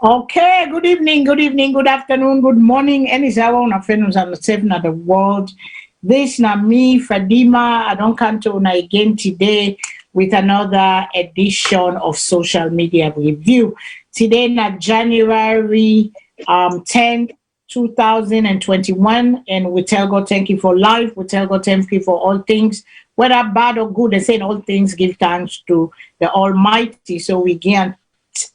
Okay, good evening, good afternoon, good morning. Any Salone afternoons and seven of the world. This na me, Fadima. I don't come to una again today with another edition of Social Media Review. Today na January 10th, 2021, and we tell God thank you for life. We tell God thank you for all things, whether bad or good. They say in all things give thanks to the Almighty. So we give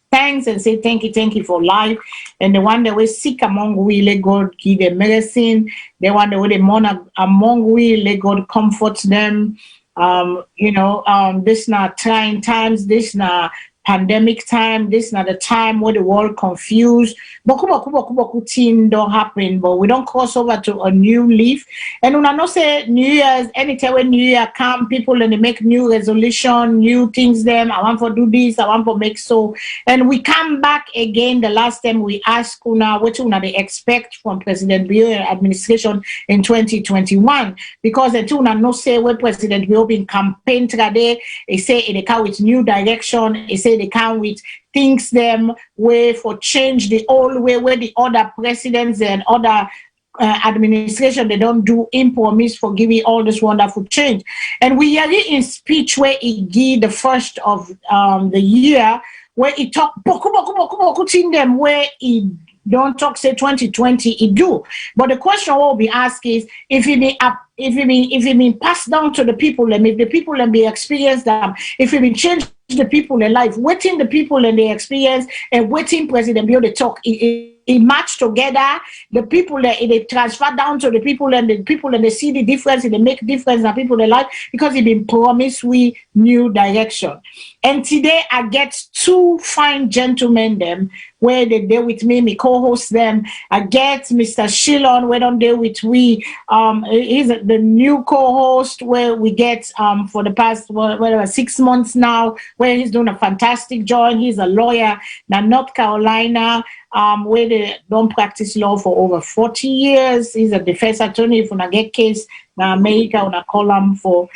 thanks and say thank you for life. And the one that was sick among we, let God give them medicine. The one that was mourn among we, let God comfort them. This not trying times, this not pandemic time, this not the time where the world confused. Boku thing don't happen, but we don't cross over to a new leaf. And when I know say New Year's, anytime when New Year come, people and they make new resolution, new things them. I want to do this, I want to make so. And we come back again the last time we asked Una what Una they expect from President Bio administration in 2021. Because the two Una no say where President Bio been campaign today, they say they come with new direction, they say they come with things them way for change the old way where the other presidents and other administration they don't do in promise for giving all this wonderful change. And we hear it in speech where he give the first of the year where he talk boku thing them where he don't talk say 2020 he do. But the question will be asked is if he been passed down to the people and if the people and be experienced them, if he been changed the people in life, waiting the people and the experience and waiting President Bio to talk. It match together. The people that they transfer down to the people and they see the difference and they make difference in people in life because it been promised we new direction. And today I get two fine gentlemen them where they there with me co-host them. I get Mr. Shilon where on there with we he's the new co-host where we get for the past 6 months now where he's doing a fantastic job. He's a lawyer in North Carolina. Where they don't practice law for over 40 years. He's a defense attorney. If I get case in America, on a column for,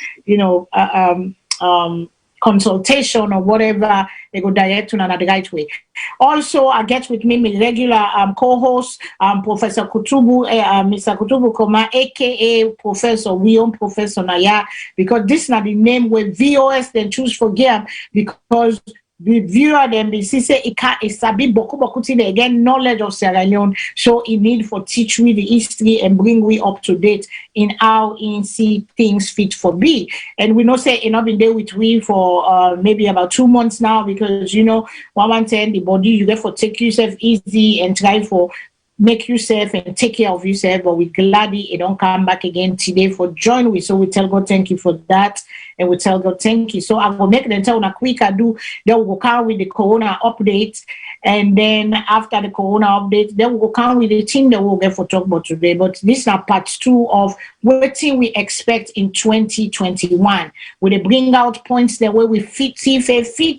consultation or whatever, they go direct to another right way. Also, I get with me my regular co-host, Professor Kutubu, Mr. Kutubu Koma, aka Professor William Professor Naya, because this is not the name where VOS then choose for game because the viewer then be say it can't sabi boku thing again knowledge of Sierra Leone, so it need for teach we the history and bring we up to date in how in see things fit for be. And we know say it not been there with we for maybe about 2 months now because 110 the body you get for take yourself easy and try for make yourself and take care of yourself, but we're glad it don't come back again today for join we. So we tell God thank you for that, and we tell God thank you. So I will make them tell a quick I do. Then we'll come with the Corona update, and then after the Corona update, then we'll come with the thing that we'll get for talk about today. But this is part 2 of what thing we expect in 2021. We they bring out points that where we fit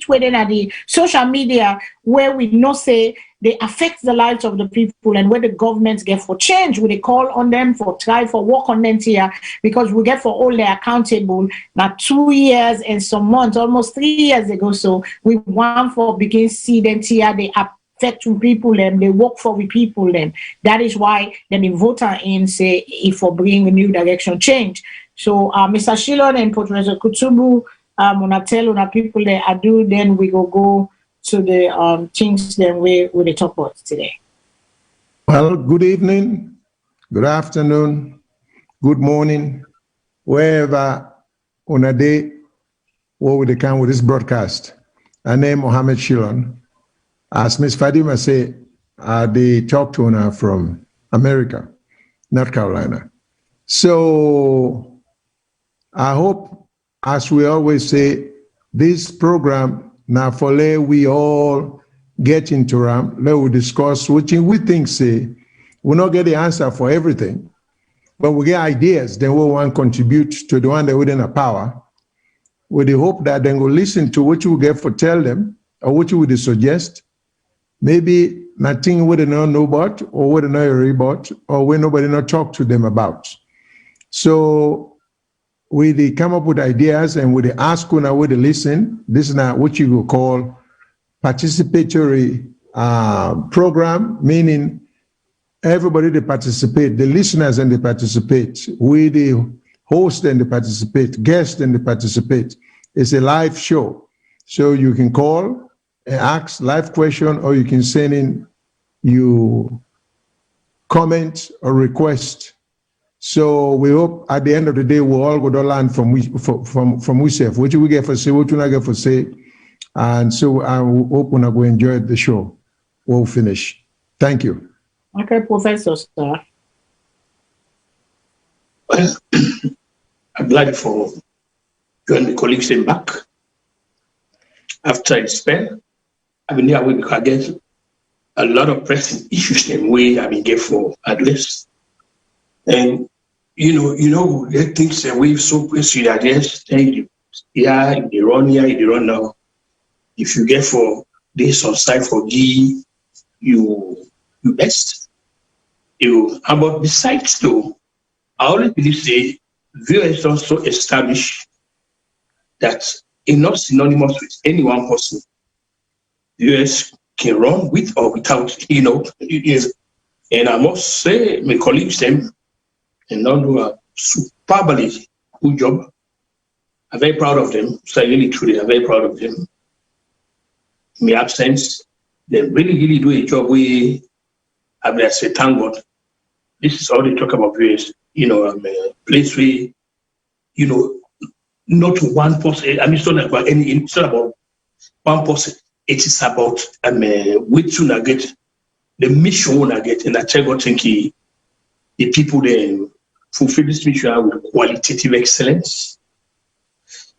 within the social media where we know say they affect the lives of the people and where the governments get for change. We they call on them for try for work on them here because we get for all they accountable now 2 years and some months, almost 3 years ago. So we want for begin see them here they affect people and they work for the people them. That is why they been voting in say if for bring a new direction change. So Mr. Shilon and Professor Kutubu when I tell on people that I do, then we go to the things that we talk about today. Well, good evening, good afternoon, good morning, wherever on a day where we come with this broadcast. I name Mohammed Shilon. As Ms. Fadima say, they talk to her from America, North Carolina. So I hope, as we always say, this program now for we all get into let we discuss which we think say we not get the answer for everything, but we get ideas, then we want to contribute to the one that within a power with the hope that then we'll listen to what you get for tell them or what you would suggest. Maybe nothing we don't know about or we don't know about or we nobody not talk to them about. So we come up with ideas and we ask on our way to listen. This is not what you will call participatory program, meaning everybody they participate, the listeners and they participate, we the host and they participate, guests and they participate. It's a live show. So you can call and ask live question, or you can send in your comment or request. So we hope at the end of the day we'll all go to learn from we self. What we get for say, what we not get for say. And so I hope we're going to enjoy the show. We'll finish. Thank you. Okay, Professor, sir. Well, I'm glad for joining the colleagues in back. After a spell, I've been here with again a lot of pressing issues in way I've been get for address. And you know, the things that we've so pressing against, yeah, they run here, they run now. If you get for this on site for G, you best. But besides though, I always believe say VOS also established that it's not synonymous with any one person. VOS can run with or without, and I must say my colleagues them and now do a superbly good job. I'm very proud of them. So really truly I'm very proud of them. In my absence, they really do a job where I say thank God. This is all they talk about VOS. A place where, not one person. I mean, it's not about it's not about one person. It is about which one I get, the mission one I get, and I tell God, think the people then fulfill this mission with qualitative excellence,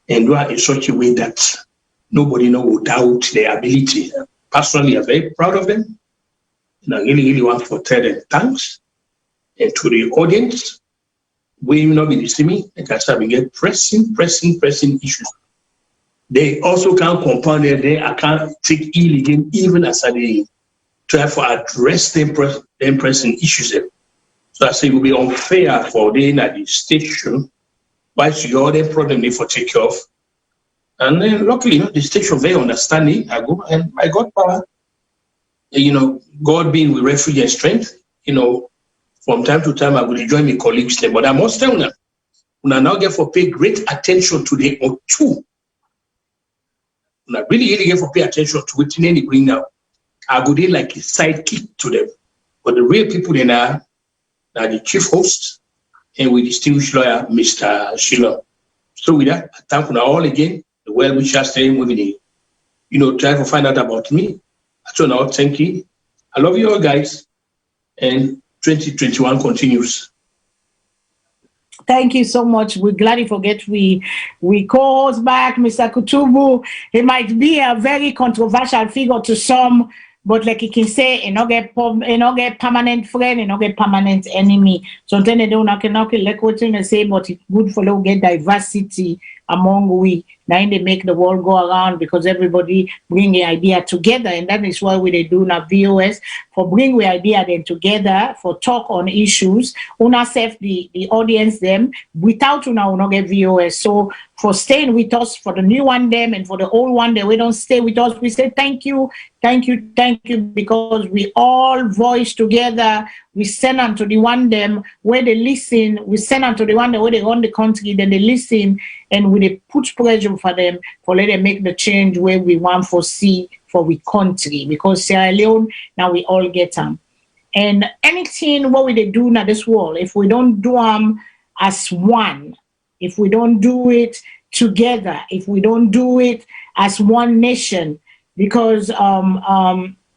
and do it in such a way that nobody will doubt their ability. Personally, I'm very proud of them, and I really want to tell them thanks, and to the audience. We will not be listening, and that's how we get pressing issues. They also can't compound it. They can't take ill again, even as they try to address them pressing issues. So I say it will be unfair for them at the station, but you all the problem they for take off. And then luckily, the station very understanding. I go and I got power. God being with refuge and strength, from time to time, I will join my colleagues there, but I must tell them, when now get for pay great attention to the O2. When I really get for pay attention to what they bring now, I go there like a sidekick to them. But the real people in are the chief host and with distinguished lawyer, Mr. Sheila. So with that, I thank you all again, the well-wishers staying with me, try to find out about me. So now, thank you. I love you all guys. And 2021 continues. Thank you so much. We're glad you forget we calls back Mr. Kutubu. He might be a very controversial figure to some, but like he can say, he not get permanent friend, he not get permanent enemy. Sometimes they don't like what you say, but it's good for them get diversity among we. Now they make the world go around because everybody bring the idea together, and that is why we do now VOS for bring the idea then together for talk on issues. Una self the audience them without una not get VOS. So for staying with us for the new one them and for the old one that we don't stay with us, we say thank you because we all voice together. We send them to the one them where they listen. We send them to the one that where they run the country, then they listen, and we put pressure for them for let them make the change where we want for see for we country, because Sierra Leone now we all get them. And anything what we they do now this world, if we don't do them as one, if we don't do it together, if we don't do it as one nation, because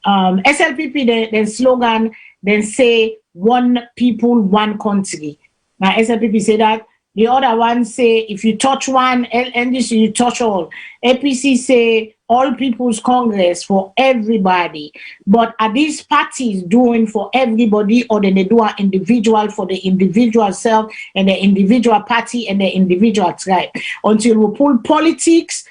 SLPP their slogan then say one people, one country. Now SLPP say that. The other one say if you touch one, NDC you touch all. APC say all people's Congress for everybody. But are these parties doing for everybody, or then they do an individual for the individual self and the individual party and the individual tribe? Until we pull politics,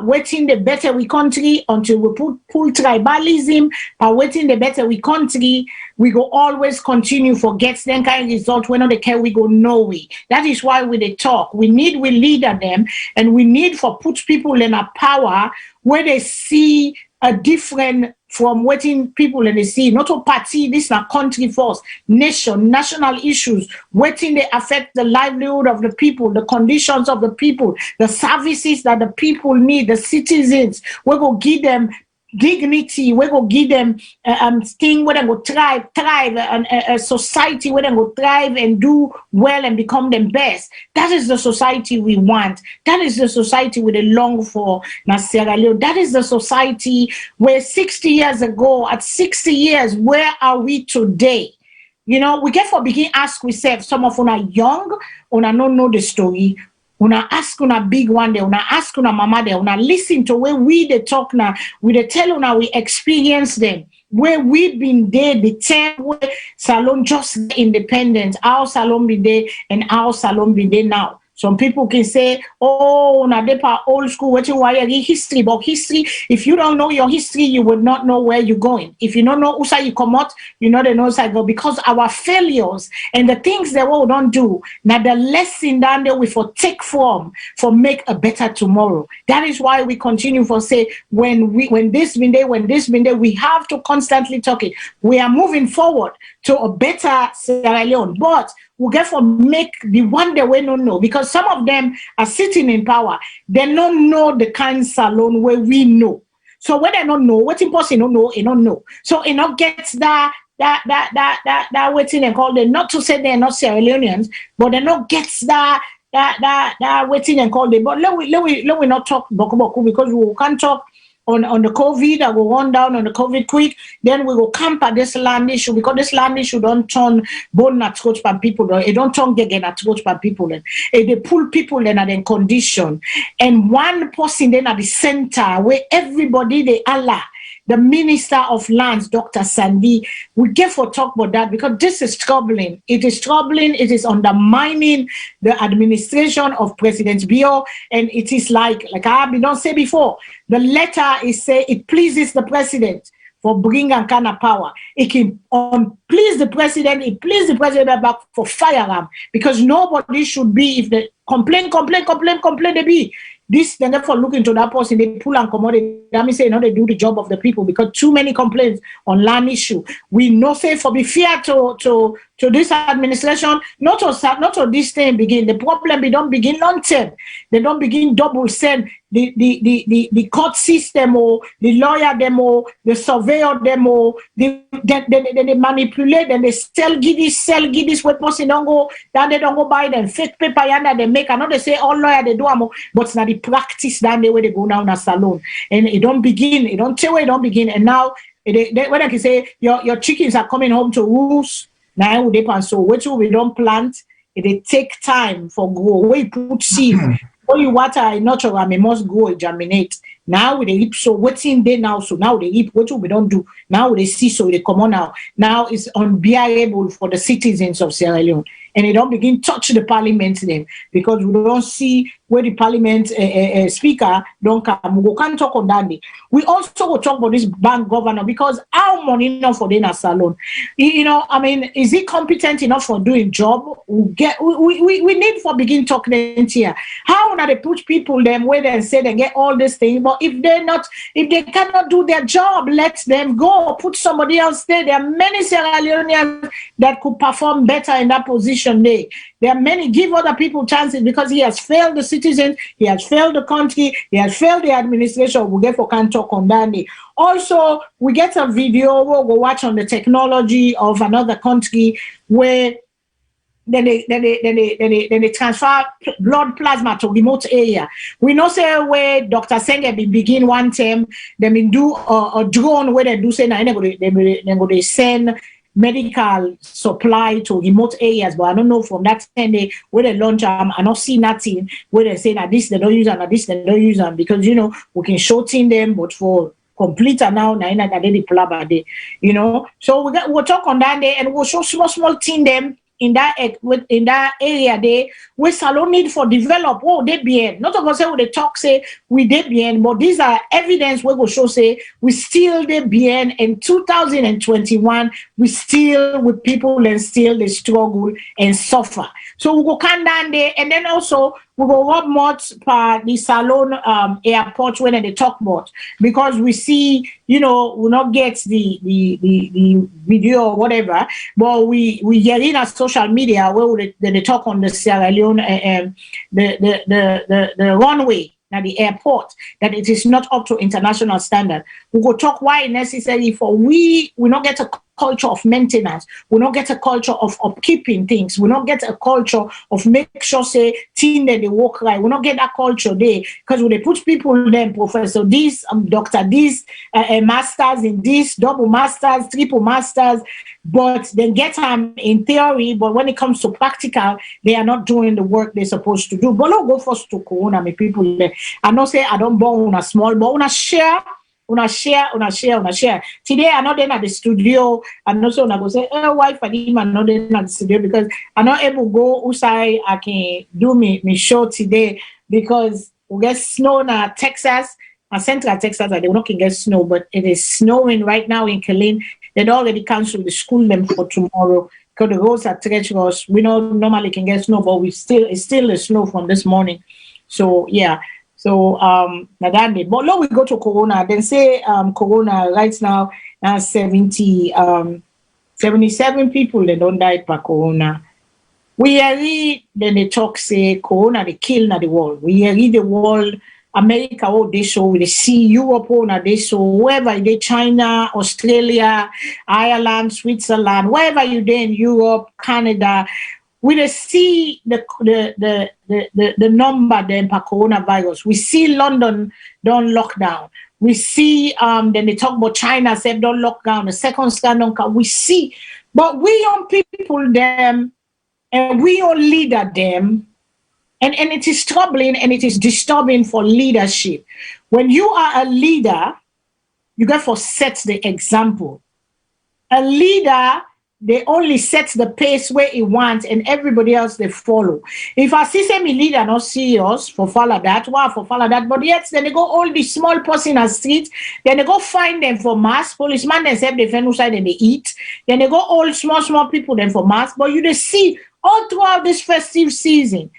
waiting the better we country, until we pull tribalism, waiting the better we country, we go always continue for gets them kind of result. When they care, we go no way. That is why we they talk. We leader them, and we need for put people in a power where they see a different from waiting people in the sea, not a party, this is a country first, nation, national issues, waiting they affect the livelihood of the people, the conditions of the people, the services that the people need, the citizens. We go give them dignity, we go give them thing where they go thrive, and a society where they go thrive and do well and become the best. That is the society we want. That is the society we long for in Sierra Leone. That is the society where 60 years ago, at 60 years, where are we today? You know, we get for begin ask ourselves, some of una young, una don't know the story. Una ask una big one day, una ask una mama there, una listen to where we they talk now, we they tell una we experience them, where we've been there, the time where Salone just independent, our Salone be there and our Salone be there now. Some people can say, oh, na depa old school, what you wire history, but history, if you don't know your history, you would not know where you're going. If you don't know who you come out, you know the nose I go, because our failures and the things that we don't do, now the lesson down there we for take from for make a better tomorrow. That is why we continue for say, when this been there, we have to constantly talk it. We are moving forward to a better Sierra Leone, but we get for make the one that we don't know, because some of them are sitting in power. They don't know the kind Salone where we know. So when they don't know, what impossible know, they don't know. So it not gets that waiting and call them, not to say they're not Sierra Leoneans, but they not gets that waiting and call them. But let we not talk boku because we can't talk on the COVID. I will run down on the COVID quick. Then we will camp at this land issue, because this land issue don't turn bone at coach by people. It don't turn again at coach by people. And they pull people in at the condition. And one person then at the center where everybody they Allah. The Minister of Lands, Dr. Sandy, we get for talk about that because this is troubling. It is troubling. It is undermining the administration of President Bio, and it is like I have been say before. The letter is say it pleases the president for bringing and kind of power. It can please the president. It please the president back for firearm, because nobody should be, if they complain they be. This, they never look into that person, they pull and commodity. That means say, they do the job of the people, because too many complaints on land issue. We know say for be fair to this administration, not to this thing begin. The problem they don't begin long term. They don't begin double send the court system or the lawyer demo, the surveyor demo, they manipulate and they sell this what person don't go, then they don't go buy them fake paper and they make. I know they say all lawyer they do but it's not the practice that the way they go down a Salone. And it don't begin, it don't tell where it don't begin. And now when I can say your chickens are coming home to roost, now they pan so which we don't plant, it take time for grow. We put seed. When you water natural, it must grow, it germinate. Now with the reap, so what's in there now? So now they reap, what we don't do. Now they see, so they come on now. Now it's unbearable for the citizens of Sierra Leone. And they don't begin touch the parliament then, because we don't see where the parliament speaker don't come. We can't talk on that day. We also will talk about this bank governor, because our money enough for them at Salone. You know, I mean, is he competent enough for doing job? We need for begin talking here. How now they put people them where they say they get all this thing, but if they cannot do their job, let them go. Put somebody else there. There are many Sierra Leoneans that could perform better in that position. There are many, give other people chances, because he has failed the citizens, he has failed the country, he has failed the administration. We get for can't talk on that. Also, we get a video we'll go watch on the technology of another country where then they transfer blood plasma to remote area. We know say where Dr. Senge begin one term, they do a drone where they do say they send medical supply to remote areas, but I don't know from that time where they launch I not see nothing where they say that this they don't use and this they don't use them, because you know we can shorten them, but for complete now you know. So we'll talk on that day, and we'll show small thing them in that area there where Salone need for develop. Oh, they bien. Not of us say they talk say we they bien, but these are evidence we go show say we still they bien. In 2021 we still with people and still they struggle and suffer. So we go come down there, and then also we go what much per the Salone airport when they talk about, because we see, we not get the video or whatever, but we get in a social media where they talk on the Sierra Leone the runway at the airport, that it is not up to international standard. We go talk why necessary for we not get a culture of maintenance. We not get a culture of upkeeping things. We not get a culture of make sure say team that they work right. We not get that culture there, because when they put people then professor this, doctor this, masters in this, double masters, triple masters, but they get them in theory, but when it comes to practical, they are not doing the work they're supposed to do. But no go first to Corona, me people there. I know say I don't born on a small, but on a share. Share. Today, I'm not in at the studio. I'm also going to say, why for him? I'm not in at the studio because I'm not able to go outside. I can do me show today because we get snow in Texas, central Texas. They not can get snow, but it is snowing right now in Killeen. They already canceled the school them for tomorrow because the roads are treacherous. We know normally can get snow, but it's still the snow from this morning. So yeah. So but now we go to Corona. Then say Corona right now 77 people they don't die by Corona. We read then they talk say Corona they kill na the world. We read the world, America they show, we see Europe they show, wherever they China, Australia, Ireland, Switzerland, wherever you there in Europe, Canada. We see the number then per coronavirus. We see London don't lock down. We see then they talk about China said don't lock down. The second scan don't come. We see, but we young people them and we young leader them, and it is troubling and it is disturbing for leadership. When you are a leader, you got to set the example. A leader, they only set the pace where he wants and everybody else they follow. If I see me leader not serious for follow that, but yet then they go all the small person on street, then they go find them for mass, policeman they say they find outside and they eat, then they go all small people then for mass, but you they see all throughout this festive season.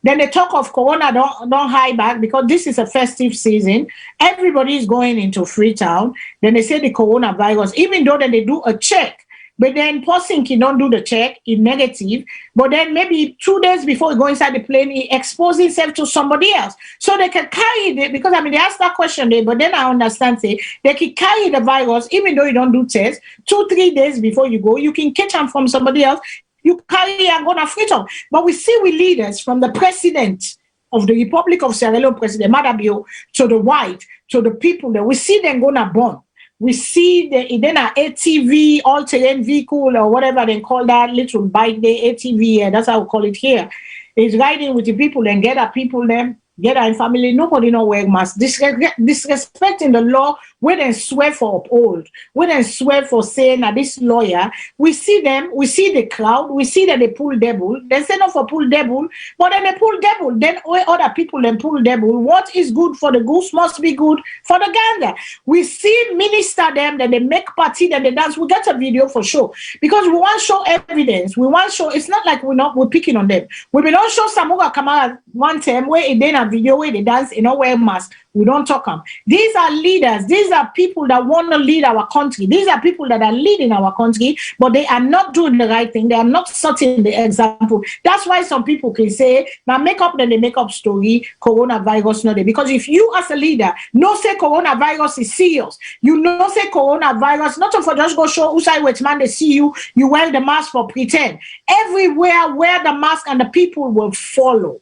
Then they talk of Corona don't hide back because this is a festive season. Everybody is going into Freetown. Then they say the coronavirus, even though then they do a check. But then person can don't do the check in negative, but then maybe 2 days before he go inside the plane, he exposes himself to somebody else. So they can carry it, because they asked that question there, but then I understand say they can carry the virus even though you don't do tests. 2-3 days before you go, you can catch them from somebody else. You carry and go to freedom. But we see with leaders from the president of the Republic of Sierra Leone, President Madabio, to the white, to the people that we see them going to burn. We see then an ATV, all-terrain vehicle, or whatever they call that little bike there, ATV, that's how we call it here. It's riding with the people and get our people them, get our family. Nobody no wear mask. Disrespecting the law, when they swear for uphold, when they swear for saying that this lawyer, we see them, we see the crowd, we see that they pull devil. They say not for pull devil, but then they pull devil. Then other people then pull devil. What is good for the goose must be good for the gander. We see minister them, then they make party, then they dance. We get a video for sure because we want to show evidence. We want to show. It's not like we're picking on them. We will not show Samuga Kamara one time where it then a video where they dance in no wear mask. We don't talk them. These are leaders. These are people that want to lead our country. These are people that are leading our country, but they are not doing the right thing. They are not setting the example. That's why some people can say, now make up then they make up story, coronavirus not there. Because if you as a leader know say coronavirus is serious, you know say coronavirus, not for just go show outside which man they see you, you wear the mask for pretend. Everywhere wear the mask and the people will follow.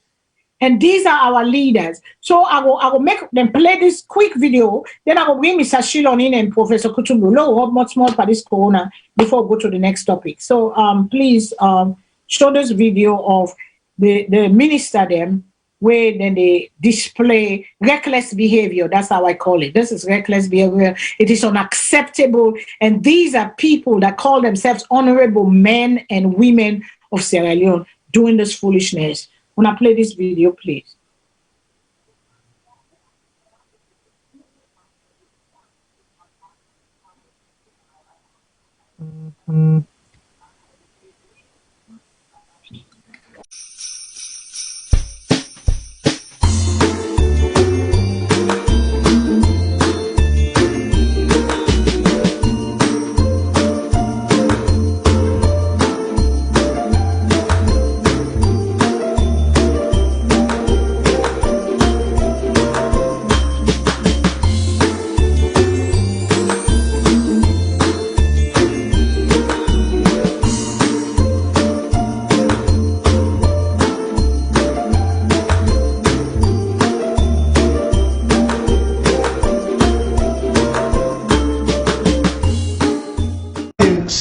And these are our leaders. So I will make them play this quick video. Then I will bring Mr. Shilon in and Professor Kutumbu. No, much more for this corona before we go to the next topic. So please show this video of the minister them where then they display reckless behavior. That's how I call it. This is reckless behavior. It is unacceptable. And these are people that call themselves honorable men and women of Sierra Leone doing this foolishness. When I play this video, please. Mm-hmm.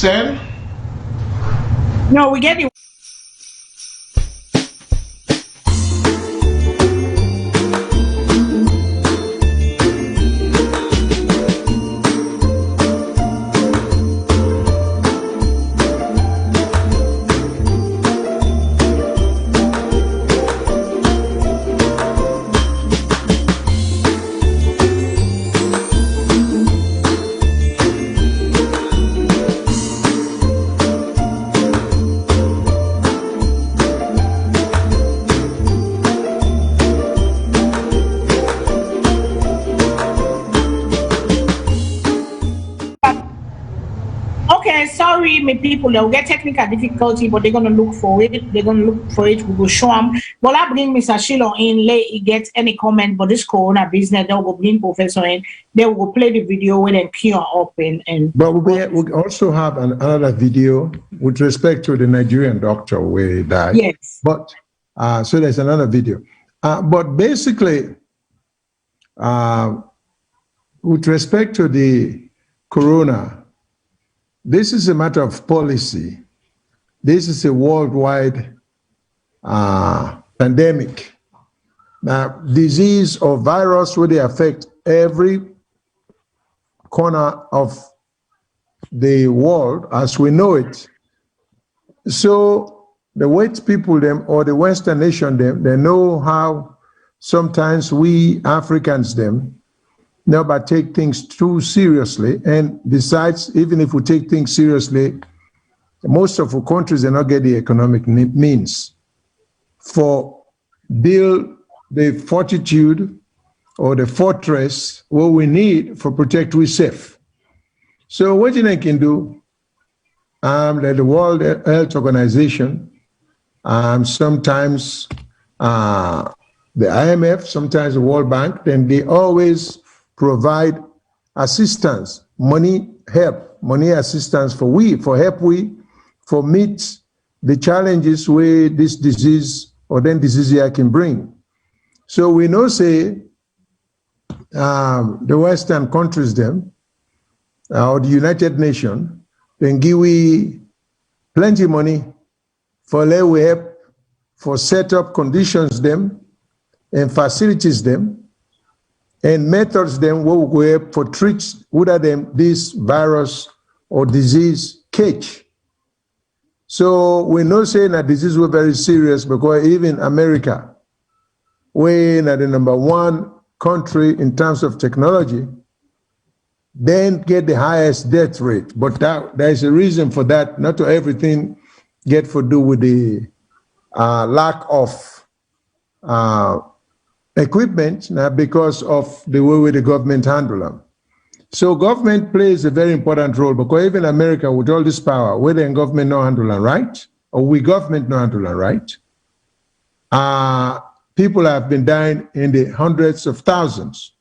Sen? No, we get it. Okay, sorry, my people, they'll get technical difficulty, but they're going to look for it. They're going to look for it. We will show them. Well, I bring Mr. Shilo in, late he gets any comment, but this corona business, they'll go bring Professor in. They will play the video with them cure up. But we also have another video with respect to the Nigerian doctor where he died. Yes. But, so there's another video. But basically, with respect to the corona, this is a matter of policy. This is a worldwide pandemic. Now, disease or virus really affect every corner of the world as we know it. So the white people, them, or the Western nation, them, they know how sometimes we Africans, them, never take things too seriously. And besides, even if we take things seriously, most of our countries do not get the economic means for build the fortitude or the fortress what we need for protect we safe. So what you can do, that the World Health Organization, sometimes the IMF, sometimes the World Bank, then they always provide assistance, money assistance for help for meet the challenges where this disease or then disease here can bring. So we know say the Western countries them or the United Nations then give we plenty money for let we help for set up conditions them and facilities them and methods then will go help for treat whether them this virus or disease catch. So we know saying that disease was very serious because even America, when at the #1 country in terms of technology, then get the highest death rate. But there is a reason for that. Not to everything get to do with the lack of equipment now because of the way the government handle them. So government plays a very important role because even America with all this power, whether in government no handle them right, or we government no handle them right, people have been dying in the hundreds of thousands.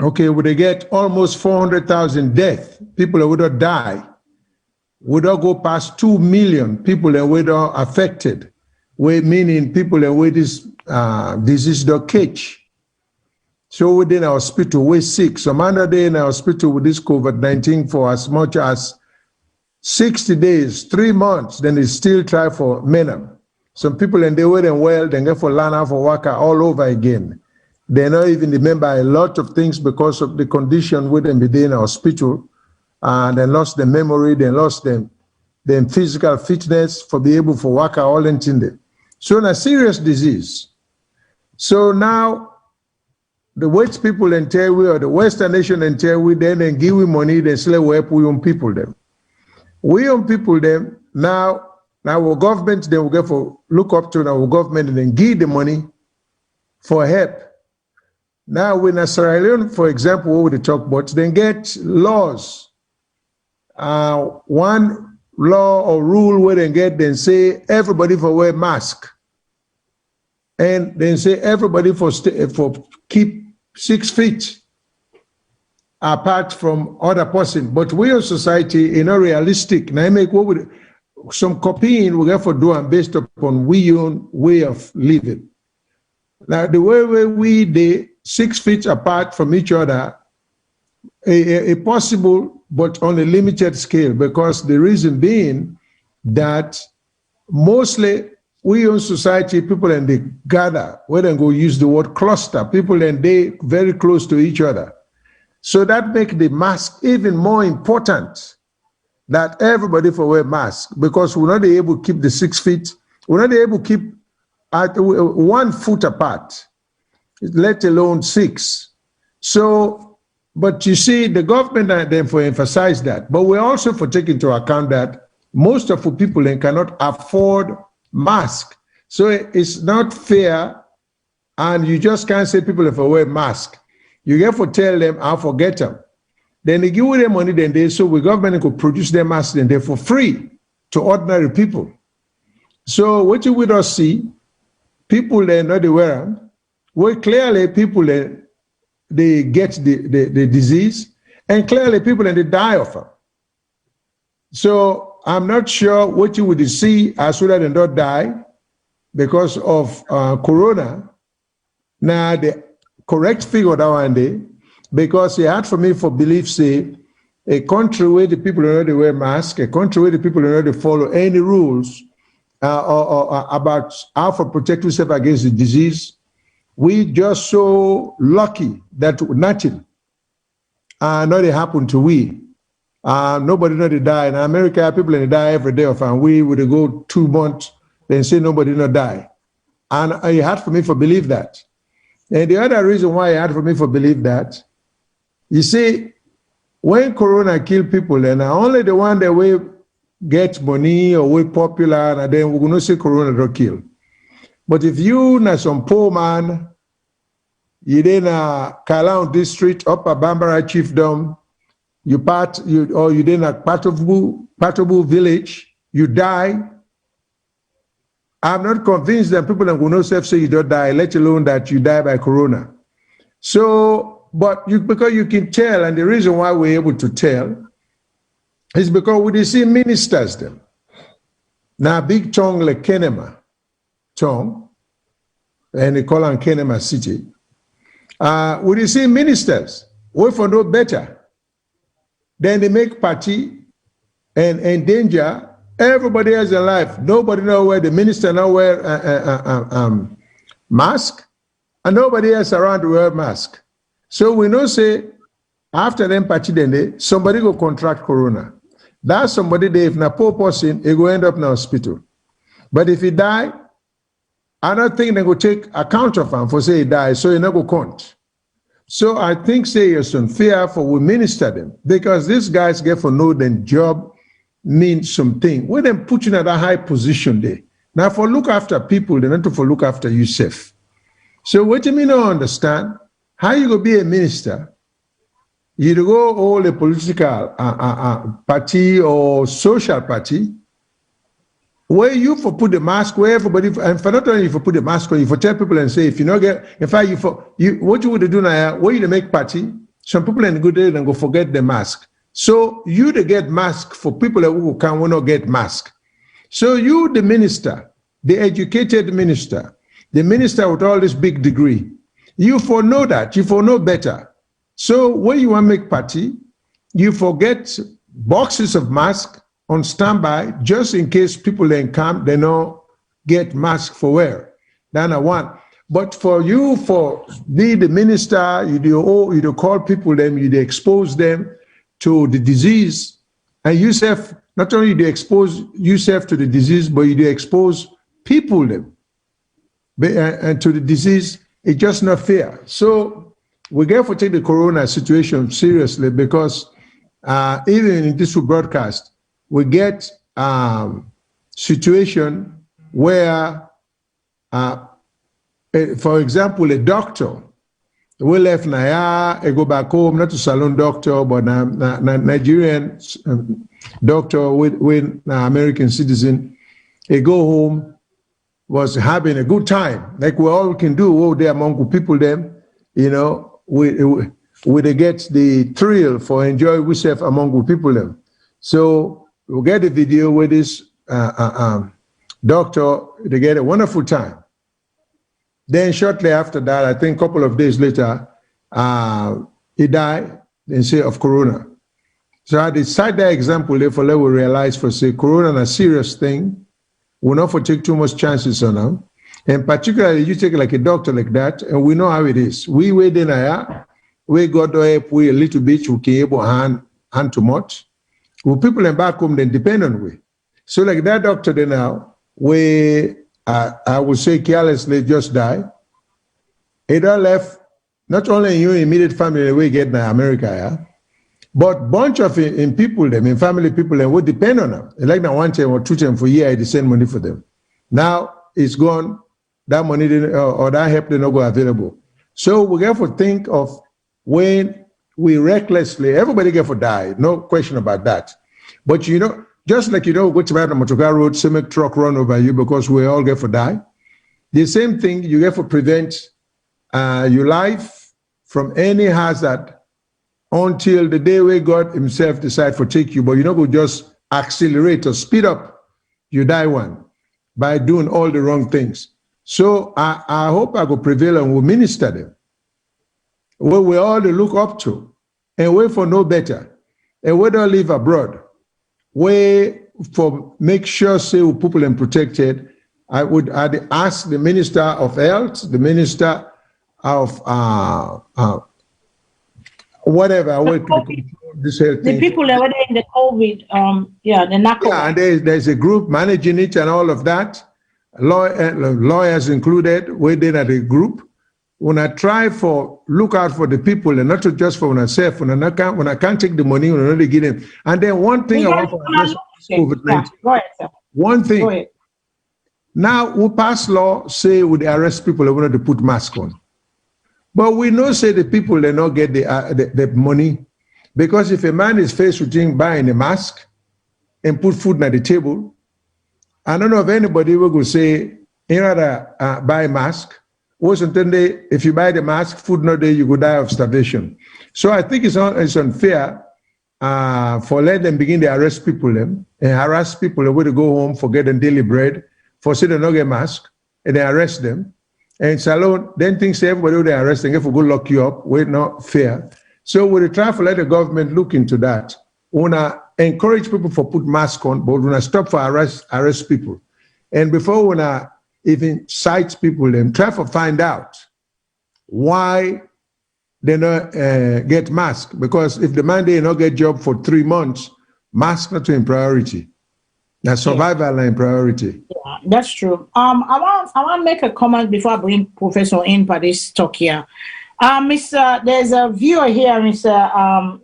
Okay, would they get almost 400,000 deaths? People that would not die, would not go past 2 million people that were not affected. Meaning people that with this disease don't catch. So within our hospital, we're sick. Some other day in our hospital with this COVID-19 for as much as 60 days, 3 months, then they still try for menum. Some people and they weren't well, then get for lana for worker all over again. They not even remember a lot of things because of the condition with them within our hospital. They lost their memory, they lost them physical fitness for be able for worker all intended. So a serious disease. So now the white people in we or the Western nation in we then give we money, then still help we own people them. We own people them now our government they will get for look up to our government and then give the money for help. Now when Sierra Leone, for example, what we talk about, then get laws. One law or rule where they get then say everybody for wear mask, and then say everybody for keep 6 feet apart from other person. But we as society, realistic. Now I make what with some copying we get for doing based upon we own way of living. Now the way we the 6 feet apart from each other, a possible, but on a limited scale, because the reason being that mostly we in society, people and they gather, where they go use the word cluster, people and they very close to each other. So that makes the mask even more important, that everybody for wear mask, because we're not able to keep the 6 feet, we're not able to keep at 1 foot apart, let alone 6. So, but you see, the government and them for emphasize that, but we also for take into account that most of the people cannot afford mask. So it's not fair, and you just can't say people if I wear mask. You have to tell them, I'll forget them. Then they give them money, then they, so the government could produce their masks then they for free to ordinary people. So what you would see, people they not wear them, well, clearly people they get the disease, and clearly people they die of them. So I'm not sure what you would see as well as they don't die because of corona. Now the correct figure that one day, because it's hard for me for belief say a country where the people don't know they wear masks, a country where the people don't know they follow any rules about how to protect yourself against the disease. We just so lucky that nothing not happen to we. Nobody not to die. In America, people they die every day of, and we would go 2 months, then say nobody not die. And it hard for me to believe that. And the other reason why it hard for me to believe that, you see, when Corona kill people, and only the one that will get money or we popular, and then we're going to say Corona don't kill. But if you na some poor man, you then Kalang district, Upper Bambara chiefdom, you then a Patobu village, you die. I'm not convinced that people are going to say you don't die, let alone that you die by Corona. So, but because you can tell, and the reason why we're able to tell is because we see ministers them. Now, big tongue like Kenema, tongue, and they call on Kenema City. We see ministers, we for no better. Then they make party and endanger everybody else in life. Nobody know where the minister now wear mask, and nobody else around to wear mask. So we know say after them party then somebody go contract corona. That somebody they if na poor person, he go end up in the hospital. But if he die, I don't think they go take account of him for say he die, so he not go count. So I think say it's unfair for we minister them, because these guys get for know them job means something. When them put you in a high position there. Now for look after people, they not to for look after yourself. So what you mean not understand? How you go be a minister? You go all a political party or social party, where you for put the mask, where everybody, and for not only you for put the mask on, you for tell people and say, if you not get, in fact, what you would do now, where you make party, some people in good day and go forget the mask. So you to get mask for people who can will not get mask. So you, the minister, the educated minister, the minister with all this big degree, you for know that, you for know better. So when you want to make party, you forget boxes of mask on standby, just in case people then come, they don't get mask for wear. That's one. But for you, for be the minister, you do call people them, you do expose them to the disease, and yourself, not only do expose yourself to the disease, but you do expose people them and to the disease. It's just not fair. So we have to take the corona situation seriously, because even in this broadcast, we get situation where, for example, a doctor we left Naya, I go back home, not to Salone doctor, but Nigerian doctor with American citizen. He go home, was having a good time, like we all can do there among people them, you know, we get the thrill for enjoy ourselves among people them. So we get a video with this doctor, they get a wonderful time. Then shortly after that, I think a couple of days later, he died. than say of corona. So I decide that example, therefore, let we realize for say corona is a serious thing. We'll not for take too much chances on them. And particularly you take like a doctor like that, and we know how it is. We wait in a we got to help we a little bit, we can able hand too much. Well, people in back home then depend on we. So like that doctor then now, we I would say carelessly just die. It all left not only in your immediate family we get in America, yeah, but bunch of in people them, in family people them would depend on them. Like now 1 time or 2 times for a year, I send money for them. Now it's gone. That money didn't, or that help did not go available. So we have to think of when we recklessly, everybody get for die, no question about that. But you know, just like you know, go to the motorcar road, semi truck run over you because we all get for die. The same thing you get for prevent your life from any hazard until the day where God himself decide for take you. But you know, go just accelerate or speed up, you die one by doing all the wrong things. So I hope I will prevail and will minister them. Where we all look up to and wait for no better. And we don't live abroad. We for make sure say people are protected. I'd ask the Minister of Health, the Minister of whatever this health the thing. people that were in the COVID, the narco. Yeah, and there's a group managing it and all of that. Lawyers included, within at the group. When I try for look out for the people and not just for myself, when I can't take the money, when I only give them. And then one thing I want to address COVID-19. Go ahead, sir. One thing. Go ahead. Now we pass law say we arrest people that wanted to put mask on, but we know say the people they not get the money, because if a man is faced with buying a mask and put food on the table, I don't know if anybody will say, you rather buy a mask. Wasn't they, if you buy the mask, food not there, you go die of starvation. So I think it's unfair for let them begin to arrest people and harass people that to go home for getting daily bread, for say they not get mask, and they arrest them. And Salone, then things say everybody they arrest and if we go lock you up, we're not fair. So we try to let the government look into that. We wanna encourage people for put mask on, but we wanna stop for arrest people. And before we wanna even cite people, then try to find out why they not get mask. Because if the man they not get job for 3 months, mask not in priority. That's survival in priority. Yeah, that's true. I want to make a comment before I bring Professor in for this talk here. There's a viewer here, Mr.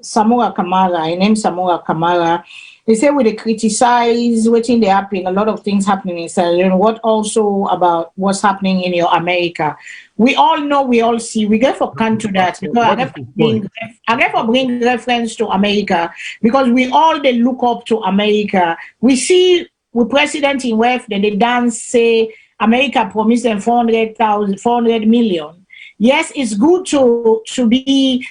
Samura Kamara. His name Samura Kamara. They say we criticize waiting they happen, a lot of things happening in Salone. What also about what's happening in your America? We all know, we all see. We get for come to that because I get for bring reference to America because we all they look up to America. We see with President in West they dance say America promised them 400 million. Yes, it's good to be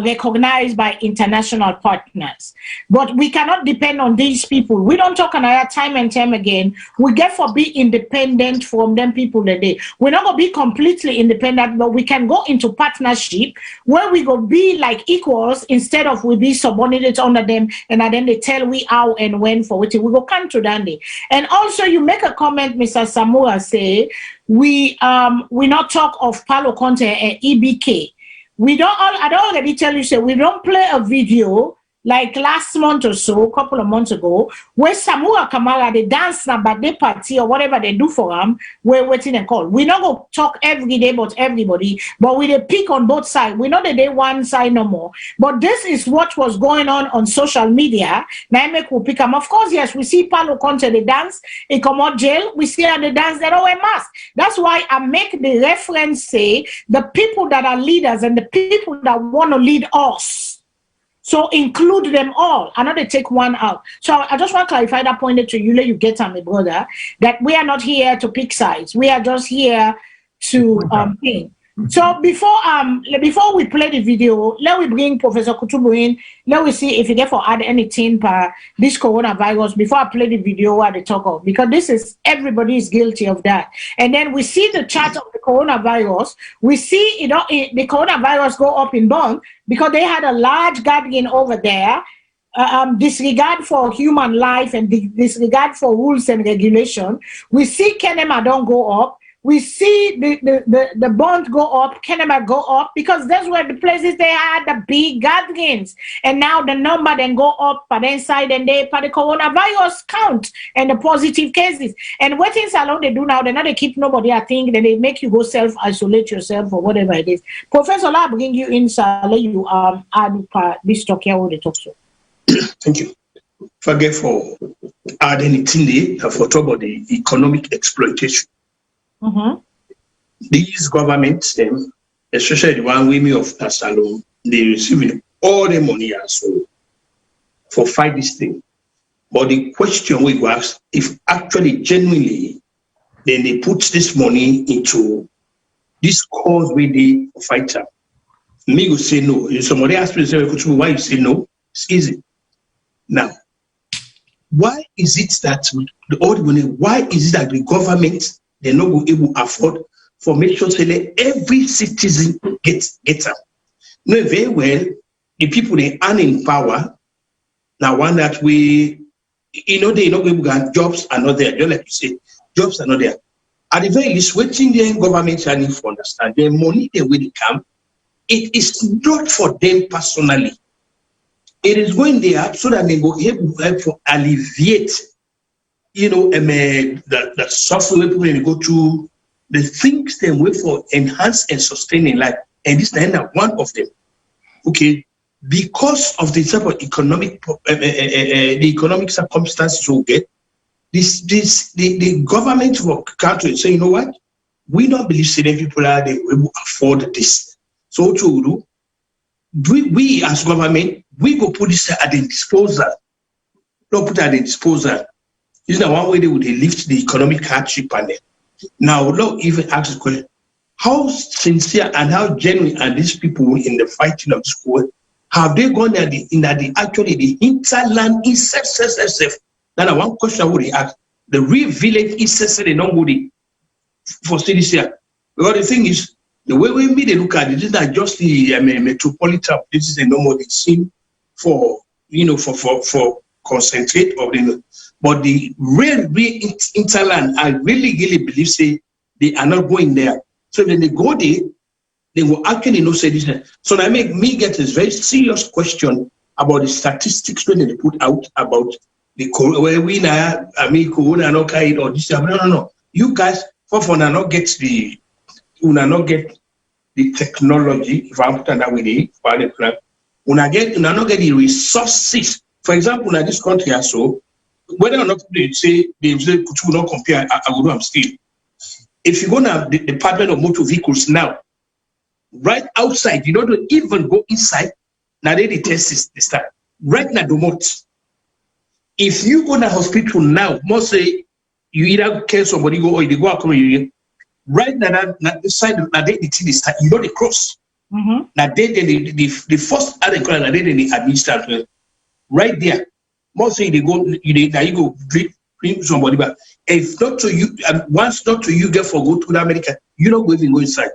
recognized by international partners, but we cannot depend on these people. We don't talk another time and time again. We get for be independent from them people today. We're not gonna be completely independent, but we can go into partnership where we go be like equals instead of we be subordinate under them, and then they tell we how and when for it. We go come to Dandy. And also you make a comment, Mr. Samura, say we not talk of Palo Conte and EBK. I don't already tell you, say we don't play a video like last month or so, a couple of months ago, where Samura Kamara, they dance na birthday party or whatever they do for them, we're waiting and call. We not go talk every day about everybody, but we they pick on both sides. We know that they one side no more. But this is what was going on social media. Now make we pick them. Of course, yes, we see Palo Conte, they dance, they come out jail, we see how they dance, they don't wear mask. That's why I make the reference say the people that are leaders and the people that want to lead us. So include them all. I know they take one out. So I just want to clarify that point to you, let you get on, my brother, that we are not here to pick sides. We are just here to think. So before we play the video, let we bring Professor Kutubu in. Let we see if you get for add anything per this coronavirus before I play the video what they talk of, because this is everybody is guilty of that. And then we see the chart of the coronavirus. We see the coronavirus go up in Bong because they had a large gathering over there. Disregard for human life and disregard for rules and regulation. We see Kenema don't go up. We see the bond go up, Kenema go up, because that's where the places they had the big gatherings. And now the number then go up for the inside and they for the coronavirus count and the positive cases. And what in Salone they do now, they not they keep nobody, I think, then they make you go self-isolate yourself or whatever it is. Professor, I'll bring you in, Salone, you add this talk here, what they talk to. Thank you. Forget for adding anything there for talk about the economic exploitation. Mm-hmm. These governments, them, especially the one women of Salone, they receiving all the money also for fight this thing. But the question we ask, if actually genuinely, then they put this money into this cause where they fight up. Me go say no. If somebody asks me, why you say no? It's easy. Now, why is it that the old money? Why is it that the government they're not able to afford for make sure that every citizen gets up? Know very well the people they earn in power. Now one that we, they're not able to get jobs are not there. Just like you say, jobs are not there. At the very least, waiting the government need to understand the money they will come. It is not for them personally. It is going there so that they go able to alleviate, the suffering people they go through, the things they wait for enhance and sustaining life. And this is one of them. Okay, because of the type of economic, the economic circumstances we get, the government will come to say, you know what, we don't believe that people are able to afford this. So what we do? We as government, we go put this at the disposal. Don't put it at the disposal. This is the one way they would lift the economic hardship on them. Now, don't even ask the question, how sincere and how genuine are these people in the fighting of this war? Have they gone there the hinterland itself? Now, one question I would ask, the real village itself, they don't go for cities here. Because the thing is, the way we look at it is not just the metropolitan. This is a normal scene for concentrate of the, but the real interland. I really believe say they are not going there. So when they go there, they will actually not say this. So that make me get this very serious question about the statistics when they put out about the where we now corona no kind or this. No. You guys for not get the. You not get the technology, if I'm putting that way, you not get the resources. For example, in this country, so whether or not they say could not compare, I will do. I'm still. If you go to the Department of Motor Vehicles now, right outside, you don't even go inside. Now they test is the start. Right now, the most. If you go to hospital now, most say you either care somebody go or you go out. Right now, the side that they the start, you know the cross. Mm-hmm. Now the first other class that they the administrator. Right there, most say they go now you go bring somebody back. If not to you, once not to you get for go to America, you don't even go inside.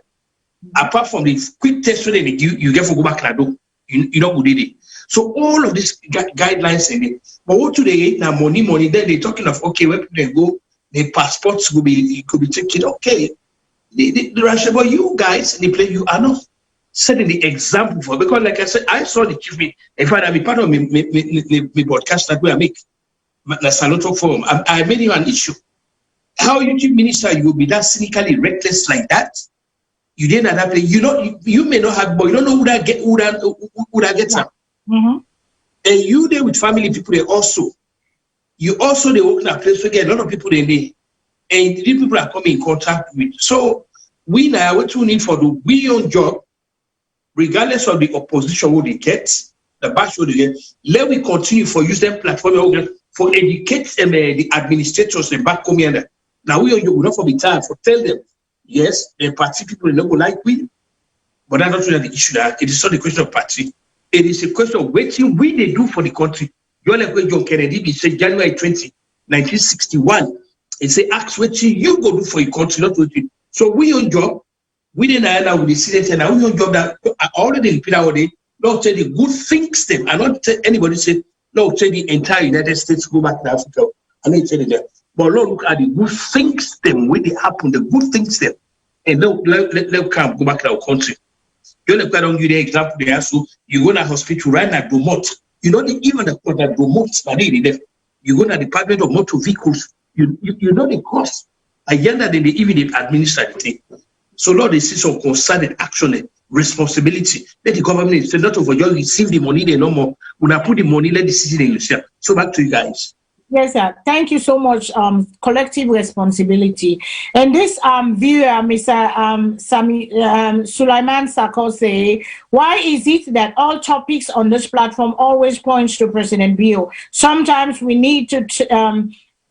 Mm-hmm. Apart from the quick test when they you get for go back now, you don't go there. So all of these guidelines in it. But what today now money, then they're talking of okay, where people they go, the passports could be taken. Okay. The Russia, but you guys in the play, you are not setting the example for, because like I said, I saw the chief, in fact, I'll be part of my broadcast that we make, the Salone Talk Forum. I made him an issue. How you chief minister, you will be that cynically reckless like that? You didn't have that play. You may not have, but you don't know who that gets up. Mm-hmm. And you there with family people, they also they open a place to get a lot of people in there. And these people are coming in contact with. So we now what we need for the we own job, regardless of the opposition what they get, the bash what they get. Let we continue for use them platform for educate the administrators and back home here. Now we will not for the time for tell them yes, the party people are not going like we But that's not really the issue. That it is not a question of party. It is a question of waiting we they do for the country. You're like when John Kennedy be said January 20, 1961. He say ask what you go do for your country, not what you. So we on job, we didn't know with the Senate and we on job that I already repeat our day. Not say the good things them. I not tell anybody say no say the entire United States go back to Africa. I know it's that. But Lord, look at the good things them when they happen, the good things them, and let come go back to our country. You know, I don't give the example there. So you go to hospital right now, remote. You don't even the remote. You go to the Department of Motor Vehicles. You know the cost. I younger than they even administer the thing. So Lord, they see some concerted action, responsibility. Let the government say not over you receive the money, they no more. When I put the money, let the city share. So back to you guys. Yes, sir. Thank you so much. Collective responsibility. And this viewer, Mr. Sulaiman Sako say, why is it that all topics on this platform always points to President Bio? Sometimes we need to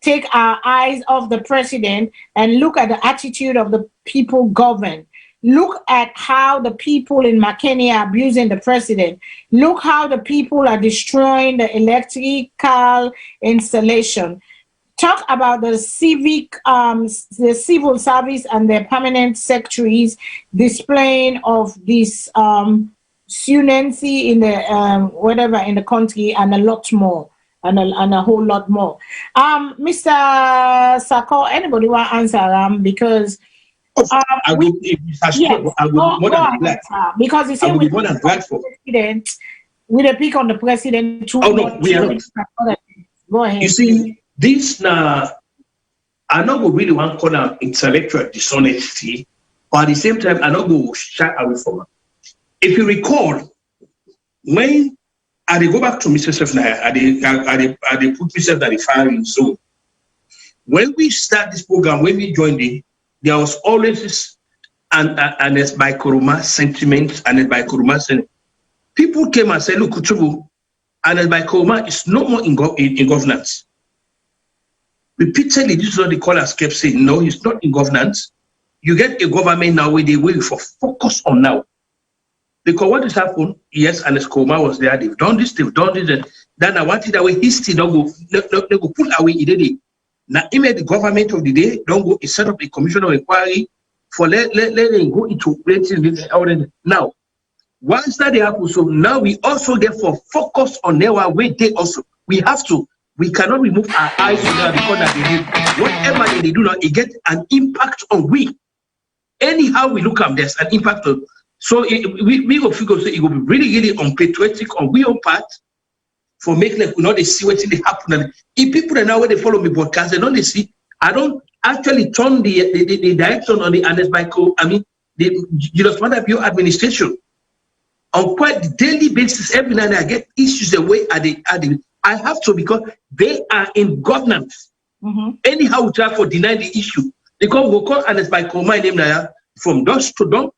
take our eyes off the president and look at the attitude of the people governed. Look at how the people in McKinney are abusing the president. Look how the people are destroying the electrical installation. Talk about the civil service and their permanent secretaries displaying of this leniency in the in the country, and a lot more, and a whole lot more. Mr. Sako, anybody want to answer because. I will more than glad. Because you say we more than glad for president, with a pick on the president too. Oh no, we are not. Go ahead. You see, this now I not go really want to call them intellectual dishonesty, but at the same time I not go shy away from it. If you recall, when I go back to Mr. Sefnaya, I put myself at the firing zone. When we start this program, when we joined it, there was always this and as by Kuruma sentiment and as by Kuruma sentiment. People came and said, look, Kutubu, and as by Kuruma is no more in governance. Repeatedly, this is what the callers kept saying, no, he's not in governance. You get a government now where they will for focus on now. Because what has happened, yes, and as Kuruma was there, they've done this, and then I wanted that way, history don't go pull away immediately. Now, even the government of the day don't go set up a commission of inquiry for let them go into now. Once that happens, so now we also get for focus on our way. They also we cannot remove our eyes from that because that they do whatever they do now, it get an impact on we. Anyhow we look at there's an impact on. So we go figure say it will be really unpatriotic on we own part. For make like we know they see what they happen. If people are now when they follow me broadcast, they don't they see. I don't actually turn the direction on the Anesbico. I mean, the just matter of your administration on quite daily basis. Every night I get issues the way I have to because they are in governance. Mm-hmm. Anyhow, we try for deny the issue because we call Anesbico my name now from dusk to dawn,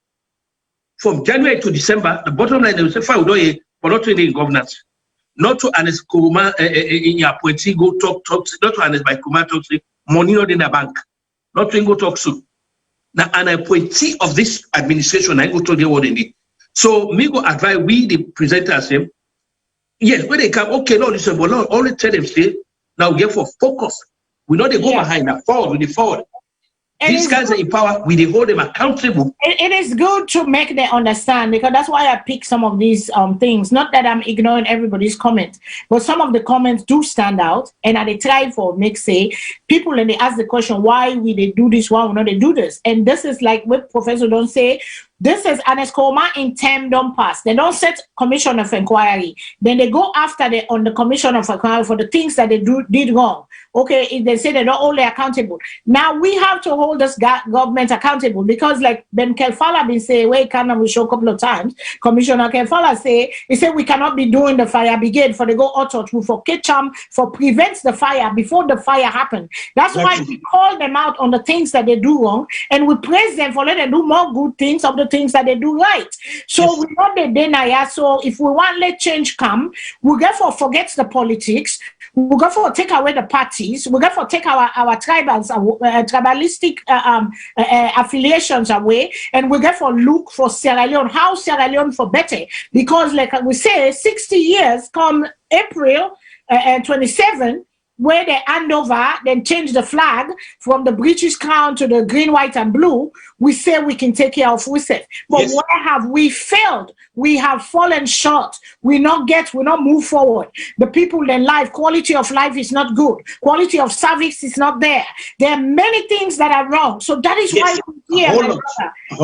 from January to December. The bottom line they will say fine, we not really in governance. Not to Anes Kuruma in appointee go talk, not to Anes by Kuruma talk say money not in the bank. Not to go talk soon. Now an appointee of this administration I go to the word in it. So me go advise we the presenters him. Yes, when they come, okay, no, listen, but Lord, only tell them say now we get for focus. We know they go behind that forward, we forward. These guys are in power, we they hold them accountable. It is good to make them understand because that's why I pick some of these things. Not that I'm ignoring everybody's comments, but some of the comments do stand out. And I try for make say people and they ask the question, why will they do this? Why will not they do this? And this is like what Professor don't say. This is an escoma in term don't pass. They don't set commission of inquiry. Then they go after on the commission of inquiry for the things that they did wrong. Okay, if they say they're not only accountable. Now we have to hold this government accountable because like Ben Kelfala been saying, we show a couple of times, Commissioner Kelfala he said we cannot be doing the fire brigade for the go auto for Ketchum for prevents the fire before the fire happen. That's why we call them out on the things that they do wrong and we praise them for letting them do more good things of the things that they do right. So we not the deny. So if we want let change come, we therefore forget the politics. We got to take away the parties. We got to take our tribals, tribalistic affiliations away, and we got to look for Sierra Leone. How Sierra Leone for better? Because, like we say, 60 years come April 27. Where they hand over, then change the flag from the British crown to the green, white, and blue, we say we can take care of ourselves. But yes, where have we failed? We have fallen short. We not move forward. The people in life, quality of life is not good. Quality of service is not there. There are many things that are wrong. So that is why we're here, my brother.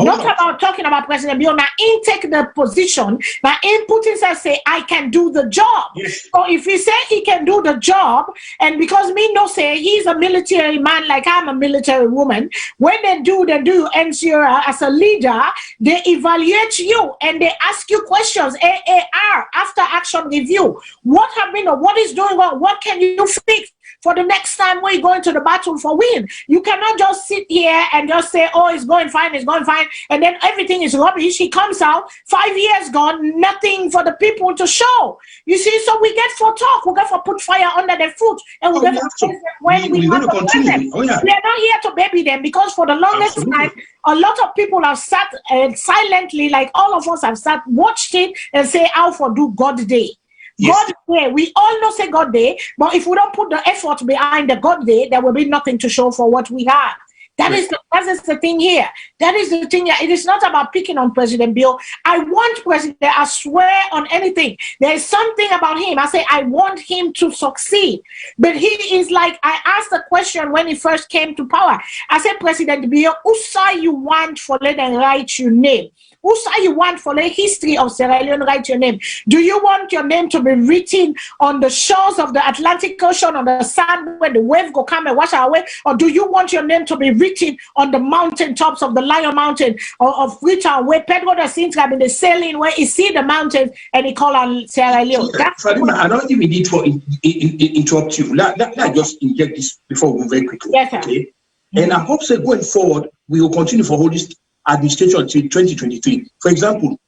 Not about talking about President Bill. Now, in take the position, now in Putin says, say, I can do the job. Yes. So if he say he can do the job, and because me no say he's a military man like I'm a military woman, when they do, and you're as a leader, they evaluate you and they ask you questions, AAR, after action review. What happened or what is going on? What can you fix for the next time we go into the battle for win? You cannot just sit here and just say, oh, it's going fine, and then everything is rubbish. He comes out, 5 years gone, nothing for the people to show. You see, so we get for talk, we get for put fire under their foot, and we get for when we want to continue. We are not here to baby them, because for the longest time, a lot of people have sat silently, like all of us have sat, watched it, and say, how for do God day. Yes. God Day, we all know say God Day, but if we don't put the effort behind the God Day, there will be nothing to show for what we have. That is the thing here. That is the thing here. It is not about picking on President Bill. I want President, I swear on anything. There is something about him. I say, I want him to succeed. But he is like, I asked the question when he first came to power. I said, President Bill, who say you want for let them write your name? Who say you want for the history of Sierra Leone write your name? Do you want your name to be written on the shores of the Atlantic Ocean, on the sand where the wave go come and wash away? Or do you want your name to be written on the mountain tops of the Lion Mountain of Freetown, where Pedro da Sintra been sailing, where he see the mountains and he call on Sierra Leone? Fatima, I don't even need to interrupt you. Let just inject this before we move very quickly. Yes, sir. Okay? And I hope that going forward, we will continue for all this administration until 2023. For example,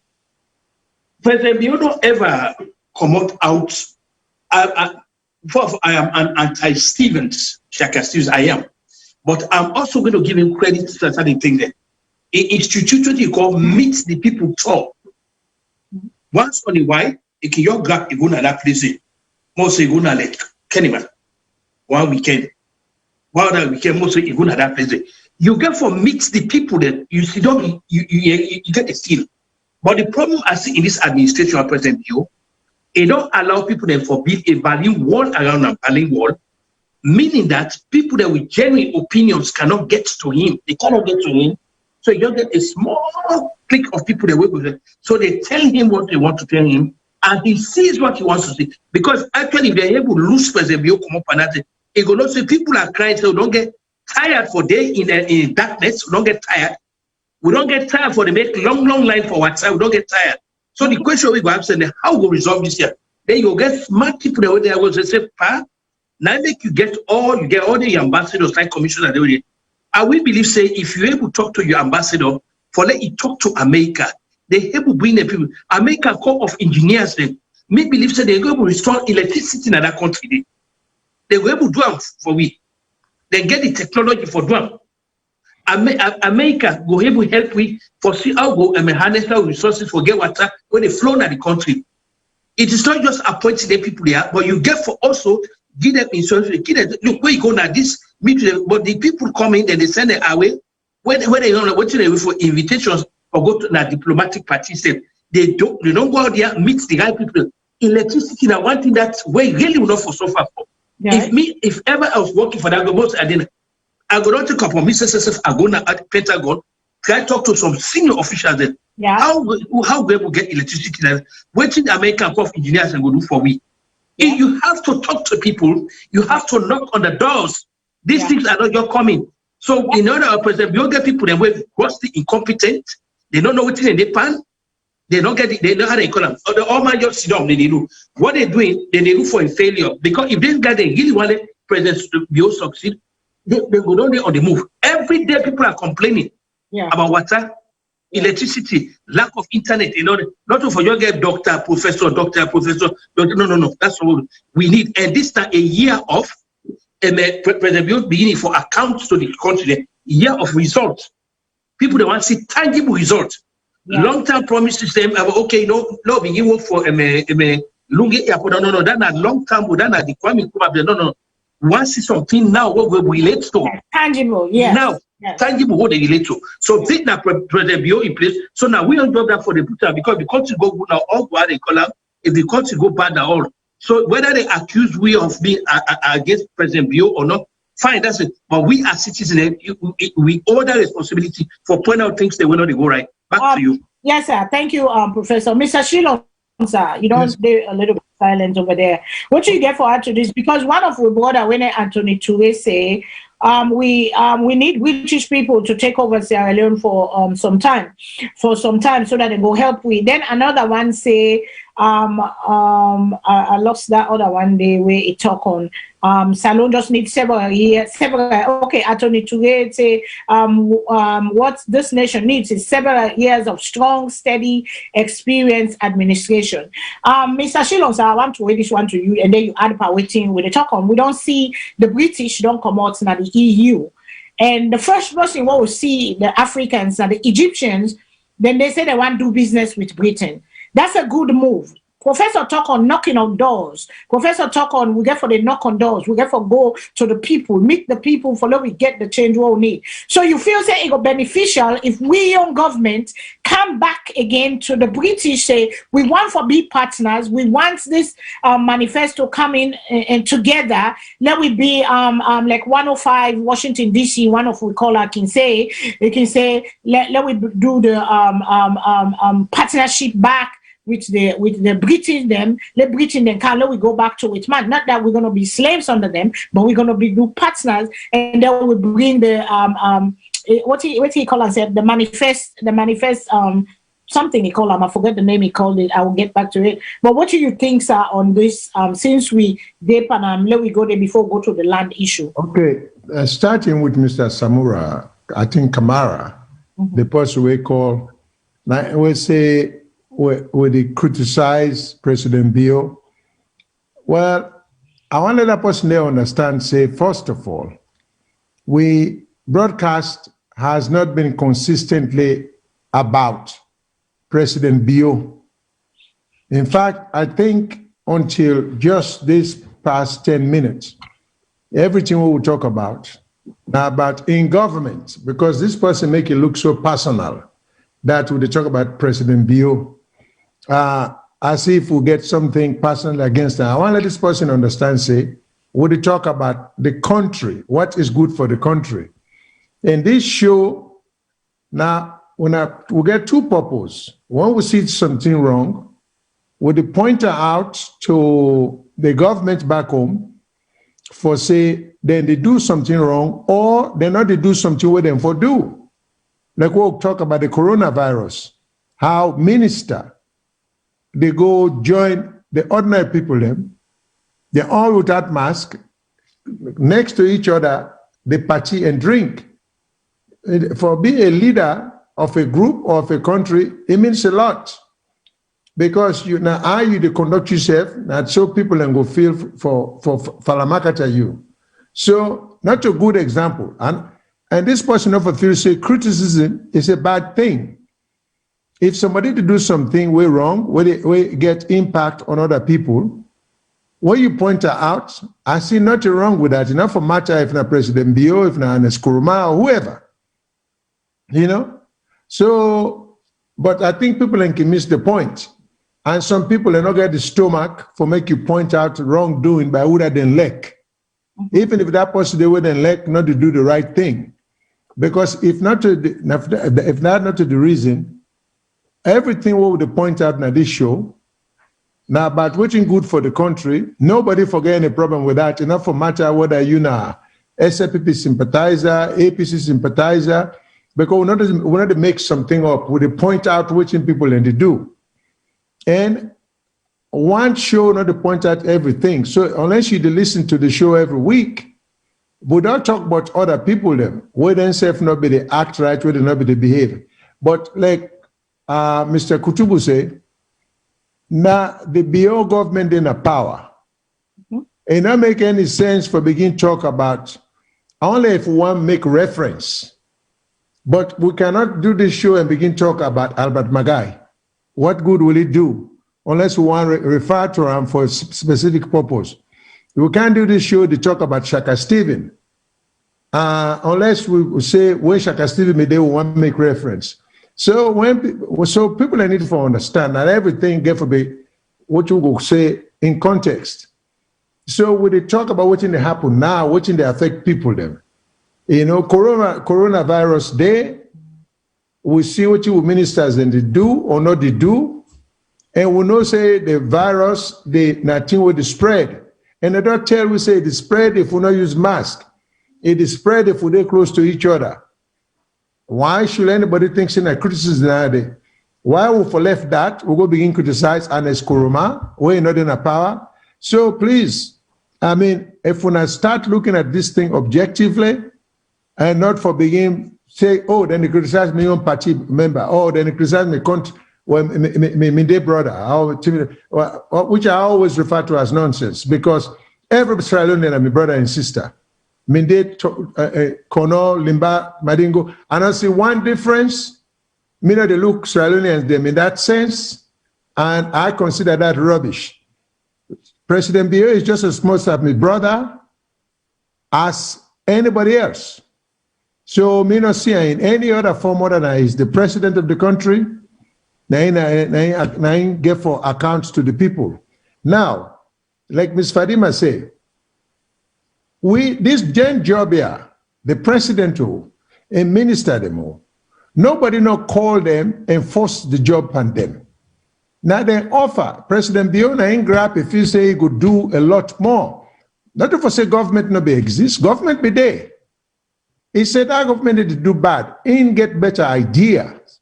President Bill don't ever come out. I am an anti-Stevens, Shaka Stevens, I am. But I'm also going to give him credit for certain things there. In institution he called Meet the People Talk. Once on a while, if you go to that place, most you go to like Kennyman. One weekend. One other weekend, most you go to that place. You get for meet the people that you see, you get a steal. But the problem I see in this administration, President Bill, it don't allow people that forbid a value wall around a value wall, meaning that people that with genuine opinions cannot get to him. They cannot get to him. So you just get a small clique of people that work with him. So they tell him what they want to tell him, and he sees what he wants to see. Because actually, if they're able to lose President Bill, come up and that, it will not say people are crying, so don't get tired for day in darkness. We don't get tired. We don't get tired for the make long line for WhatsApp. We don't get tired. So the question we go ask them, how we resolve this here? Then you get smart people that they will say, pa, now make you get all the ambassadors like commissioners. I will believe say if you're able to talk to your ambassador, for let you talk to America, they able to bring the people. America Corps of Engineers, they me believe say they're going to restore electricity in that country. They were able to do it for we. They get the technology for them. America will able to help with for see how go and harness our resources for get water when they flow in the country. It is not just appointing the people there, but you get for also give them insurance. Look where you go now. This meet them, but the people come in and they send them away. When they don't know what they for invitations or go to the diplomatic parties, they don't go out there meet the right people. Electricity now one thing that we really will not for suffer for. Yeah. If ever I was working for that government, I go not take up on Mrs. I go now at Pentagon, try to talk to some senior officials there. Yeah. How we will get electricity there? What in the American Corps of Engineers and go do for we? Yeah. You have to talk to people, you have to knock on the doors. These things are not just coming. So in order to present, you get people that were grossly incompetent, they don't know what's in the pan. They don't get it, they know how they call them. Or the all man just sit down, they do. What they're doing, then they look for a failure. Because if this guy they really want the president to be able to succeed, they go down there on the move. Every day people are complaining about water. electricity, lack of internet, not for you get doctor, professor, no. That's what we need. And this time a year of President Bio beginning for accounts to the country, a year of results. People they want to see tangible results. Yeah. Long-term promises them okay, no, begin work for Lungi Airport. No, that not long-term, that not the Kwame Nkrumah. No. Once see something now what we relate to. Tangible, yes. Now, tangible what they relate to. So take that President Bio in place. So now we don't do that for the people because the country go good now, all what they call out, if the country go bad now all. So whether they accuse we of being against President Bio or not, fine, that's it. But we as citizens, we owe that responsibility for pointing out things that will not go right. Back to you. Yes, sir. Thank you, Professor. Mr. Shilon, sir, you don't stay a little bit silent over there. What do you get for add to this? Because one of our brother, when Anthony Toure say, we need British people to take over Sierra Leone for some time, so that they go help we. Then another one say, I lost that other one day where it talk on Salone just needs several years. Okay, Anthony Toure say what this nation needs is several years of strong, steady, experienced administration. Mr. Shilon, sir, I want to read this one to you, and then you add by waiting with the talk on. We don't see the British don't come out now the EU, and the first person what we see the Africans and the Egyptians, then they say they want to do business with Britain. That's a good move. Professor talk on knocking on doors. Professor talk on we get for the knock on doors. We get for go to the people, meet the people for let we get the change what we need. So you feel say it go beneficial if we young government come back again to the British say we want for be partners. We want this manifesto come in and together. Let we be like 105 Washington DC. One of we call can say let we do the partnership back. With the British them, let Britain then can let we go back to it, man. Not that we're gonna be slaves under them, but we're gonna be good partners, and then we bring the what he call us the manifest something he called I forget the name he called it. I will get back to it. But what do you think, sir, on this? Since we dip and let we go there before we go to the land issue. Okay, starting with Mr. Samura, I think Kamara, the person we call, we say. Would he criticize President Bio? Well, I want to let that person there understand, say, first of all, we broadcast has not been consistently about President Bio. In fact, I think until just this past 10 minutes, everything we will talk about in government, because this person make it look so personal that we talk about President Bio. As if we get something personal against them. I want to let this person understand, say, we talk about the country, what is good for the country. In this show, now, we get two purposes. One, we see something wrong, we point out to the government back home for, say, then they do something wrong, or they not they do something with them for do. Like we'll talk about the coronavirus, how minister, they go join the ordinary people, they're all without mask, next to each other, they party and drink. For being a leader of a group or of a country, it means a lot. Because you the conduct yourself, and so people can go feel for Falamakata you. So, not a good example. And this person of a feel say criticism is a bad thing. If somebody to do something way wrong, we get impact on other people, when you point out, I see nothing wrong with that. Enough for matter if not President Bio, if not Neskuruma or whoever. So, but I think people can miss the point. And some people are not get the stomach for make you point out wrongdoing by who that then lack. Even if that person they wouldn't lack not to do the right thing. Because if not to the reason, everything we would point out in this show, now about what's good for the country, nobody forget any problem with that. Enough for matter whether you now SLPP sympathizer, APC sympathizer, because we not to make something up. We point out which people and to do. And one show not to point out everything. So unless you listen to the show every week, we don't talk about other people them. We themselves not be the act right, we not be the behave. But like Mr. Kutubu say, now the BO government in a power. It not make any sense for begin talk about only if one make reference. But we cannot do this show and begin talk about Albert Magai. What good will it do unless we want to refer to him for a specific purpose? We can't do this show to talk about Shaka Stephen unless we say where Shaka Stephen made, they want to make reference. So people need to understand that everything get to be what you will say in context. So when they talk about what happen now, what they affect people them. You know, coronavirus day, we see what you ministers and they do or not they do, and we know say the virus, nothing will spread. And they don't tell we say it spread if we not use mask. It is spread if we are close to each other. Why should anybody think in a criticism nowadays? Why we for left that, we go begin criticize Anes Kuruma, we're not in a power. So please, I mean, if we start looking at this thing objectively and not for begin say, oh, then they criticize me own party member, oh, then they criticize me country, well, me dear brother, which I always refer to as nonsense because every Australian is my brother and sister. Minde, Kono, Limba, Madingo. And I see one difference. Me know they look Australians them in that sense, and I consider that rubbish. President Bio is just as much as my brother as anybody else. So me not see in any other form other than he's the president of the country. Now get for accounts to the people. Now, like Ms. Fadima say, this Jen Jobia, the president and minister them all, nobody not call them and force the job on them. Now they offer, President Biona ain't grab if you say he could do a lot more. Not if I say government no be exist, government be there. He said that government need to do bad, ain't get better ideas.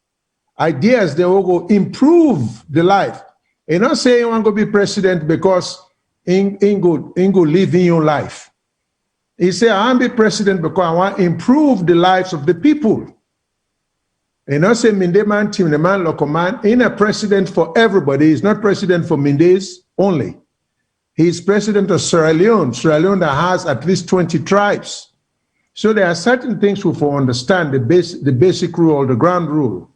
Ideas they will go improve the life. You not say you want to be president because ain't go live in your life. He said, I want to be president because I want to improve the lives of the people. And I say, Minde man team, the man local man, ain't a president for everybody. He's not president for Mindes only. He's president of Sierra Leone that has at least 20 tribes. So there are certain things we for understand the basic rule, the ground rule.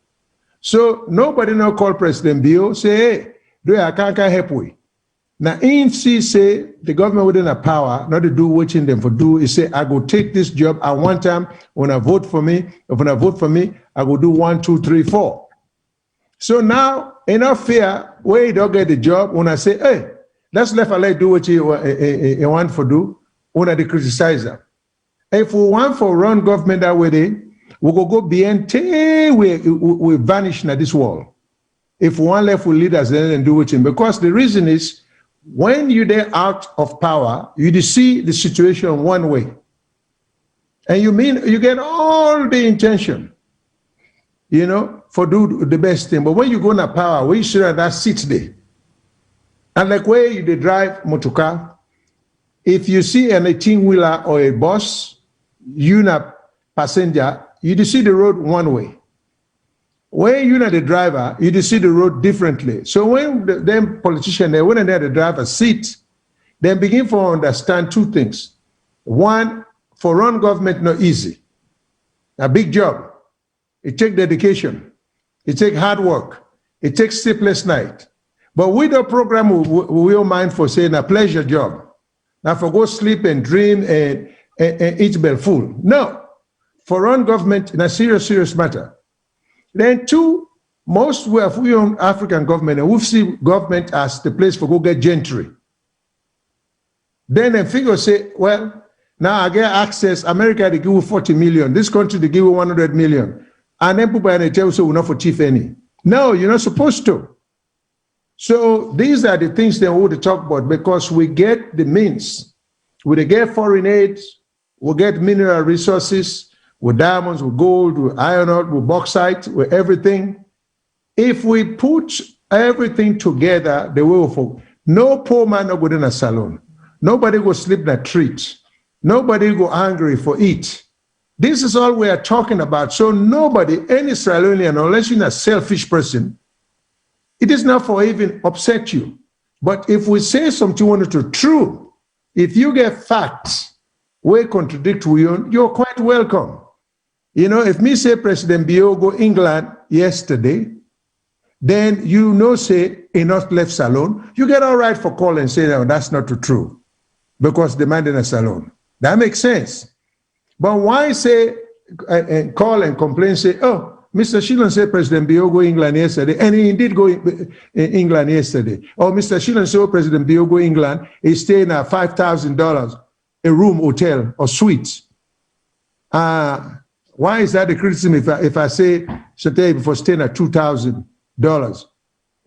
So nobody now call President Bio, say, hey, do I can't help we. Now, ANC say the government within a power not to do what them for do. He say, I go take this job at one time when I vote for me. If when I vote for me, I go do 1, 2, 3, 4. So now, enough fear, where you don't get the job, when I say, hey, let's let Allah do what you want for do, when I criticize them. If we want for run government that way, we go beyond till we vanish in this world. If we want left with leaders, then do it. Because the reason is, when you're there out of power, you see the situation one way. And you get all the intention, for do the best thing. But when you go in power, where you sit at that seat there, and like where you drive motorcar, if you see an 18-wheeler or a bus, you not passenger, you see the road one way. When you're not the driver, you see the road differently. So when them politicians, when they're the driver's seat, they begin to understand two things. One, for run government, not easy. A big job. It takes dedication. It takes hard work. It takes sleepless night. But with the program, we will mind for saying a pleasure job. Now for go sleep and dream and eat bell full. No. For run government, it's a serious matter. Then two, most we own African government, and we see government as the place for go get gentry. Then figure say, well, now I get access, America, they give you 40 million, this country, they give you 100 million. And then people tell you, so we're not for chief any. No, you're not supposed to. So these are the things that we want to talk about because we get the means. We get foreign aid, we get mineral resources, with diamonds, with gold, with iron ore, with bauxite, with everything. If we put everything together the way we folk, no poor man no go in a salon. Nobody go sleep in a street. Nobody go hungry for eat. This is all we are talking about. So nobody, any Salonian, unless you're a selfish person, it is not for even upset you. But if we say something wanted to true, if you get facts where contradict you, you're quite welcome. You know, if me say President Bio go England yesterday, then you know say he not left Salone, you get all right for call and say, no, that's not true, because demanding a Salone. That makes sense. But why say and call and complain, say, oh, Mr. Shilon said President Bio go England yesterday, and he did go in England yesterday. Or Mr. Shilon said, oh, President Bio go England, he's staying at $5,000 a room, hotel, or suite. Why is that a criticism if I say Satay before staying at $2,000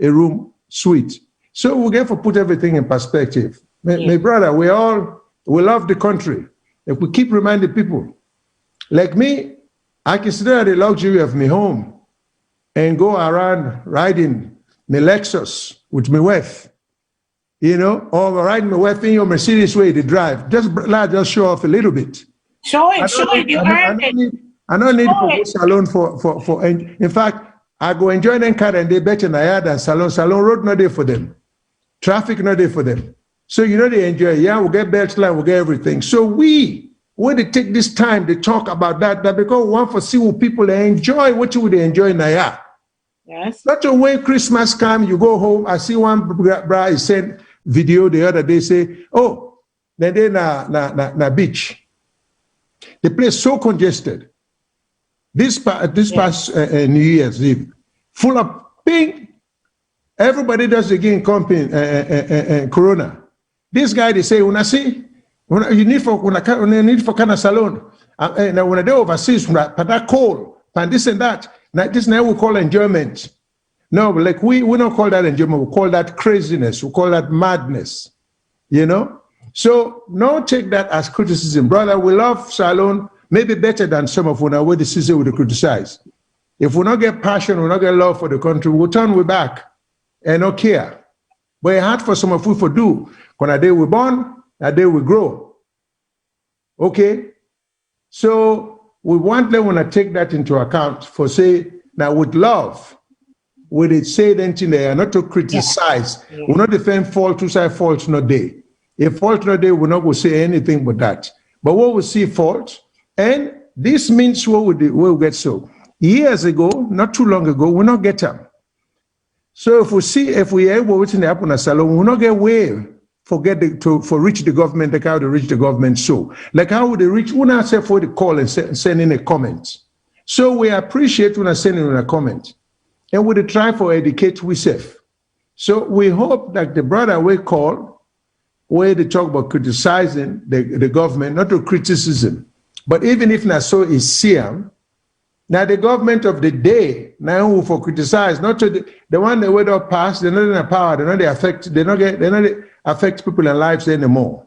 a room, suite? So we get to put everything in perspective. My brother, we love the country. If we keep reminding people, like me, I consider the luxury of my home and go around riding my Lexus with my wife, you know, or riding my wife in your Mercedes way to drive. Just show off a little bit. Show it. You earned it. I don't need to go Salone for. In fact, I go enjoy them car and they better than Salone. Salone road not there for them. Traffic not there for them. So you know they enjoy. Yeah, we'll get belt line, we'll get everything. So we want to take this time to talk about that because we want to see what people enjoy, what you would enjoy in Naya. Yes. Not to when Christmas come, you go home. I see one brother sent video the other day say, oh, then they na beach. The place so congested. This past New Year's Eve, full of pink. Everybody does again comping Corona. This guy they say, when I see, you need for kind of Salone. And when they overseas, but that cold, and this and that. Now, this now we call enjoyment. No, like we don't call that enjoyment. We call that craziness. We call that madness. You know. So don't take that as criticism, brother. We love Salone. Maybe better than some of our way the season would criticize. If we not get passion, we not get love for the country, we'll turn we back and not care. But it's hard for some of us to do. When a day we born, a day we grow. Okay? So we want them to take that into account for say, now with love, would it say anything there, not to criticize. Yeah. We'll not defend fault to say fault not there. If fault not there, we're not going to say anything but that. But what we see fault, and this means what we'll get so. Years ago, not too long ago, we'll not get them. So if we are able to happen at Salone, we'll not get way for reach the government, like how to reach the government so. Like how would they reach, we'll not say for the call and send in a comment. So we appreciate when I send in a comment. And we'll try for educate we safe. So we hope that the brother will call, where they talk about criticizing the government, not to criticism. But even if not so is Siam, now the government of the day, now who for criticize, not to the one that went up past, they're not in a power, they're not affect people and lives anymore.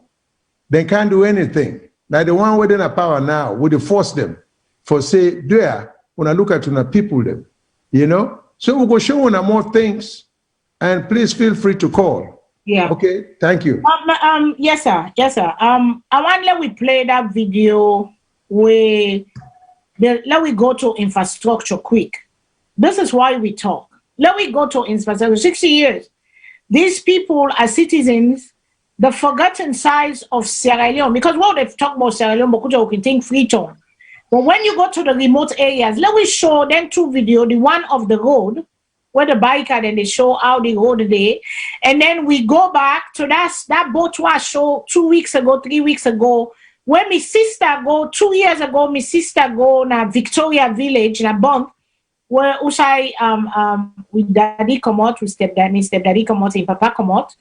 They can't do anything. Now the one within a power now, would force them for say, there, when I look at the people them, you know? So we'll go show on more things and please feel free to call. Yeah. Okay, thank you. Yes, sir. I want let we play that video where let we go to infrastructure quick. This is why we talk. Let we go to infrastructure. 60 years. These people are citizens, the forgotten size of Sierra Leone. Because what they've talked about Sierra Leone, we can think Freetown. But when you go to the remote areas, let me show them two videos, the one of the road, where the bike and then they show how the road there. And then we go back to that boat was show 2 weeks ago, 3 weeks ago, when my sister go, 2 years ago, my sister go na Victoria Village, na Bunk, where Usai with daddy come out, with stepdaddy come out, and papa come out.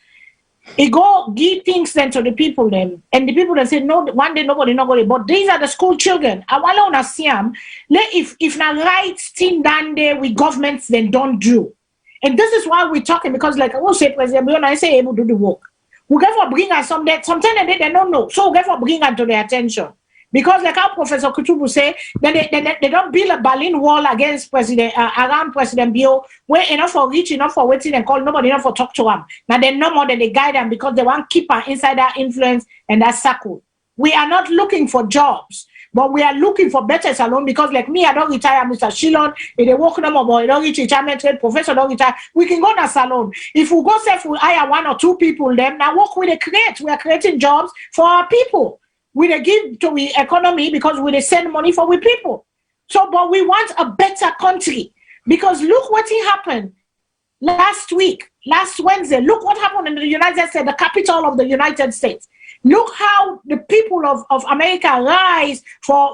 He go give things then to the people then. And the people that say, no, one day nobody not going to, but these are the school children. I want to see them. If na right thing done there with governments, then don't do. And this is why we're talking, because like I will say, President Brion, I say able to do the work. We get for bring us sometimes they don't know. So we get for bring us to their attention. Because like how Professor Kutubu say, they don't build a Berlin wall against around President Bio, where enough for reach, enough for waiting and call, nobody enough for talk to them. Now they no more than they guide them because they want to keep her inside that influence and that circle. We are not looking for jobs. but we are looking for better Salone because like me, I don't retire, Mr. Shillon, if they work no more, boy, don't reach retirement rate, professor don't retire, we can go to Salone. If we go self, we hire 1 or 2 people, then now work with the create. We are creating jobs for our people. We they give to the economy because we they send money for we people. So, but we want a better country because look what happened last week, last Wednesday. Look what happened in the United States, the capital of the United States. Look how the people of America rise for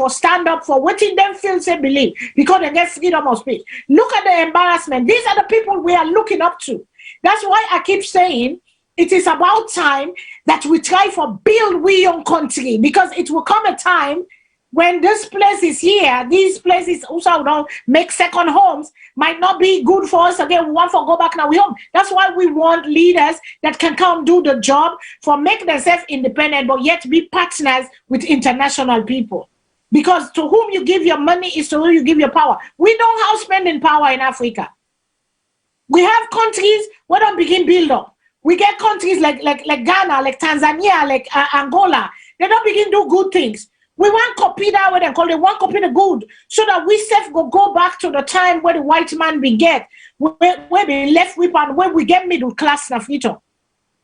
stand up for what in them feels they believe because they get freedom of speech. Look at the embarrassment. These are the people we are looking up to. That's why I keep saying it is about time that we try for build we own country because it will come a time when this place is here, these places also don't make second homes, might not be good for us again. We want to go back now we home. That's why we want leaders that can come do the job for make themselves independent, but yet be partners with international people. Because to whom you give your money is to whom you give your power. We don't have spending power in Africa. We have countries where don't begin build up. We get countries like Ghana, like Tanzania, like Angola. They don't begin do good things. We want copy that way they call it, one copy the good, so that we self go back to the time where the white man we get, where they left whip and where we get middle class in Africa.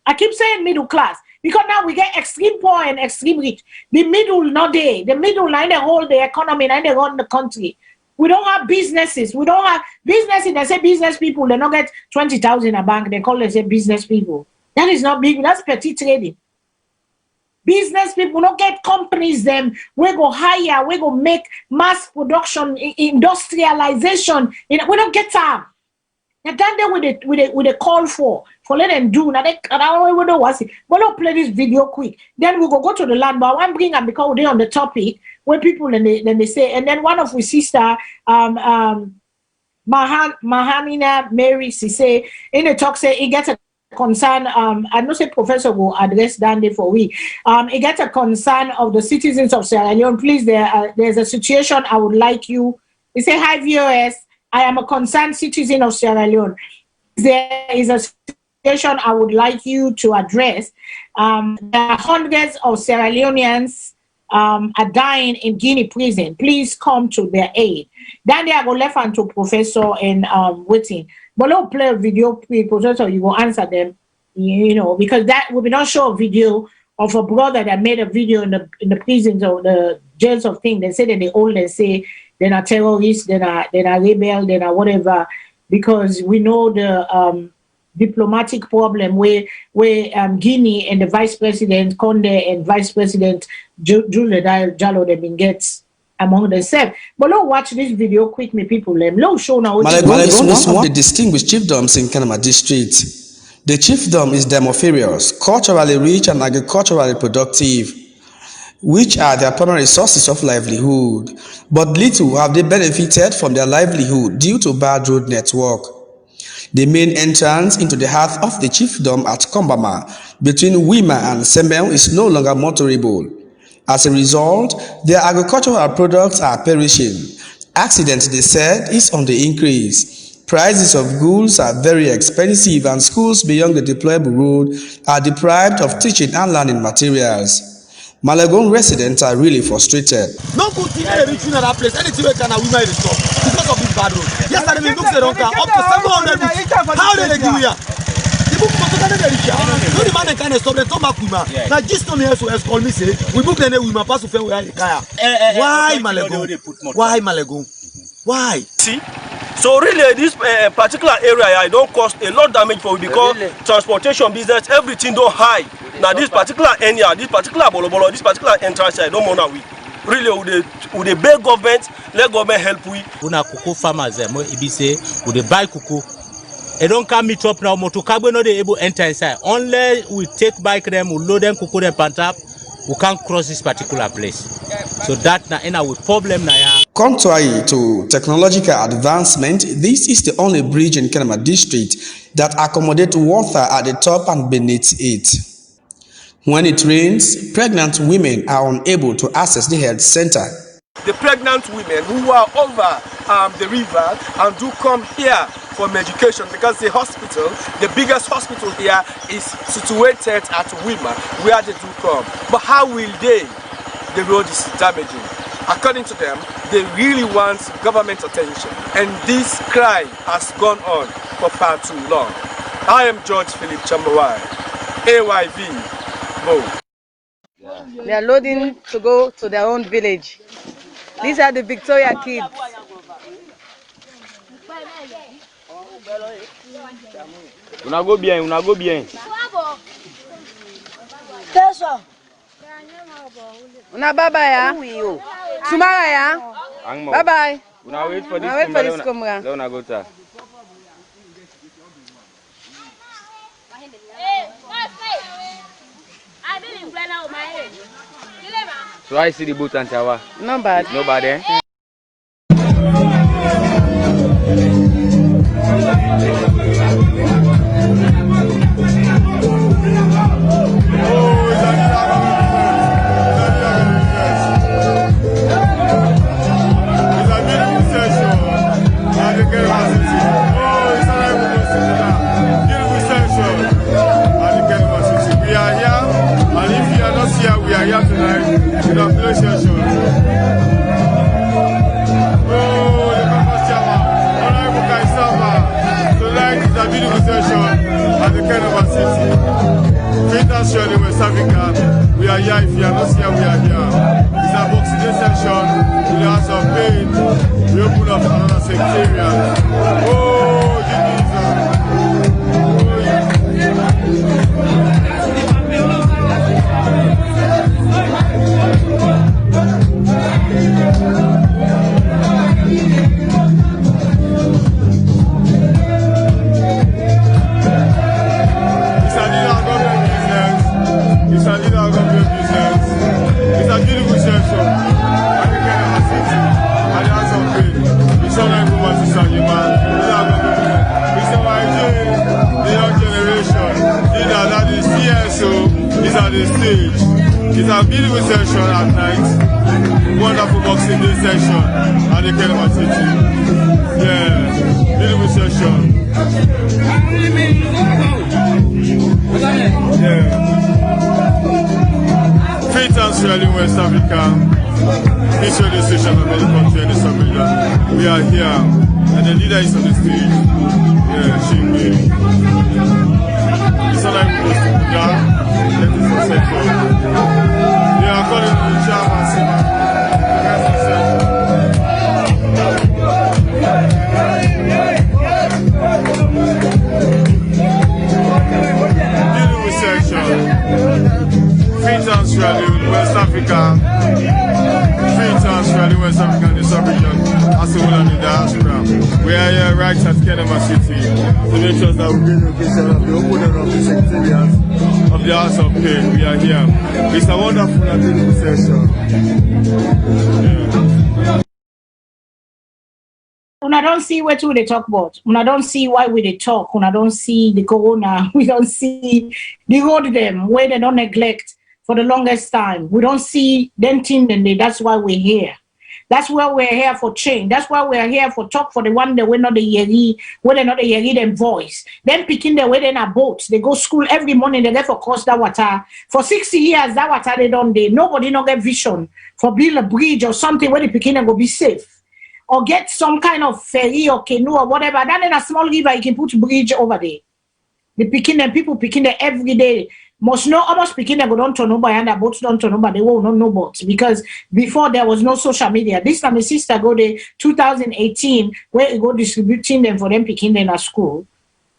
I keep saying middle class because now we get extreme poor and extreme rich. The middle not there. The middle line they hold the economy and they run the country. We don't have businesses. We don't have businesses. They say business people. They don't get 20,000 a bank. They call say business people. That is not big. That's petty trading. Business people don't get companies them. We go hire. We go make mass production, industrialization. We don't get time. And then with a call for let them do. Now they don't know what's it. But don't play this video quick. Then we go to the land. But I want to bring them because they're on the topic where people then they say. And then one of we sister Mahanina Mary she say in the talk say it gets a concern, I know say professor will address that for we. It gets a concern of the citizens of Sierra Leone. Please, there's a situation I would like you. They say, hi VOS, I am a concerned citizen of Sierra Leone. There is a situation I would like you to address. There are hundreds of Sierra Leoneans are dying in Guinea prison. Please come to their aid. Then they are go left and to professor and waiting. But don't play a video, professor, you will answer them, you know, because that we not show a video of a brother that made a video in the prisons or the jails of things. They say that they all they say they're not terrorists, they're not rebel, they're not whatever, because we know the diplomatic problem where Guinea and the Vice President Conde and Vice President Julia Jallo they been gets among themselves. But let's watch this video quick, me people. Let's show now. Malagon is one of the distinguished chiefdoms in Kanama district. The chiefdom is demopharous, culturally rich and agriculturally productive, which are their primary sources of livelihood. But little have they benefited from their livelihood due to bad road network. The main entrance into the heart of the chiefdom at Kombama between Wima and Sembel is no longer motorable. As a result, their agricultural products are perishing. Accidents, they said, is on the increase. Prices of goods are very expensive and schools beyond the deployable road are deprived of teaching and learning materials. Malagon residents are really frustrated. No good thing in reaching that place. Anything we can women is stop because of this bad road. Yesterday we looked at up to 700 weeks. How did they do here? The book was not no the man can stop them. Come back with me. Now just come here so as call me say we book them we pass to fair where the car. Why Malagon? Why Malagon? Why? See? So really, this particular area, I don't cause a lot of damage for because transportation business, everything don't high. Now this particular area, this particular bolobolo, this particular entrance, I don't know we. Really, with the big government, let government help we. Una cocoa farmers, say, with the buy cocoa. They don't come meet up now. Motokabe no they able to enter inside. Only we take bike them, we load them, cocoa them, pant up. We can't cross this particular place. So that na in our problem na ya. Contrary to technological advancement, this is the only bridge in Kanama district that accommodates water at the top and beneath it. When it rains, pregnant women are unable to access the health center. The pregnant women who are over the river and do come here for medication because the hospital, the biggest hospital here is situated at Wima where they do come. But how will they the road is damaging. According to them, they really want government attention, and this crime has gone on for far too long. I am George Philip Chambawai, AYV, Mo. They are loading to go to their own village. These are the Victoria kids. Una go bien, una go bien. Una bye bye ya. Tomorrow ya. Bye bye. Una wait for this. Wait for this camera. Then una go ta. So I see the boat and tower. Not bad. No bad, eh? We are here tonight with our play session. Oh, the campus chairman, Honorable Kaisama. Tonight is a beautiful session at the Kenova City. Fitness show in West Africa. We are here. If you are not here, we are here. It's a Boxing Day session with the House of Pain. We open up another secretariat. Oh, Jesus. It's a beautiful session at night. Wonderful Boxing Day session at the Kenova City. Yeah, beautiful session. Yeah. Faith and Israel in West Africa. Feature the station of many countries in the Somalia. We are here, and the leader is on the stage. Yeah, Shingbe. It's not like we go to Buddha. Let us accept it. They are calling the chairman. Beautiful section. Free transfer in West Africa. Free transfer in West Africa in the sub-region. As well as in the diaspora. We are here right at Kenema City to make sure that we bring the location of the opener of the secretariat of the House of Pain. We are here. It's a wonderful and beautiful session. Yeah. Una don't see what they talk about. Una don't see why we they talk. Una don't see the corona. We don't see the road them where they don't neglect for the longest time. We don't see them team and that's why we're here. That's why we're here for change. That's why we're here for talk for the one that we're not the yeri, where they're not the yeri them voice. Then picking the way they in a boat. They go school every morning, they get for course that water. For 60 years, that water they don't do. Nobody no get vision for build a bridge or something where the picking and go be safe. Or get some kind of ferry or canoe or whatever. Then in a small river, you can put bridge over there. The picking them, people picking them every day. Most know almost speaking they go down to nobody and the boats don't to nobody, they won't know boats because before there was no social media. This time my sister go there 2018 where you go distributing them for them picking them at school.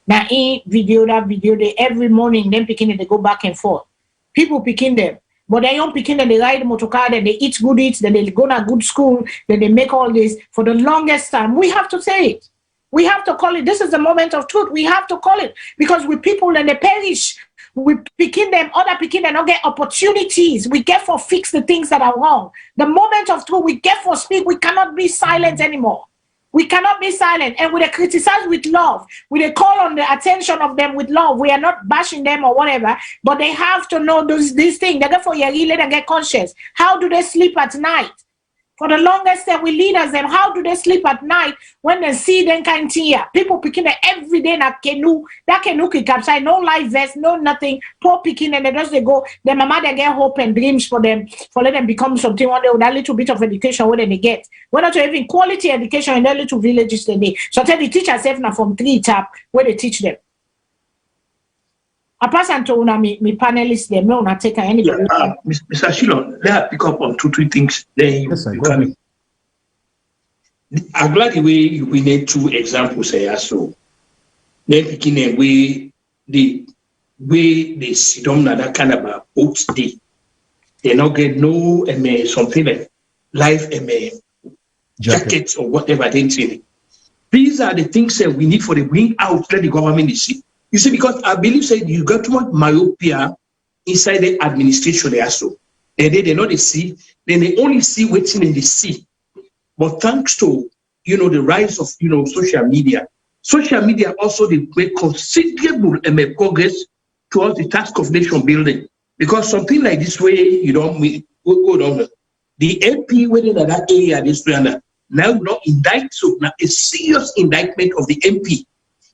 Now in video they every morning them picking them, they go back and forth. People picking them. But they don't picking them, they ride motor car, then they eat good eats, then they go to a good school, then they make all this for the longest time. We have to say it. We have to call it. This is the moment of truth. We have to call it because we people and they perish. We picking them, other picking them, don't get opportunities. We get for fix the things that are wrong. The moment of truth, we get for speak. We cannot be silent anymore. We cannot be silent. And we criticize with love. We call on the attention of them with love. We are not bashing them or whatever, but they have to know these things. They get for your let and get conscious. How do they sleep at night? For the longest time, we leaders, and how do they sleep at night when they see them kind of here? People picking it every day in a canoe. That canoe can capsize, no life vest, no nothing. Poor picking, and they go. Their mama, they get hope and dreams for them, for let them become something one day with a little bit of education, what they get. We're not even quality education in their little villages today. So tell the teachers now from 3 tap where they teach them. I pass on to me panelists, they may not take anybody. Mr. Shilon, let us pick up on 2-3 things. Then you come. I'm glad the way we need 2 examples here. So, then picking a way they sit down that kind of boat day. They not get no something like life jackets or whatever they say. These are the things that we need for the wing out. Let the government see. You see, because I believe that you got too much myopia inside the administration there. So they know they see, then they only see what's in the sea. But thanks to the rise of social media also they make considerable progress towards the task of nation building. Because something like this way, we go down. The MP within that area, this way, now not indict, so now a serious indictment of the MP.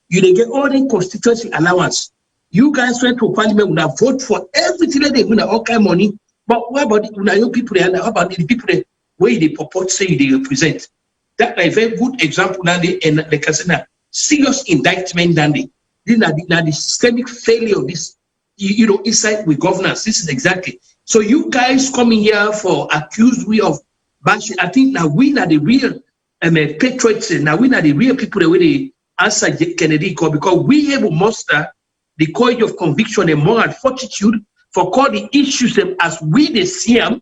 You get all the constituency allowance. You guys went to parliament, would have vote for everything that they win all kind of money. But what about the people there? How about the people that where they purport say they represent? That's a very good example now. And the casino serious indictment than the systemic failure of this, inside with governance. This is exactly. So you guys coming here for accused we of bashing. I think now we are the real patriots. Now we are the real people that they answer Kennedy call, because we able to muster the courage of conviction and moral fortitude for call the issues as we they see them,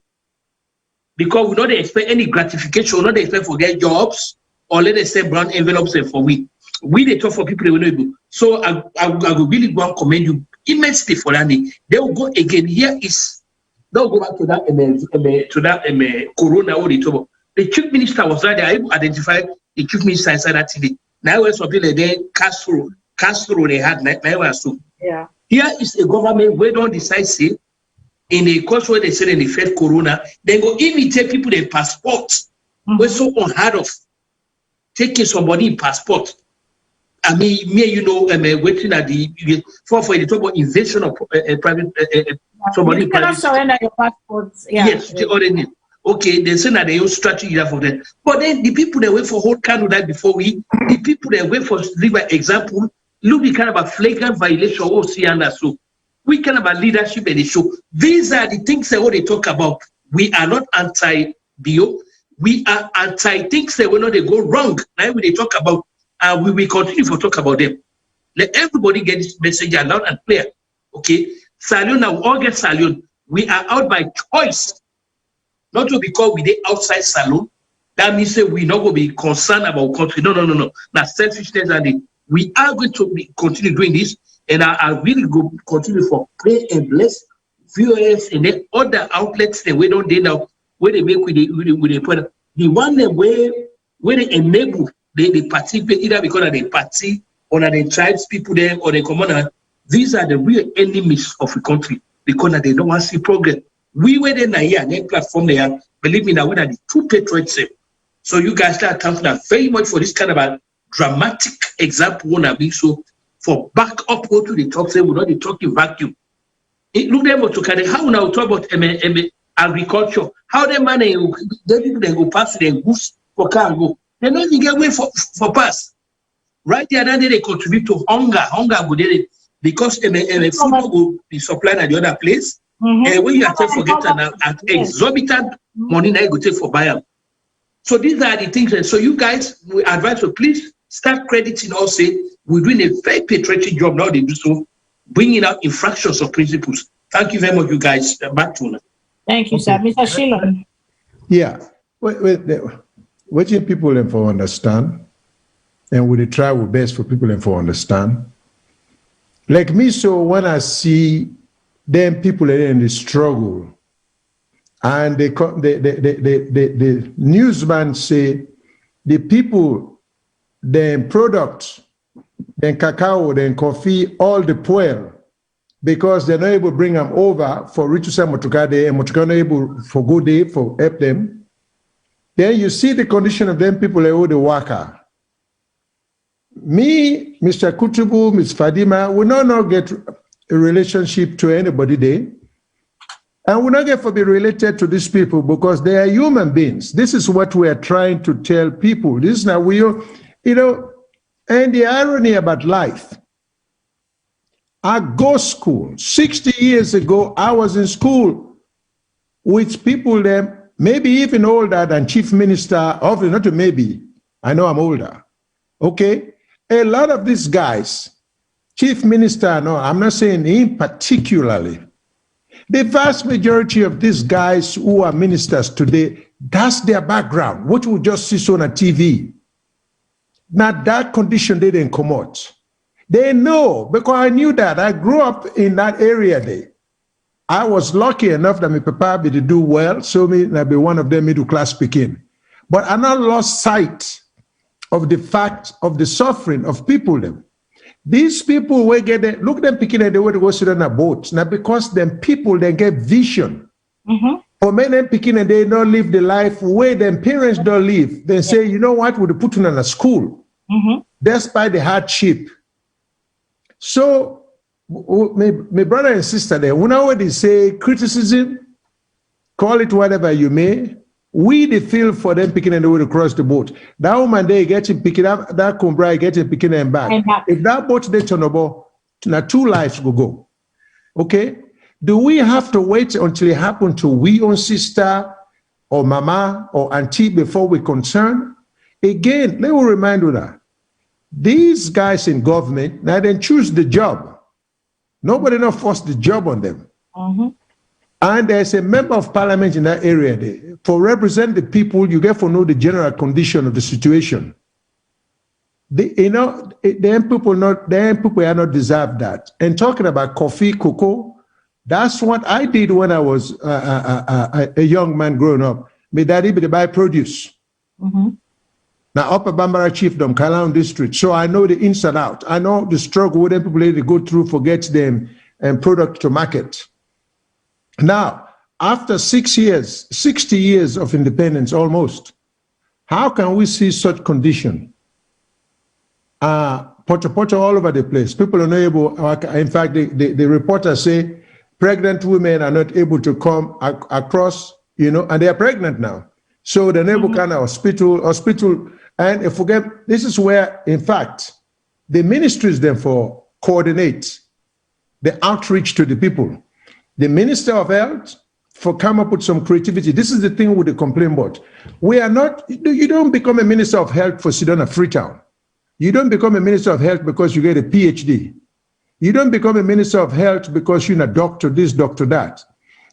because we don't expect any gratification, we don't expect for get jobs or let us say brown envelopes for we they talk for people that we know able. So I will really want to commend you immensely for that. They will go again. Here is they'll go back to that corona or the chief minister was there. They are able to identify the chief minister inside that today. Now we're something like that Castro they had now so. Yeah. Here is a government where don't decide say in a course where they said in the first corona, they go imitate people their passports. We're so unheard of taking somebody in passport. I mean, waiting at the for the talk about invasion of private somebody. You cannot surrender your passports. Yeah. Yes, they already. Okay, they say that they use strategy for them. But then the people that wait for whole Canada before the people that wait for live by example, look the kind of a flagrant violation of CNA. So we kind of a leadership and they show. These are the things that what they talk about. We are not anti-bio. We are anti-things that when they go wrong. Now when they talk about, we will continue to talk about them. Let everybody get this message loud and clear. Okay? Salone, now all get Salone. We are out by choice. Not to because we did outside Salone, that means that we're not going to be concerned about country. No. That's selfishness, and we are going to continue doing this, and I really go continue for pray and bless VOS and then other outlets that we don't do now, where they make with the one that where they enable they participate either because of the party or the tribes people there or the commoner. These are the real enemies of the country because they don't want to see progress. We were there here, that platform there. Believe me, now we are the two patriots. So you guys start counting out very much for this kind of a dramatic example. Wanna be so for back up go to the top. Say we're not the talking vacuum. It look them to carry how now talk about agriculture. How they manage the people they go pass their goods for cargo. They don't even get away for pass. Right there, then they contribute to hunger. Hunger go there because food will be supplied at the other place. And when you have to forget an exorbitant money now you go take for buy them. So these are the things. And so you guys, we advise you please start crediting us. Say we're doing a very patriotic job now. They do so, bringing out infractions of principles. Thank you very much, you guys. Back to you. Thank you, sir. Mr. Shilon. Yeah. What you people and for understand, and we try our best for people and for understand. Like me, so when I see them people are in the struggle, and the newsman say the people, then product, then cacao, then coffee, all the poil, because they're not able to bring them over for Richardson Motukade and Motukade able for good day for help them. Then you see the condition of them people who the worker. Me, Mr. Kutubu, Ms. Fadima, we not get a relationship to anybody there. And we're not going to be related to these people because they are human beings. This is what we are trying to tell people. This is now and the irony about life. I go school. 60 years ago, I was in school with people that maybe even older than chief minister of, not maybe, I know I'm older. Okay? A lot of these guys, chief minister, no, I'm not saying him particularly. The vast majority of these guys who are ministers today, that's their background, what we just see on a TV. Now that condition they didn't come out. They know, because I knew that. I grew up in that area there. I was lucky enough that my papa be to do well, so me I be one of them middle class speaking. But I not lost sight of the fact of the suffering of people them. These people will get there, look them picking at the way to go sit on a boat. Now because them people they get vision. For many them picking and they don't live the life where them parents don't live. They say, you know what, we'll put them in a school. Despite the hardship. So my brother and sister there, when I already say criticism, call it whatever you may, we the feel for them picking and the way to cross the boat. That woman they getting picking up, that Kumbra getting picking them back. If that boat they turn over, now 2 lives will go. Okay? Do we have to wait until it happens to we own sister or mama or auntie before we concern? Again, let me remind you that these guys in government, now they choose the job. Nobody not force the job on them. And there's a member of parliament in that area there. For represent the people, you get to know the general condition of the situation. Them people are not deserve that. And talking about coffee, cocoa, that's what I did when I was a young man growing up. My daddy be to buy produce. Now, Upper Bambara Chiefdom, Kalaun District. So I know the ins and out. I know the struggle them people they go through for get them and product to market. Now, after 6 years, 60 years of independence almost, how can we see such condition? Porta all over the place. People are not able, in fact, the reporters say pregnant women are not able to come across, and they are pregnant now. So the neighbor kind of hospital, and if forget, this is where, in fact, the ministries therefore coordinate the outreach to the people. The Minister of Health for come up with some creativity. This is the thing with the complaint board. We are not, you don't become a Minister of Health for Sedona Freetown. You don't become a Minister of Health because you get a PhD. You don't become a Minister of Health because you're a doctor this, doctor that.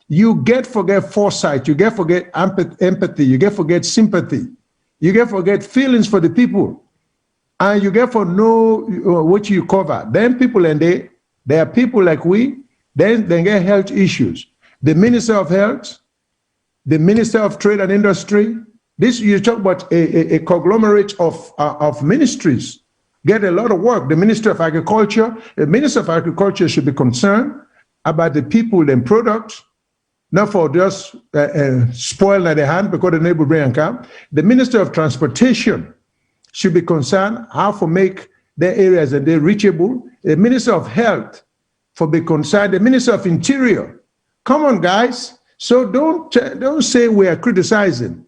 You forget foresight, you forget empathy, you forget sympathy, you forget feelings for the people, and you for know what you cover. Then people and they are people like we, then they get health issues. The Minister of Health, the Minister of Trade and Industry, this you talk about a conglomerate of ministries, get a lot of work. The Minister of Agriculture, the Minister of Agriculture should be concerned about the people and products, not for just spoil at the hand because the neighbor bring and come. The Minister of Transportation should be concerned how to make their areas and they're reachable. The Minister of Health for be concerned. The Minister of Interior. Come on, guys. So don't say we are criticizing.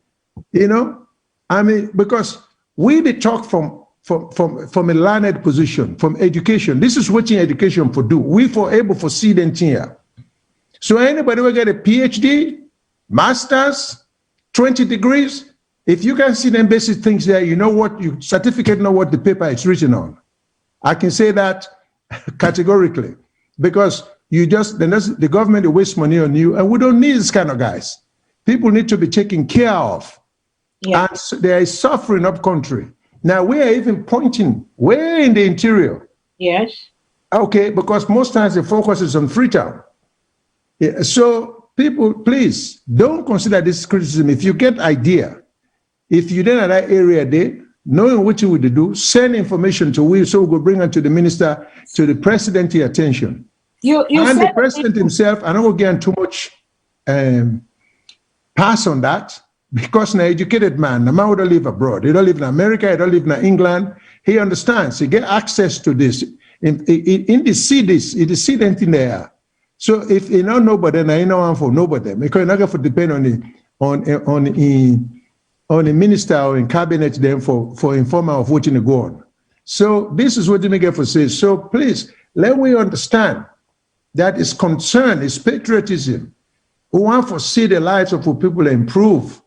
I mean, because we talk from a learned position, from education. This is what education for do. We for able for see them here. So anybody will get a PhD, master's, 20 degrees. If you can see them basic things there, you know what you certificate, know what the paper is written on. I can say that categorically because the government will waste money on you, and we don't need this kind of guys. People need to be taken care of. Yeah. And there is suffering up country. Now we are even pointing way in the interior. Yes. Okay, because most times the focus is on Freetown. Yeah, so people, please don't consider this criticism. If you get idea, if you're in that area there, knowing what you would do, send information to we, so we will bring it to the minister, to the president attention. You and the president himself, I don't get too much pass on that. because an educated man, the man who don't live abroad, he don't live in America, he don't live in England, he understands, he get access to this. In the see this, it is see anything there. So if you know nobody, then you know one for nobody, because you're not going to depend on the minister or in cabinet then for informer of what you go on. So this is what you make for say. So please, let we understand that is concern, is patriotism. We want to see the lives of people improve.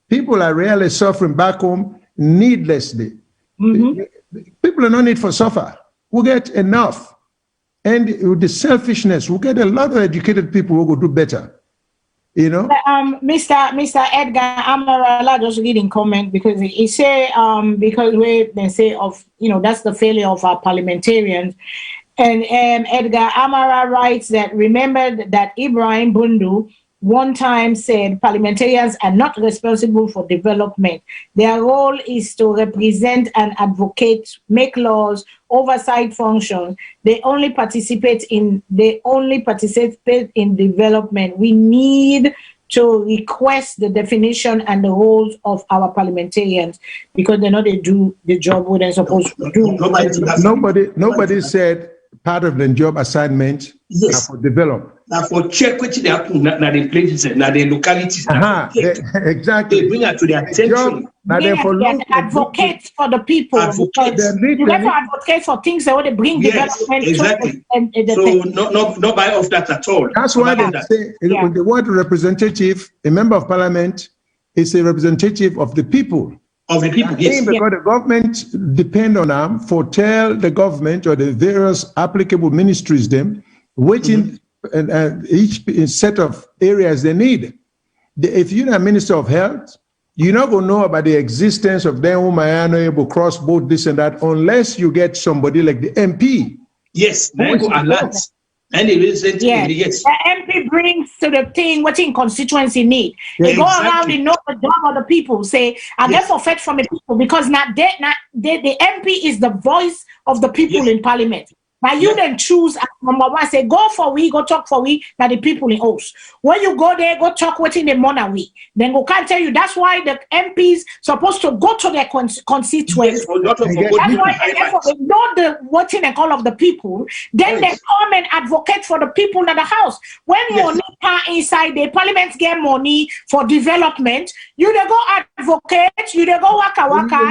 People are really suffering back home needlessly. People are no need for suffer. We get enough. And with the selfishness, we get a lot of educated people who will do better. You know? Mr. Edgar Amarala just reading comment because he say because they say of that's the failure of our parliamentarians. And Edgar Amara writes that remember that Ibrahim Bundu one time said parliamentarians are not responsible for development. Their role is to represent and advocate, make laws, oversight function. They only participate in development. We need to request the definition and the roles of our parliamentarians because they know they do the job what they're supposed to do. Nobody said part of the job assignment for develop. Now for check which they happen now the places now the localities. Exactly. They bring it to their attention. They advocate for the people. You have to advocate for things that want to bring development. Exactly. So not by of that at all. That's why they say the word representative, a member of parliament is a representative of the people. Of the people, yes. Because the government depend on them for tell the government or the various applicable ministries them which and each set of areas they need. If you're a minister of health, you're not going to know about the existence of them whom I am able to cross both this and that unless you get somebody like the MP. Yes, they go alert. And yes. The MP brings to the thing what in constituency need. They go around and know the job of the people, say, I get forfeit from the people because the MP is the voice of the people in parliament. Now you then choose number one, say go for we, go talk for we, that the people in host. When you go there, go talk within the money we. Then go can't tell you that's why the MPs supposed to go to their constituents. That's why they know the what's in the call of the people. Then they come and advocate for the people in the house. When money are inside the parliament get money for development, you they go advocate, you they go waka,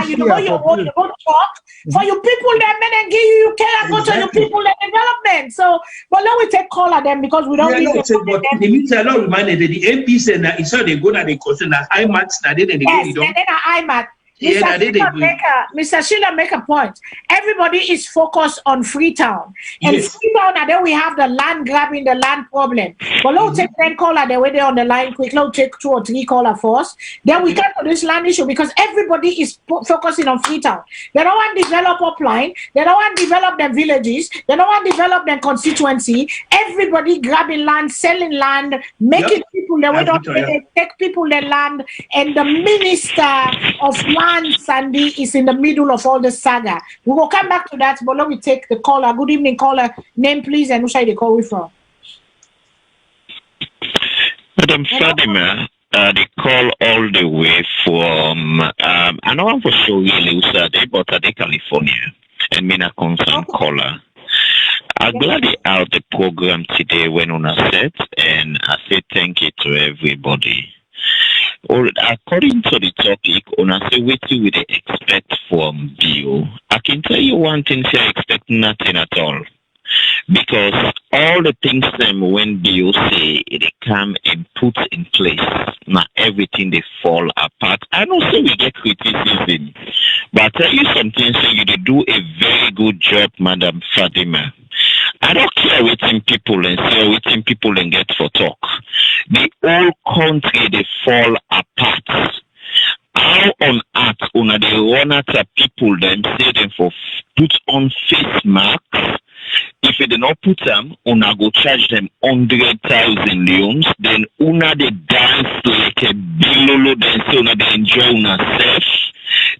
you they go your own, you go talk for your people. That men and give you cannot go to your people in development. So, but let we take call of them because we don't need to. But the minister not reminded that the MP said that it's not they go that they concern that IMAT that they IMAT. Mr. Sheila make a point. Everybody is focused on Freetown. And Freetown, and then we have the land grabbing, the land problem. But let's take 10 caller, they wait there on the line quick. Let's take 2 or 3 caller first. Then we come to this land issue because everybody is focusing on Freetown. They don't want to develop upline. They don't want to develop their villages. They don't want to develop their constituency. Everybody grabbing land, selling land, making people the way they take people their land. And the minister of land, Sandy, is in the middle of all the saga. We will come back to that, but let me take the caller. Good evening, caller. Name, please, and who should they call you from? Madam Fatima, they call all the way from, I know I'm for sure really Usade, but I California, and me a concerned caller. I'm glad they out the program today when on a set, and I say thank you to everybody. Or according to the topic, on a say what you would expect from Bio, I can tell you one thing, I expect nothing at all. Because all the things when Bio say they come and put in place, now everything they fall apart. I don't say we get criticism, but I tell you something, so you do a very good job, Madam Fatima. I don't care waiting people and say waiting people and get for talk. The whole country they fall apart. How on earth una they run at people them say them for put on face masks? If they not put them, una go charge them 100,000 leons. Then una they dance like a bilolo. Then say una they enjoy una self.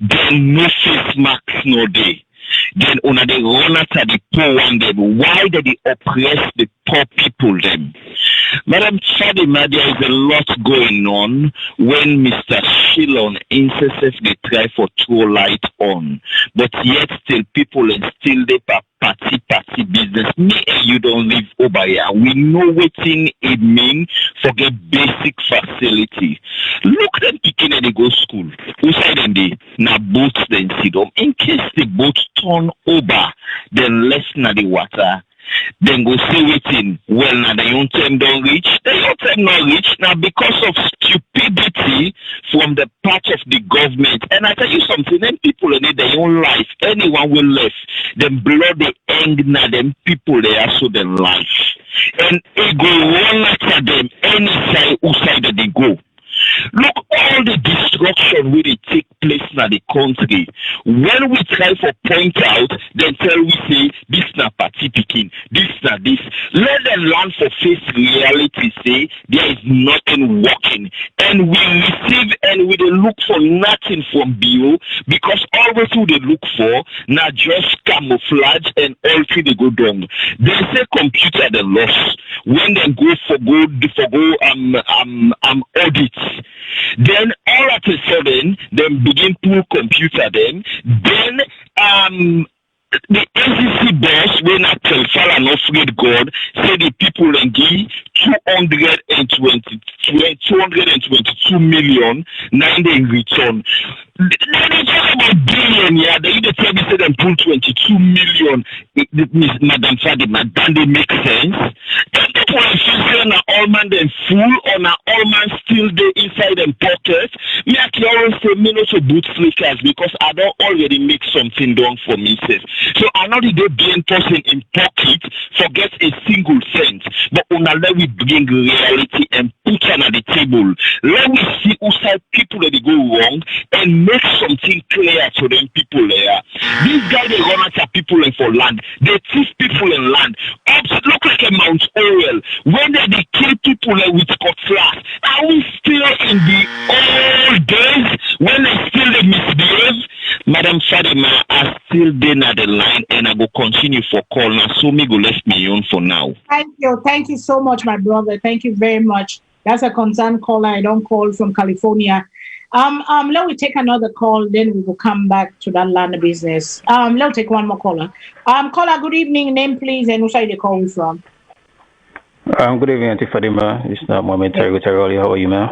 Then no face masks no day. Then una they run at the poor one them. Why do they oppress the poor people them. Madam Fadima, there is a lot going on when Mr. Salone incessantly try for throw light on, but yet still people and still they party business. Me and you don't live over here. We know what thing it means for get basic facility. Look them picking and they go school. Who side and they na boats then sit them. In case the boat turn over, then less na the water. Then go see waiting. Well, now the young time don't reach. The young time not reach now because of stupidity from the part of the government. And I tell you something, them people in their own life, anyone will left, them blood the end now them people they are so their life. And it go one after them any side who side that they go. Look, all the destruction will take place in the country. When we try to point out, then tell we say, this na party picking, this na this. Let them learn for face reality, say, there is nothing working. And we receive and we don't look for nothing from BO, because always who they look for, now just camouflage and all through they go down. They say computer they lost. When they go for audits. Then all of a sudden, them begin pull computer them. Then the NCC boss, when I tell Fala not afraid God, say the people and give 222 million, now they return. They talk about billion, yeah. They either tell me say them pull 22 million. Madam Fadima, then they make sense. Then people are saying na all man them full or na all man still they inside them pockets. Me I can always say me not so boot flickers because I don't already make something done for myself. So another day being person in pocket forget a single cent. But let we bring reality and put on the table. Let we see who side people that they go wrong and make something clear to them people there. These guys they run after people and for land. They thief people in land. Look like a Mount Orwell. When they kill people with cutlass. Are we still in the old days when they still they misbehave? Madam Fadima, I still there at the line and I go continue for call now. So me go left me on for now. Thank you so much, my brother. Thank you very much. That's a concerned caller. I don't call from California. Let me take another call, then we will come back to that land business. Let's take one more caller. Caller, good evening. Name please and who side they call you from? Good evening, Auntie Fadima. It's not Mohamed Taroli. How are you, ma'am?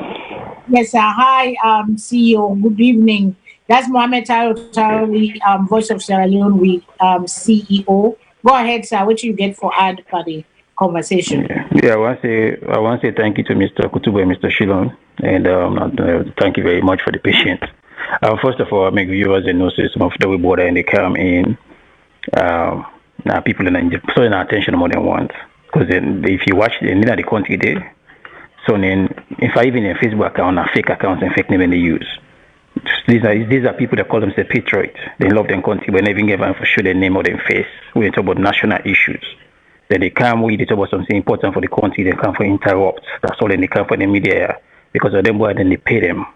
Yes, sir. Hi, CEO. Good evening. That's Mohamed Taroli, Voice of Sierra Leone with CEO. Go ahead, sir. What you get for ad for the conversation? Yeah, I want to say thank you to Mr. Kutubu and Mr. Salone, and thank you very much for the patience. First of all, I make viewers and notice some of the border and they come in. Now people in paying attention more than once. Because if you watch the country there, so then if I even a Facebook account, a fake accounts and fake name and they use. These are people that call themselves patriots. They love their country, but they never give them for sure their name or their face. We talk about national issues. Then they come, they talk about something important for the country, they come for interrupt. That's all, then they come for the media because of them, then they pay them.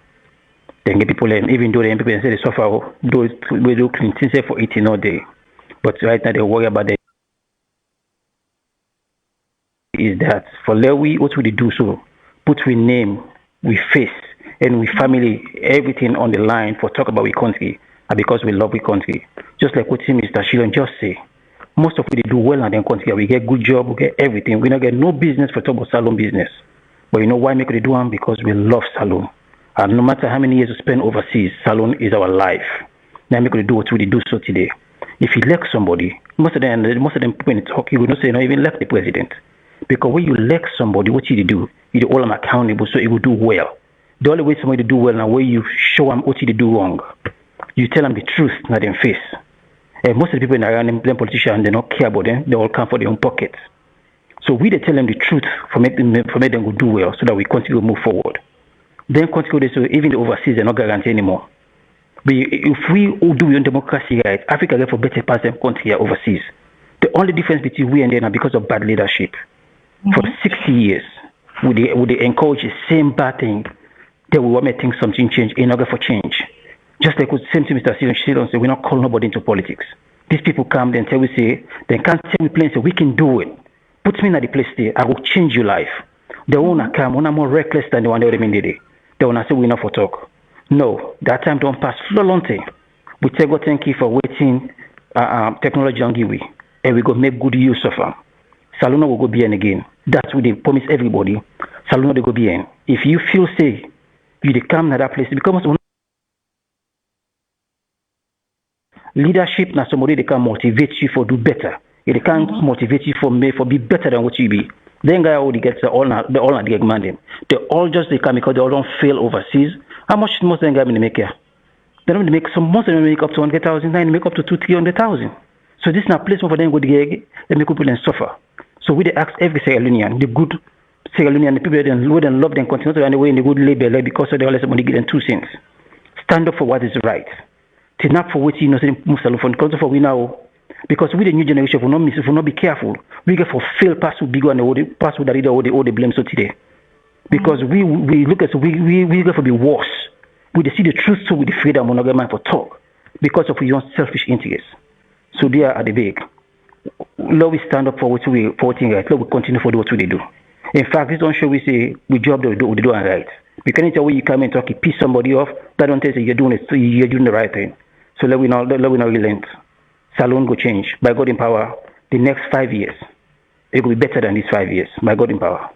Then get people, even though the people say they suffer, we do clean things for 18 all day. But right now they worry about the is that for Lewi, what would they do? So put we name, we face, and we family, everything on the line for talk about we country, and because we love we country. Just like what Mr. Salone just say, most of we do well in their country. We get good job, we get everything. We don't get no business for talk about salon business. But you know why make we do them? Because we love salon. And no matter how many years we spend overseas, salon is our life. Now make we do what we do so today. If you elect somebody, most of them when they talk, you will not say no, even elect the president. Because when you elect somebody, what you do, you hold them accountable so it will do well. The only way somebody do well now, where you show them what you do wrong, you tell them the truth, not them face. And most of the people around them politicians, they don't care about them. They all come for their own pockets. So we they tell them the truth for make them go do well, so that we continue to move forward. Then continue so even the overseas they're not guaranteed anymore. But if we all do your democracy right, Africa get for better pass them country overseas. The only difference between we and them are because of bad leadership. For 60 years, would they encourage the same bad thing? They will want to think something change in order for change. Just like the same thing Mr. Salone said, we're not calling nobody into politics. These people come, then tell we say, they can't tell we plain say we can do it. Put me in the place there, I will change your life. The one come, one more reckless than the one that they did. The one I say we not for talk. No, that time don't pass Flolonte. We tell God thank you for waiting technology on give we. And we go make good use of them. Salone will go bien again. That's what they promise everybody. Salone will go bien. If you feel safe, you come to that place because leadership now somebody they can motivate you for do better. They can motivate you for be better than what you be. Then guy already gets all not the demanding. They all just they come because they all don't fail overseas. How much most of them guy they make here? They don't make some most of them make up to 100,000, they make up to 200,000-300,000. So this is not a place for them go to get they make people and suffer. So we they ask every Salonian, the good Salonian, the people that know and love them continue to run away in the good labor because of the all somebody give them 2 cents. Stand up for what is right. It's not for what you know for we now. Because we the new generation will not miss, will not be careful. We get for fail pass with bigger and the pass with the all the blame so today. Because we look at we get for be worse. We see the truth so with the freedom monogamy for talk because of your selfish interests. So they are the big. Lord, we stand up for what we right. Lord, we continue for what we do. In fact, this don't show we say we job that we do right. We can't tell where you come and talk, you piss somebody off. That don't tell you you're doing the right thing. So let we not relent. Salone go change by God in power. The next 5 years, it will be better than these 5 years by God in power.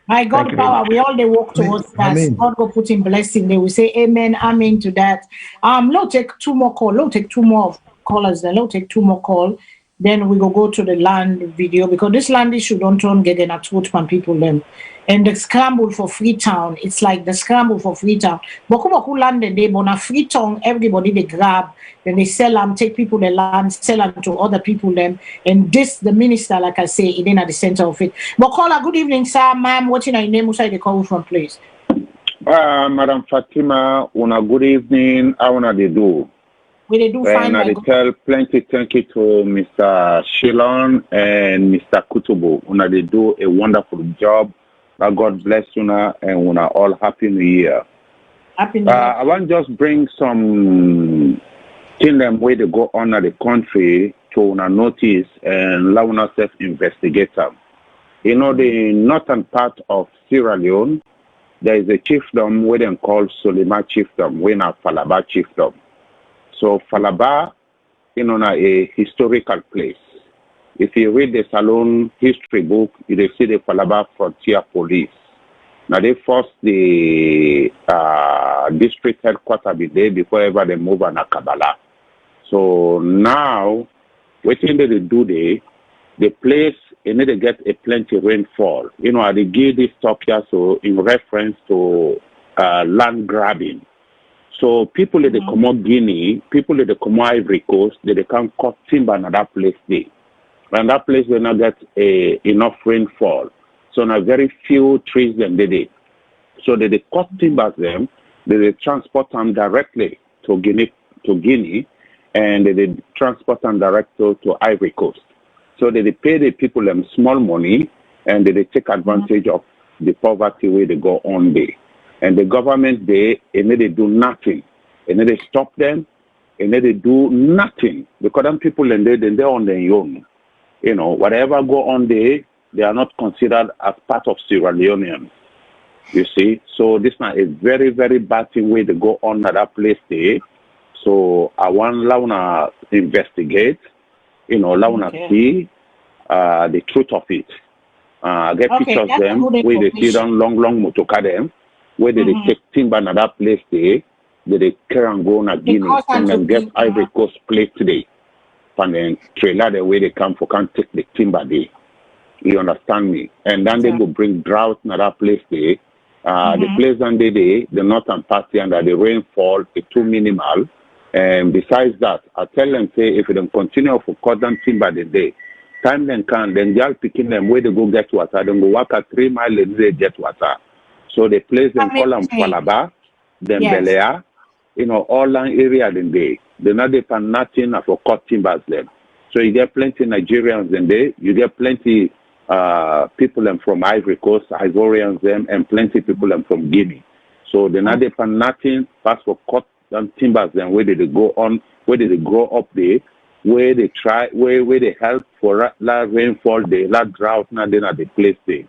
By God in power, we all they walk towards that. Amen. God go put in blessing. They will say amen, amen to that. Let's take 2 more calls. Let's take 2 more callers. Then let's take 2 more calls. Then we go to the land video because this land issue don't turn getting at what from people them. And the scramble for Freetown, it's like the scramble for Freetown. Boku land they but na Freetown, everybody they grab, then they sell them, take people the land, sell them to other people them. And this the minister, like I say, it in at the center of it. Bokola, good evening, sir, ma'am. What's your name? What's they call from, please? Madam Fatima, una good evening. How una they do? We they do fine. And I tell plenty thank you to Mr. Salone and Mr. Kutubu. Una they do a wonderful job. God bless una and una all happy new year. Happy new year. I want to just bring some things them way to go on at the country to una notice and allow una self investigate them. You know, the northern part of Sierra Leone, there is a chiefdom where they call Solima chiefdom, we now Falaba chiefdom. So Falaba, you know, a historical place. If you read the Salone history book, you will see the Falaba Frontier Police. Now they forced the district headquarters be there before ever they move on Akabala. So now, what they do there, the place, you need to get a plenty rainfall. You know, they give this talk here so in reference to land grabbing. So people that they come out Guinea, people that they come out Ivory Coast, they can cut timber in that place there. And that place will not get enough rainfall. So now very few trees them they did. So they cut timbers them, they transport them directly to Guinea, and they transport them directly to Ivory Coast. So they pay the people them small money, and they take advantage of the poverty where they go on there. And the government they do nothing. And they stop them, and they do nothing. Because them people and they're on their own. You know, whatever go on there, they are not considered as part of Sierra Leoneans. You see? So this is a very, very bad thing way to go on at that place there. So I want Launa investigate, you know, Launa see the truth of it. Get pictures of them where they see them long motoka them, where they take timber at that place there, they carry and go on Guinea and then get Ivory Coast place today. And then trailer the way they come for can't take the timber there. You understand me? And then they go bring drought in that place there. The place and the northern party and the rainfall is too minimal. And besides that, I tell them say if they don't continue for cut down timber the day, time then can then they'll picking them where they go get water, then go walk at 3 miles and they get water. So the place them call them Falaba, then Belea, you know, all land area then they not depend nothing for cut timbers them. So you get plenty Nigerians in there, you get plenty people them from Ivory Coast, Ivorians them, and plenty people them from Guinea. So they not depend nothing fast for cut down timbers them where did they go on, where did they grow up there, where they try, where they help for that rainfall, that drought, now then at the place there.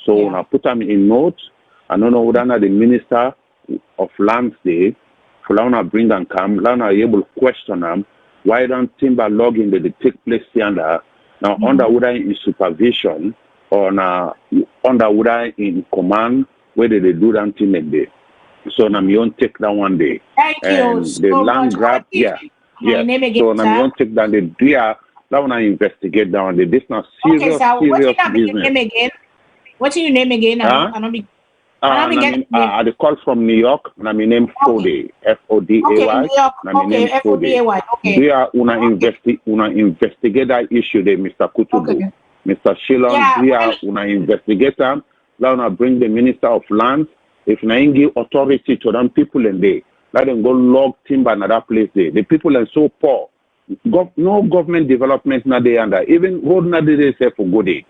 So when I put them in notes, I don't know whether the minister of lands there, for now bring them come, now are able to question them, why don't timber logging that they take place here now under whether in supervision or now under whether in command, whether they do that thing like that. So now you won't take that one day. Thank and you the so land much. grab, My name again, so now you sir. won't take that. They do that one I investigate down there. This now serious, Okay, sir. What's serious your business. name again? What's your name again? Huh? I the call from New York. Na my name Fode, Foday. Okay, New York. Na my name Okay, Foday. Okay. We are una investigate that issue there, Mr. Kutubu. Okay. Mr. Shilon, Yeah, we are una investigate them. Now una bring the Minister of Lands. If na give authority to them people in there, let them go log timber in that place there. The people are so poor. No government development na there under. Even road na there say for good day.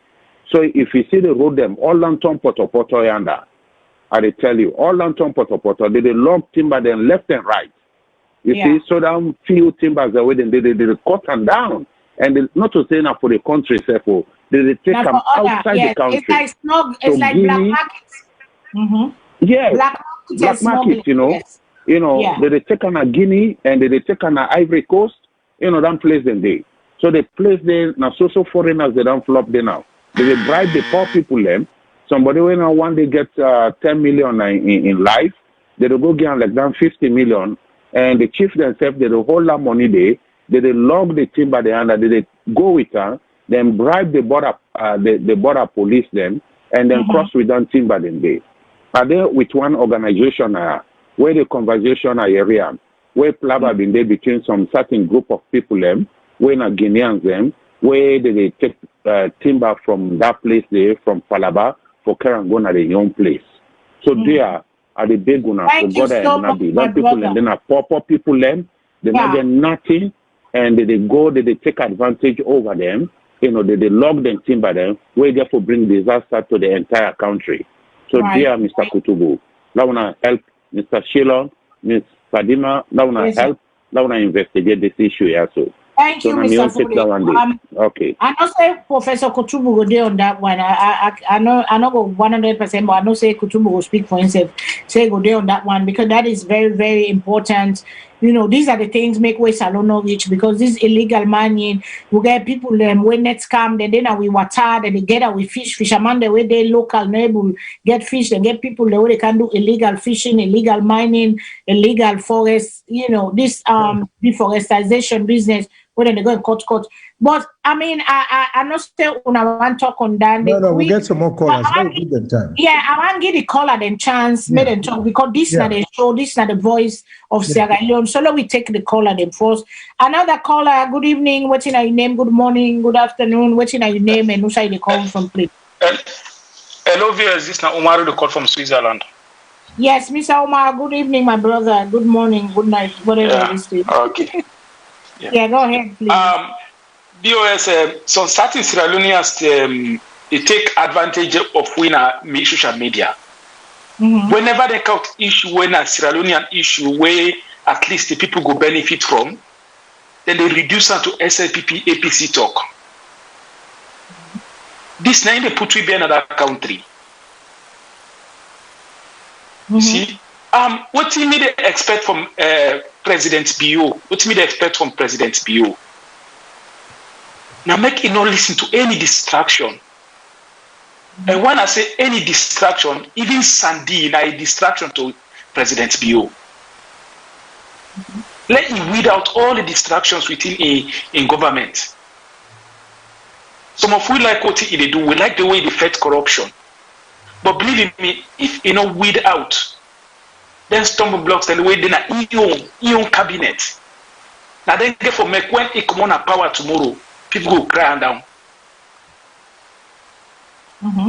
So if you see the road them, all lantern poto yonder, I they tell you, all lantern poto, they log timber then left and right. You see, so that few timbers away, then they cut them down. And they, not to say now for the country, therefore, they take them outside the country. It's like snug, it's so like black markets. Yes, black markets, you know. Yes. You know, they take on a Guinea and they take on a Ivory Coast, you know, don't place them there. So they place there, now so foreigners, they don't flop there now. They bribe the poor people them. Somebody when one day get 10 million in life, they will go get like down 50 million, and the chief themselves, they will hold that money there, they log the timber there, and they go with her, then bribe the border, the border police them, and then cross with them timber them there. Are they with one organization where the conversation area, where plaba been there between some certain group of people them, where na Guineans them, where they take timber from that place there, from Palaba, for Karangona, the young place. So there are the big one for God and Nabi. That people and then are poor people them, they not get nothing, and they take advantage over them, you know, they log them timber them, where therefore bring disaster to the entire country. So dear Mr. Kutubu, that wanna help Mr. Shilon, Ms. Fadima, that wanna help, that wanna investigate this issue also. Thank you, Mr. Foday. Okay. I know say Professor Kutubu go there on that one. I know go 100%, but I know say Kutubu will speak for himself. Say go there on that one because that is very, very important. You know, these are the things make way Salone rich because this illegal mining, we get people when nets come, then we water, then they get out with fishermen the way they local neighbor get fish, and get people the way they can do illegal fishing, illegal mining, illegal forest, you know, this deforestation business. When they go and cut. But I mean, I not still when I want to talk on that. No, we get some more callers. Give them time. Yeah, I want to give the caller them chance, make them talk because this is not the show, this is not the voice of Sierra Leone. So let we take the caller them first. Another caller, good evening, what's in your name, good morning, good afternoon, what's in your name, and who side they call from, please? Hello, viewers, this is Omar, the call from Switzerland. Yes, Mr. Omar, good evening, my brother, good morning, good night, whatever it is. Okay. Yeah, go ahead, please. VOS, some certain Sierra Leoneans, they take advantage of social media. Whenever they cut issue, when a Sierra Leonean issue where at least the people go benefit from, then they reduce them to SLPP, APC talk. This name they put we be another country. You see? What do you expect from President BO? What do you expect from President BO? Now make it not listen to any distraction. And when I say any distraction, even Sandy is a distraction to President BO. Let him weed out all the distractions within in government. Some of we like what they do. We like the way they fight corruption. But believe me, if you know weed out, then stumble blocks the way they are in cabinet. Now then for make when it come on a power tomorrow, people go cry down.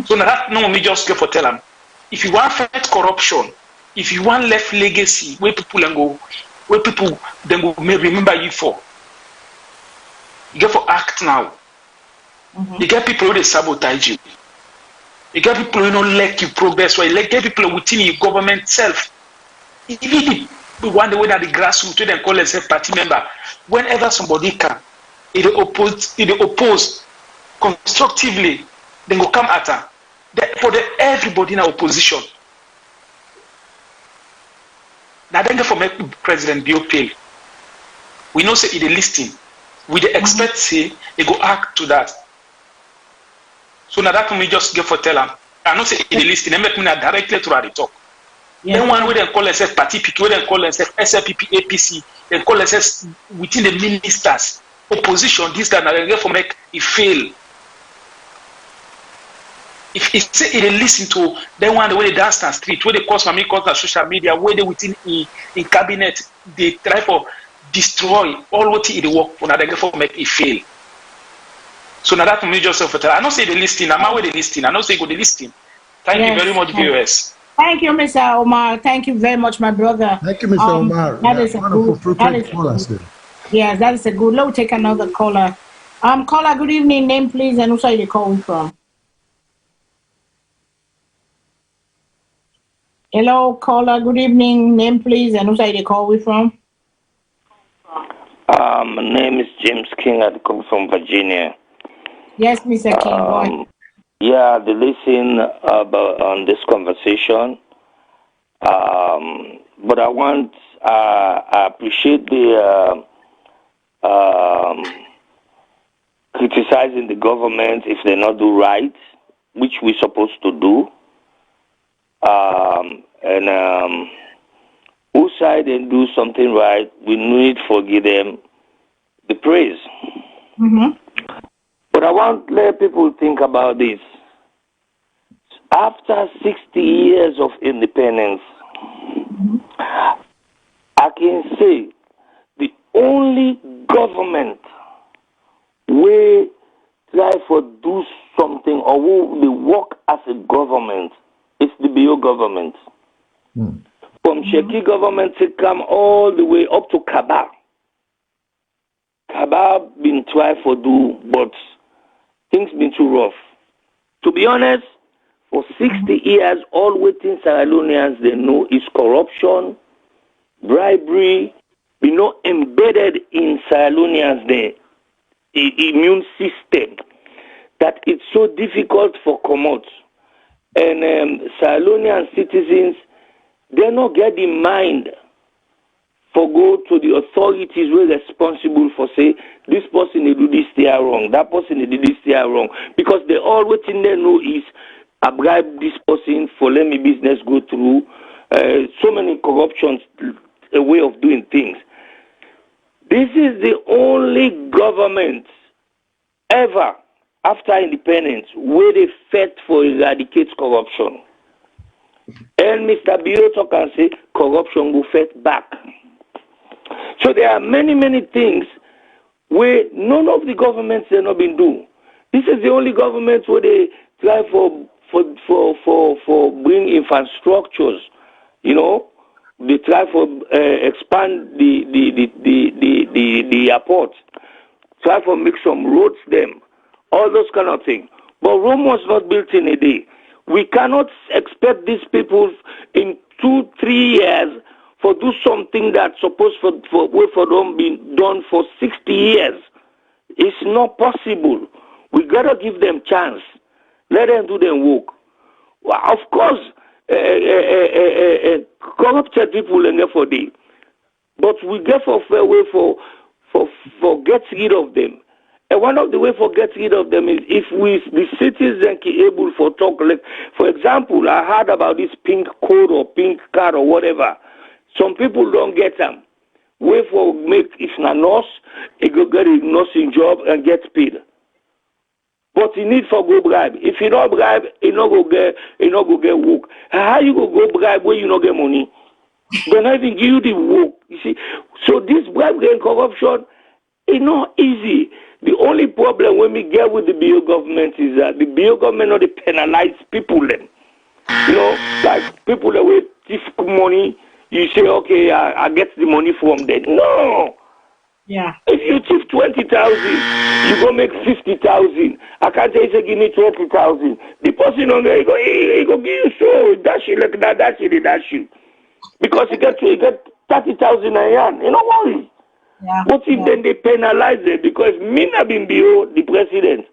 So now that no me just go for tell them. If you want fight corruption, if you want left legacy, where people then go may remember you for. You get for act now. You get people who they sabotage you. You get people who don't let you progress. Or you get people within your government self. Even the one the way that the grassroots they call themselves party member. Whenever somebody can, If they oppose constructively, then go come at her. For everybody in opposition. Now then for make President Bio pay. We know say it is listing. We expect say they go act to that. So now that can we just get for tell them. I know say it is listing. They make me directly to the talk. Then one way they call themselves party people, they call themselves SLPP, APC, they call themselves within the ministers, opposition, this, that, and they get for make it fail. If it say it listen to then one the way they dance on the street, where they cause for me cause on social media, where they within in cabinet, they try for destroy all what it work for now they get for make it fail. So now that me just for I don't say the listing, I'm aware the listing, I don't say go the listing. Thank you very much, VOS. Thank you, Mr. Omar. Thank you very much, my brother. Thank you, Mr. Omar. That is a good. Yes, that is a good. Let's take another caller. Caller, good evening. Name, please, and who are you calling from? Hello, caller. Good evening. Name, please, and who are you calling from? My name is James King. I come from Virginia. Yes, Mr. King. Go ahead. Yeah, the listen about on this conversation. But I appreciate the criticizing the government if they not do right, which we're supposed to do. Who side and do something right, we need to give them the praise. But I want to let people think about this. After 60 years of independence, I can say the only government we try to do something or we work as a government is the BO government. From Sheki government to come all the way up to Kaba. Kaba been trying to do, but things been too rough. To be honest, for 60 years, all waiting Salonians they know is corruption, bribery, embedded in Salonians the immune system that it's so difficult for commot. And Salonian citizens, they not get in mind for go to the authorities who are responsible for say this person they do this they are wrong, that person they do this they are wrong, because they all waiting they know is I bribe this person for let me business go through. So many corruptions, a way of doing things. This is the only government ever after independence where they fought for eradicate corruption. And Mr. Bioto can say corruption will fight back. So there are many, many things where none of the governments have not been doing. This is the only government where they try for bring infrastructures, they try for expand the airport, try for make some roads them, all those kind of things. But Rome was not built in a day. We cannot expect these people in 2-3 years for do something that's supposed for them be done for 60 years. It's not possible. We gotta give them chance. Let them do their work. Well, of course, corrupted people in there for day, but we get for fair way for get rid of them. And one of the way for get rid of them is if the citizens be able for talk. Like, for example, I heard about this pink code or pink card or whatever. Some people don't get them. Way for make if not nurse, it go get a nursing job and get paid. But you need for go bribe. If you don't bribe, you not go get work. How you go bribe when you not get money? They're not even give you the work. You see, so this bribery and corruption is not easy. The only problem when we get with the BO government is that the BO government not penalize people then. Like people that will thief money, you say, okay, I get the money from them. No. Yeah. If you thief 20,000, you go make 50,000. I can't say give me 20,000. The person on there, he go give you so dash you like that, dash you. Because you get 30,000 a year. You know worry. What if then they penalize it? Because me not been the president.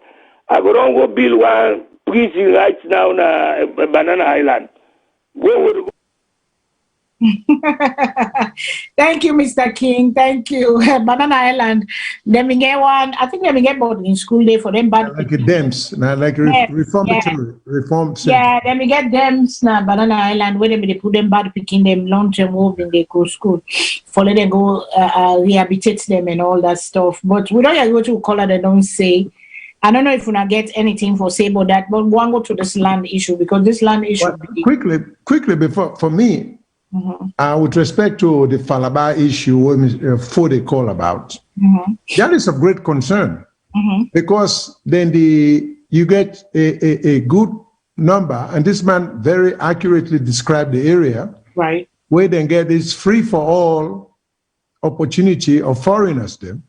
I go don't go build one prison right now na Banana Island. Where would go? Thank you, Mr. King. Thank you. Banana Island. Let me get one. I think let me get boarding school day for them. But like a DEMS, like reformatory, reform center. Yeah, let me get them now Banana Island where they put them bad picking them long term move in they go school. For let them go rehabilitate them and all that stuff. But we don't go to color they don't say. I don't know if we not get anything for say about that, but we want to go to this land issue because this land issue. Quickly before for me. With respect to the Falaba issue, for the call about, that is of great concern because then you get a good number, and this man very accurately described the area, right? Where they get this free for all opportunity of foreigners, them,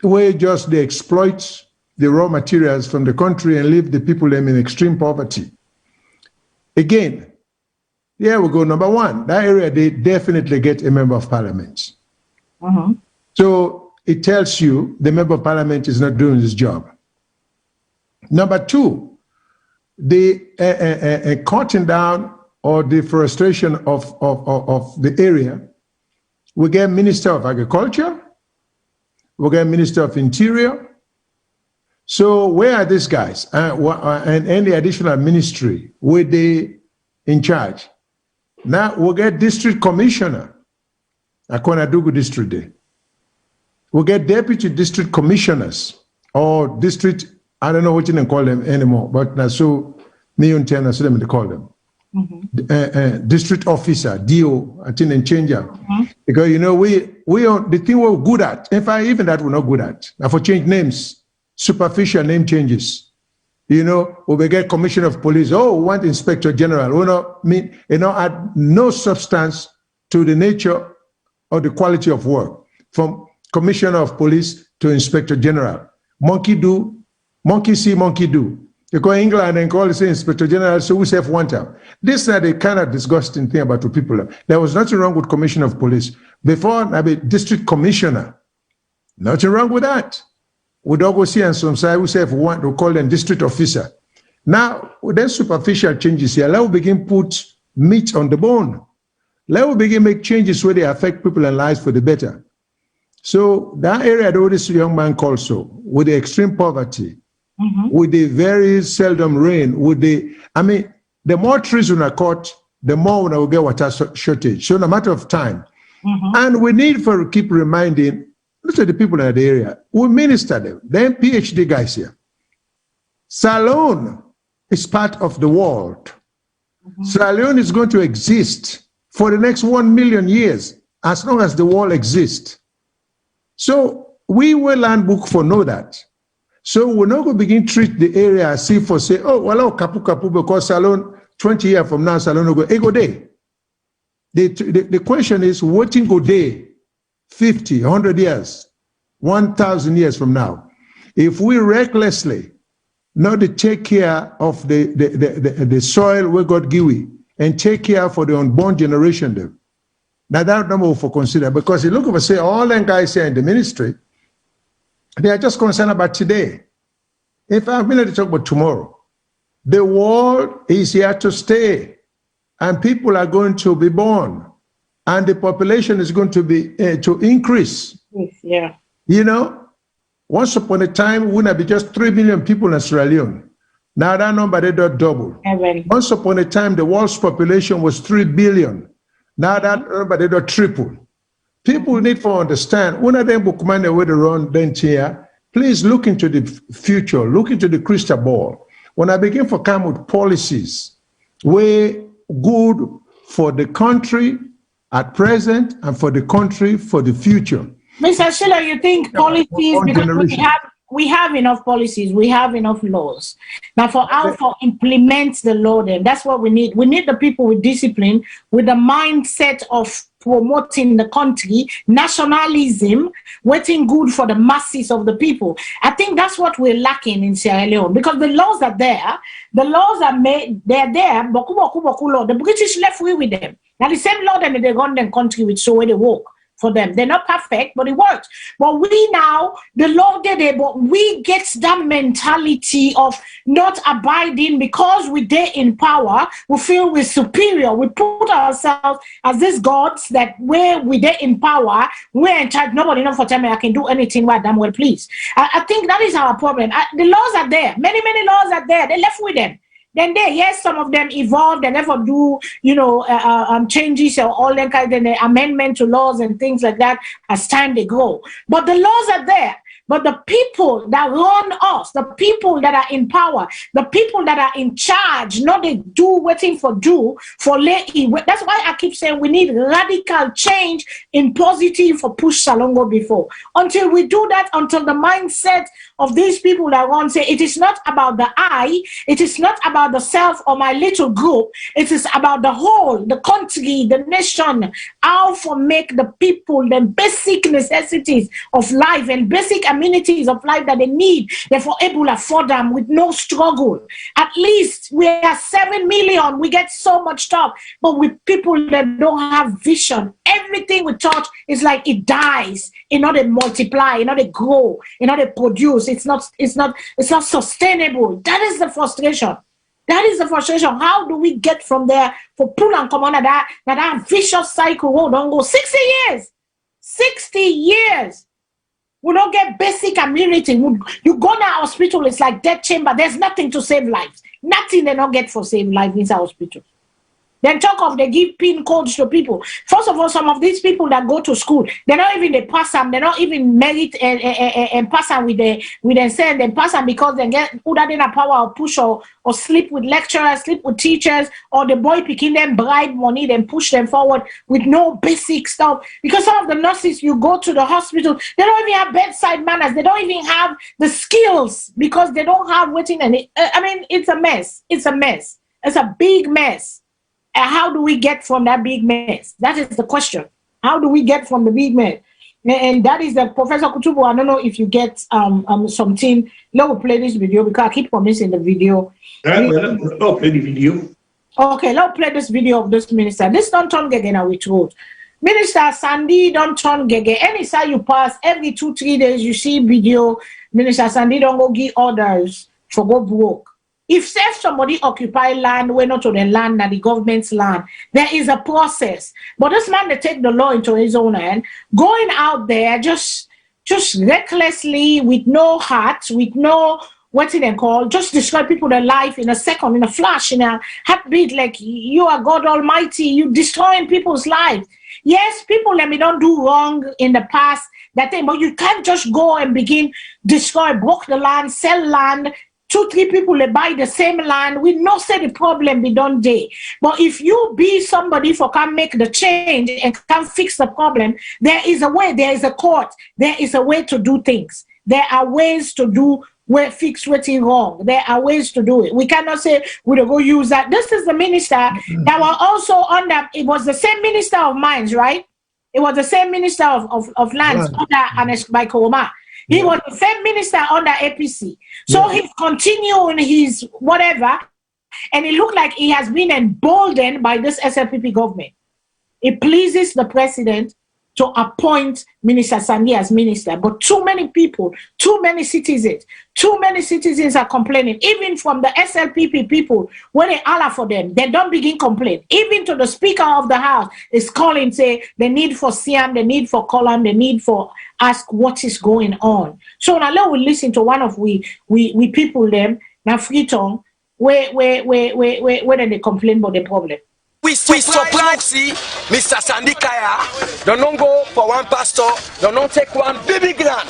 where just they exploit the raw materials from the country and leave the people them in extreme poverty. Again. Yeah, we go. Number one, that area, they definitely get a member of parliament. So it tells you the member of parliament is not doing his job. Number two, the cutting down or deforestation of the area, we get Minister of Agriculture, we get Minister of Interior. So where are these guys? And any additional ministry, were they in charge? Now we'll get district commissioner. Akonadugu district day. We'll get deputy district commissioners or district, I don't know what you can call them anymore, but now so me and Tiana, so they call them. District officer, DO, I think and changer. Because you know, we are the thing we're good at. In fact, even that we're not good at. Now for change names, superficial name changes. You know, we get commissioner of police. Oh, we want inspector general. We not mean, add no substance to the nature or the quality of work. From commissioner of police to inspector general. Monkey do, monkey see, monkey do. You go England and call it inspector general, so we say one time. This is the kind of disgusting thing about the people. There was nothing wrong with commissioner of police. Before, I mean, district commissioner. Nothing wrong with that. We don't go see on some side, we say if we want to call them district officer. Now, then superficial changes here. Let us begin put meat on the bone. Let us begin make changes where they affect people and lives for the better. So that area that this young man calls so, with the extreme poverty, with the very seldom rain, with the, I mean, the more trees we are cut, the more we will get water shortage. So no matter of time. And we need to keep reminding, look at the people in the area. We minister them. Then PhD guys here. Salone is part of the world. Salone is going to exist for the next 1 million years, as long as the world exists. So we will land book for know that. So we're not going to begin to treat the area as if for say, oh, well, kapu, because Salone, 20 years from now, Salone will go day. The question is, what in go day? 50, 100 years, 1,000 years from now, if we recklessly not to take care of the soil we got given and take care for the unborn generation, then, now that number for consider, because you look over say all them guys here in the ministry, they are just concerned about today. If I'm going to talk about tomorrow, the world is here to stay, and people are going to be born. And the population is going to be to increase. Yeah. You know, once upon a time, we would be just 3 million people in Sierra Leone. Now that number they don't double. Once upon a time, the world's population was 3 billion. Now that number they don't triple. People need to understand. One of them book money with the run then here. Please look into the future. Look into the crystal ball. When I begin to come with policies, way good for the country at present and for the country for the future. Mr. Schiller, you think policies, because we have enough policies, we have enough laws. Now for how to implement the law then, that's what we need. We need the people with discipline, with the mindset of promoting the country, nationalism, waiting good for the masses of the people. I think that's what we're lacking in Sierra Leone, because the laws are there, the laws are made, they're there, boku law. The British left with them. Now the same law that they run the country with, so where they work for them. They're not perfect, but it works. But we now, the law did it, but we get that mentality of not abiding because we there in power. We feel we're superior. We put ourselves as these gods that where we there in power, we're in charge. Nobody knows for time I can do anything where damn well please. I think that is our problem. The laws are there. Many laws are there. They left with them. Then yes, some of them evolved and never do, changes or all that kind of amendment to laws and things like that as time they go. But the laws are there. But the people that run us, the people that are in power, the people that are in charge, not they do waiting for lay. That's why I keep saying we need radical change in positive for push Salongo before. Until we do that, until the mindset of these people that want to say it is not about the I, it is not about the self or my little group, it is about the whole, the country, the nation, how to make the people the basic necessities of life and basic amenities of life that they need, therefore able to afford them with no struggle. At least we are 7 million, we get so much stuff, but with people that don't have vision, everything we touch is like it dies, in order to multiply, in order to grow, in order to produce. It's not sustainable. That is the frustration. That is the frustration. How do we get from there for pull and come on that vicious cycle? Oh, don't go 60 years. 60 years. We don't get basic immunity. You go to hospital, it's like death chamber. There's nothing to save lives. Nothing they don't get for save life inside hospital. Then talk of they give PIN codes to people. First of all, some of these people that go to school, they're not even they pass them. They're not even merit and pass them with them saying they pass them because they get either in a power or push or sleep with lecturers, sleep with teachers, or the boy picking them bribe money, then push them forward with no basic stuff. Because some of the nurses, you go to the hospital, they don't even have bedside manners. They don't even have the skills because they don't have waiting. And it's a mess. It's a mess. It's a big mess. How do we get from that big mess? That is the question. How do we get from the big mess? And that is the Professor Kutubu. I don't know if you get something. Let me play this video because I keep promising the video. I'll play the video. Okay, let's play this video of this minister. This don't turn again now with road. Minister Sandy don't turn gege. Any side you pass, every 2-3 days you see video. Minister Sandy don't go give orders for go broke. If somebody occupy land, we're not on the land, not the government's land, there is a process. But this man, they take the law into his own hand, going out there just recklessly, with no heart, with no, what's it called, just destroy people their life in a second, in a flash, in a heartbeat, like you are God Almighty, you destroying people's lives. Yes, people let me don't do wrong in the past, that thing, but you can't just go and begin destroy, broke the land, sell land, 2-3 people they buy the same land. We know say the problem be done day. But if you be somebody for can make the change and can fix the problem, there is a way, there is a court, there is a way to do things. There are ways to do fix what's wrong. There are ways to do it. We cannot say we'll go use that. This is the minister that was also under, it was the same minister of mines, right? It was the same minister of lands under Anes Baikoma. He was the same minister under APC. So he's continuing his whatever, and it looked like he has been emboldened by this SLPP government. It pleases the president to appoint Minister Sandy as minister, but too many people, too many citizens are complaining. Even from the SLPP people, when they holler for them, they don't begin complain. Even to the Speaker of the House is calling, say the need for Siam, the need for column, the need for ask what is going on. So now let we listen to one of we people them now free tongue where they complain about the problem. We surprise see Mr. Sandy Kaya. Don't go for one pastor, don't take one baby grand.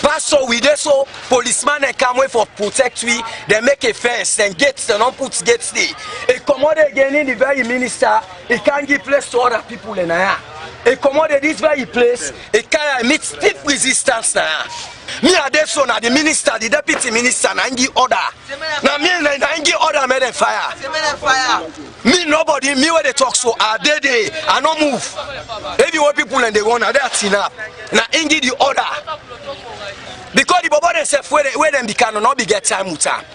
Pastor with this so policeman and come wait for protect we, they make a fence and gates, they don't put gates there. A commode again in the very minister, it can't give place to other people in there. A commode this very place, it can meet stiff resistance now. Me are there so now the minister, the deputy minister, and give order. Now me and give order made them fire. Me nobody, me where they talk so are they I no move. Everywhere people and they want they are tin up. Now give the order. Because the Bobo themselves where them cannot be get time with time.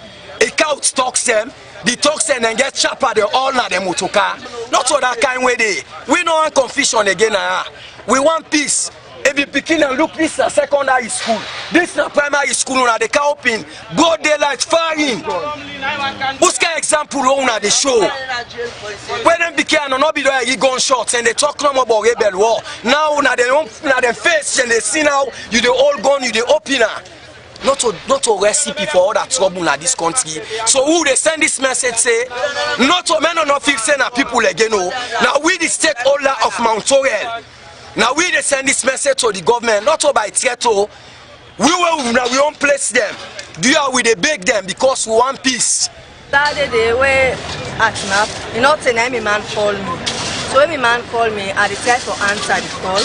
A couch talks them, the talks them and get chopper they all na them mutuka. Not all that kind way they. We don't want confusion again. We want peace. If you begin and look, this is secondary school. This is primary school. They can open. Go daylight firing. What's the example on the show? When they became not be there, gunshots and they talk no more about rebel war. Now they face and they see now you the old gun, you the opener. Not a recipe for all that trouble in this country. So who they send this message say, not to men or not fix people again. Now we the stakeholder of Mount Orel. Now we they send this message to the government, not to by Tieto. We won't place them. Do we they beg them because we want peace. That day where at snap, you know, say my man call me. So when my man call me, I decide to answer the call.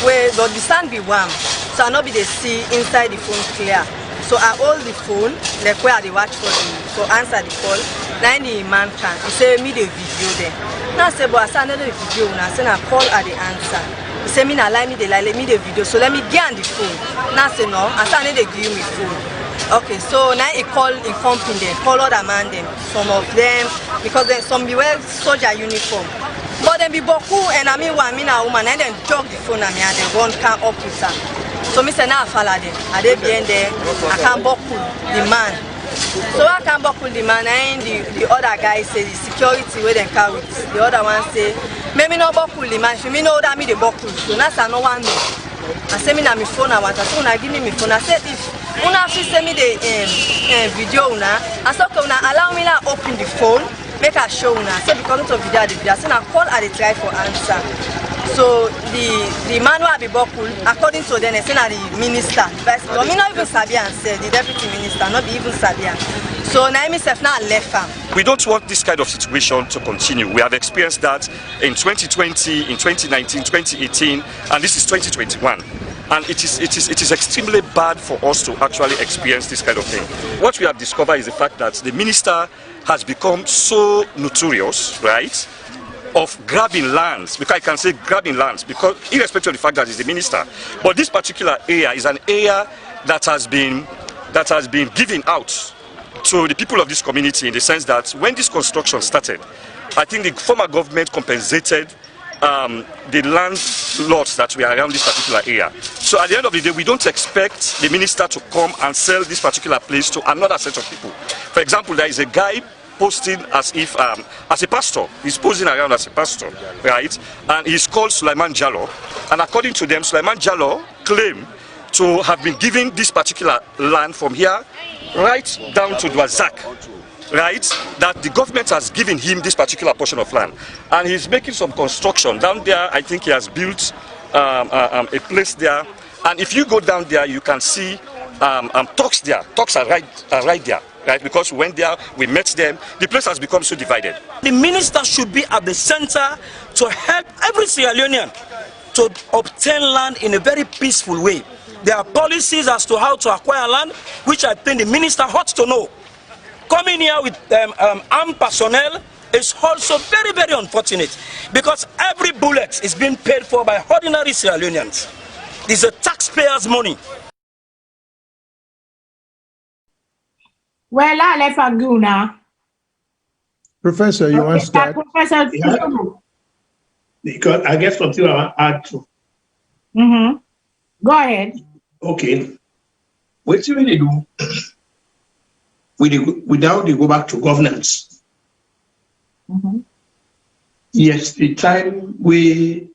Where but the stand be warm, so I not be they see inside the phone clear. So I hold the phone, like where they watch for me. So answer the call. Then the man can he say me the video there. Now I say, but I say another video. Now I say I call at the answer. He say me not lie me the lie, let me the video. So let me get on the phone. Now I say no. I say I need to give me phone. Okay, so now he call in company them, call other man them. Some of them because then some be wear soldier uniform. But then be boku and I mean one a woman and then jog the phone at me and then one can up with her. So me say now I follow them. I they be in there. I can't boku the man. So I can't buckle the man and the other guy say the security where they carry it. The other one say, maybe not buckle the man, if me know that me the buckle. So that's no one me. I say me na my phone I want. I say una give me my phone. I say if una fit send me the video una, I say okay una allow me to open the phone, make a show una. I say because of video the video. I say na call at the try for answer. So the man will be buckle according to them. They say na the minister. But me not even Sabian say the deputy minister, not be even Sabian. So now myself now left him. We don't want this kind of situation to continue. We have experienced that in 2020, in 2019, 2018, and this is 2021. And it is extremely bad for us to actually experience this kind of thing. What we have discovered is the fact that the minister has become so notorious, right, of grabbing lands, because I can say grabbing lands, because irrespective of the fact that he's the minister, but this particular area is an area that has been given out to the people of this community in the sense that when this construction started, I think the former government compensated the land lots that were around this particular area. So at the end of the day, we don't expect the minister to come and sell this particular place to another set of people. For example, there is a guy posting as if as a pastor. He's posing around as a pastor, right? And he's called Sulaiman Jallo. And according to them, Sulaiman Jallo claimed to have been given this particular land from here right down to Dwazak, right? That the government has given him this particular portion of land. And he's making some construction down there. I think he has built a place there. And if you go down there, you can see talks there. Talks are right there. Right, because we went there, we met them, the place has become so divided. The minister should be at the center to help every Sierra Leonean to obtain land in a very peaceful way. There are policies as to how to acquire land, which I think the minister ought to know. Coming here with armed personnel is also very, very unfortunate because every bullet is being paid for by ordinary Sierra Leoneans. It's a taxpayer's money. Well, I left Aguna. Professor, you want to start? Professor, because I guess something I want to add to. Go ahead. Okay. What do we do? Without they go back to governance. Yes, the time we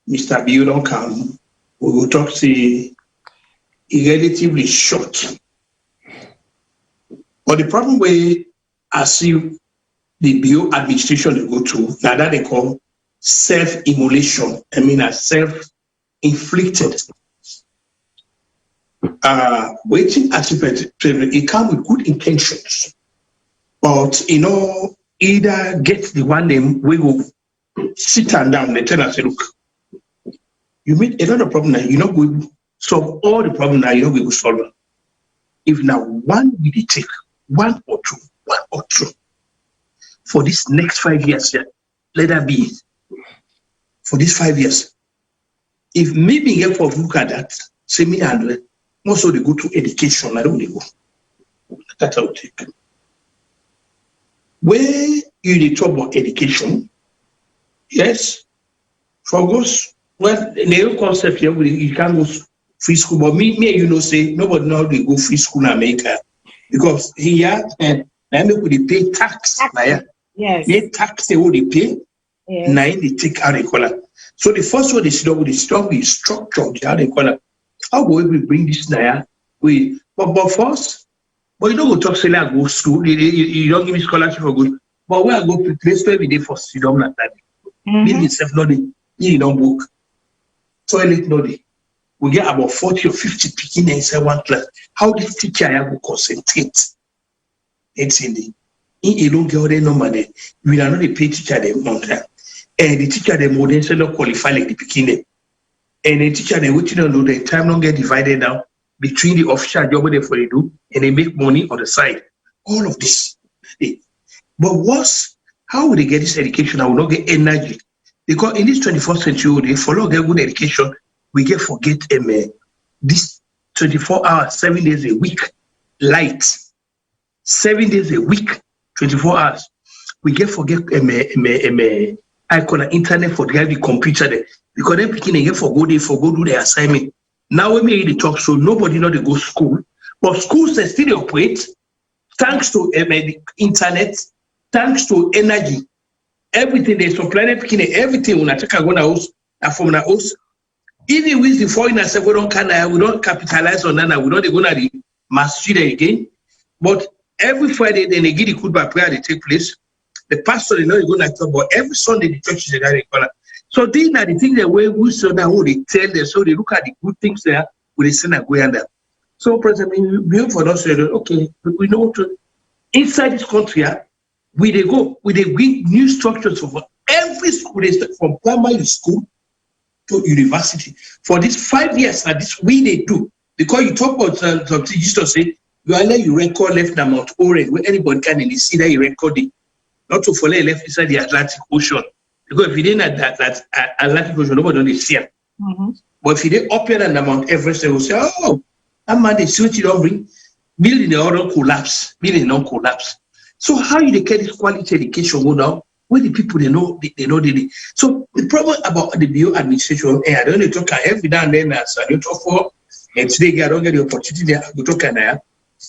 Mr. Bill don't come, we will talk to relatively short. But the problem we I see the bio administration they go through, now that they call self-immolation. I mean a self-inflicted. Waiting aspect, it comes with good intentions. But either get the one name we will sit down, they tell us, look, you meet a lot of problem now, we solve all the problem now, we will solve it. If now one we take one or two for this next 5 years, let that be for these 5 years. If maybe get for look at that, say me and most of they go to education, I don't go. That's how take. Where you talk about education, Yes. For those, well, the new concept here, you can't go free school. But me, you know, say nobody know they go free school in America because here and now they pay tax. Yes. They tax they will pay. Yes. Now they take out the color. So the first one they start with the structure. How they call it? How will we bring this now? But first, but you don't go talk say like go school. You don't give me scholarship for good. But where I go to place where we dey for freedom like that. Building self no dey. You don't book. Toilet no dey. We get about 40 or 50 picking inside one class. How this teacher I go concentrate? It's in the. You don't get all the number there. We are not the pay teacher them on time. And the teacher them more than say not qualify like the beginning. And the teacher them which you don't know the time don't get divided now between the official job they for they do and they make money on the side. All of this. But what's how will they get this education? I will not get energy. Because in this 21st century, they follow get good education, we get forget this 24 hours, 7 days a week, light. 7 days a week, 24 hours. We get forget I call it internet for drive the computer there. Because then picking again for go do their assignment. Now we make the talk so nobody know they go school. But schools they still operate thanks to the internet, thanks to energy. Everything they supply them picking everything when I take a go now from the house. Even with the foreigners, we don't capitalize on that. We don't go to the masjid again. But every Friday, then they give the khutbah prayer they take place. The pastor, they know you're going to talk about every Sunday, the church is a guy. So these are the things that we so that who they tell them, so they look at the good things there, with the sin and go under. So, President, we hope for us, okay, we know to inside this country, we they bring new structures for every school, from primary school to university. For these 5 years, that this they do. Because you talk about something you used to say, you record left the Mount Oren, where anybody can see that you record it. Not to follow left inside the Atlantic Ocean. Because if you didn't have that Atlantic Ocean, nobody don't see it. But if you did up here than the Mount Everest, they will say, oh, that man, they see what you don't bring. Building the other collapse. Building don't collapse. So how you get this quality education go now? Where the people they know. So the problem about the bio administration, I don't talk every now and then as I don't talk for, and today I don't get the opportunity to talk there.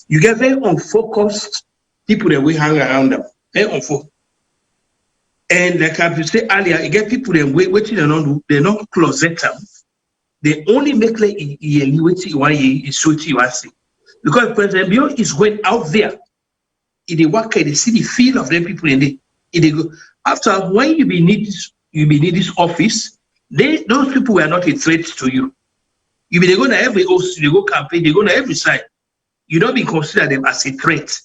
You get very unfocused people that we hang around them. Very unfocused. And like I said earlier, you get people that waiting and they're not closet them. They only make like waiting 1 year is what you are saying. Because President Bio is going out there. In the work, they see the feel of them people in they go. After when you need this office, those people were not a threat to you. You be they go to every host, they go campaign, they go to every side. You don't be consider them as a threat.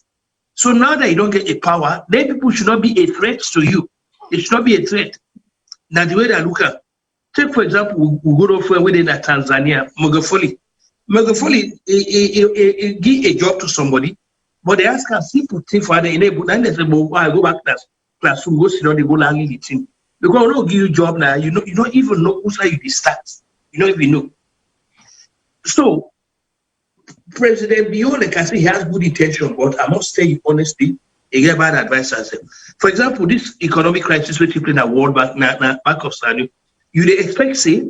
So now that you don't get a power, then people should not be a threat to you. It should not be a threat. Now the way they look at, take for example, we go to within Tanzania, Magufuli. Magufuli give a job to somebody, but they ask us simple thing for the enable. Then they say, "Well, I go back to classroom, go sit down, they go learn the thing." Because we don't give you a job now. You don't even know who's how you start. You don't even know. So President Bio, like I say, he has good intention, but I must tell you honestly, he get bad advice as well. For example, this economic crisis which you play in the World Bank, back of Salone, you they expect say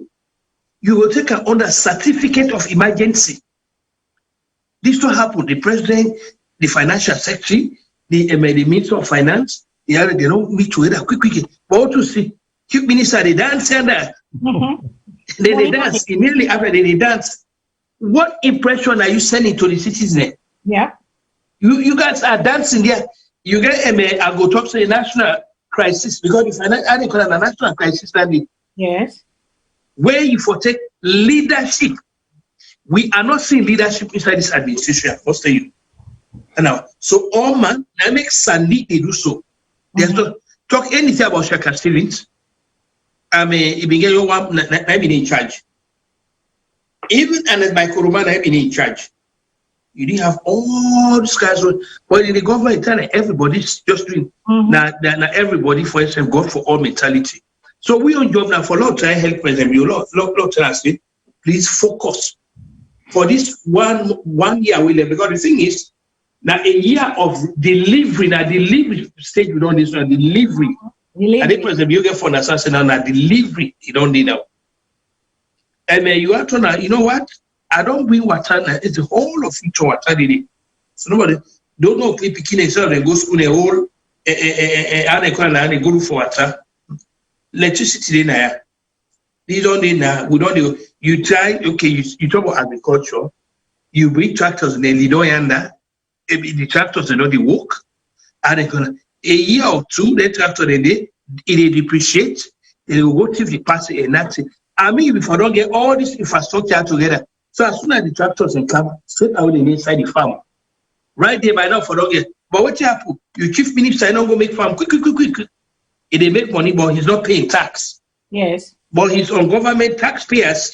you will take an under certificate of emergency. This will happen. The president, the financial secretary, the minister of finance, they don't meet together quick. But what to see, chief minister they dance and that. They dance immediately after they dance. What impression are you sending to the citizens? Yeah. You guys are dancing there. You get I go talk to the national crisis because I they call it a national crisis study. Yes. Where you for take leadership. We are not seeing leadership inside this administration. I'll tell you. Now, so all man, that makes Sandy they do so. There's no talk anything about Shaka Stevens. I mean, if you get your one, I've been in charge. Even and by Koroma, I've been in charge. You didn't have all these guys. But in the government, everybody's just doing now everybody for instance, God for all mentality. So we on job now for a lot of time help President. You lot time say, please focus. For this one year we live, because the thing is now a year of delivery, now delivery stage we don't this delivery. And the President you get for an assassin on a delivery, you don't need now. And you are to you know what? I don't bring water, it's the whole of future water. So nobody don't know if picking a son and go school a whole and go for water. Electricity in there. These don't need now. We don't do you try, okay, you talk about agriculture, you bring tractors in the Lidoyanda, the tractors they know the work, and they gonna a year or two, the tractor they depreciate, they will go to the pass and that's it. I mean, if I don't get all this infrastructure together, so as soon as the tractors can come straight out inside the farm, right there by now for don't get. But what happen? Your chief minister I don't go make farm quick. They make money, but he's not paying tax. Yes. But he's on government taxpayers,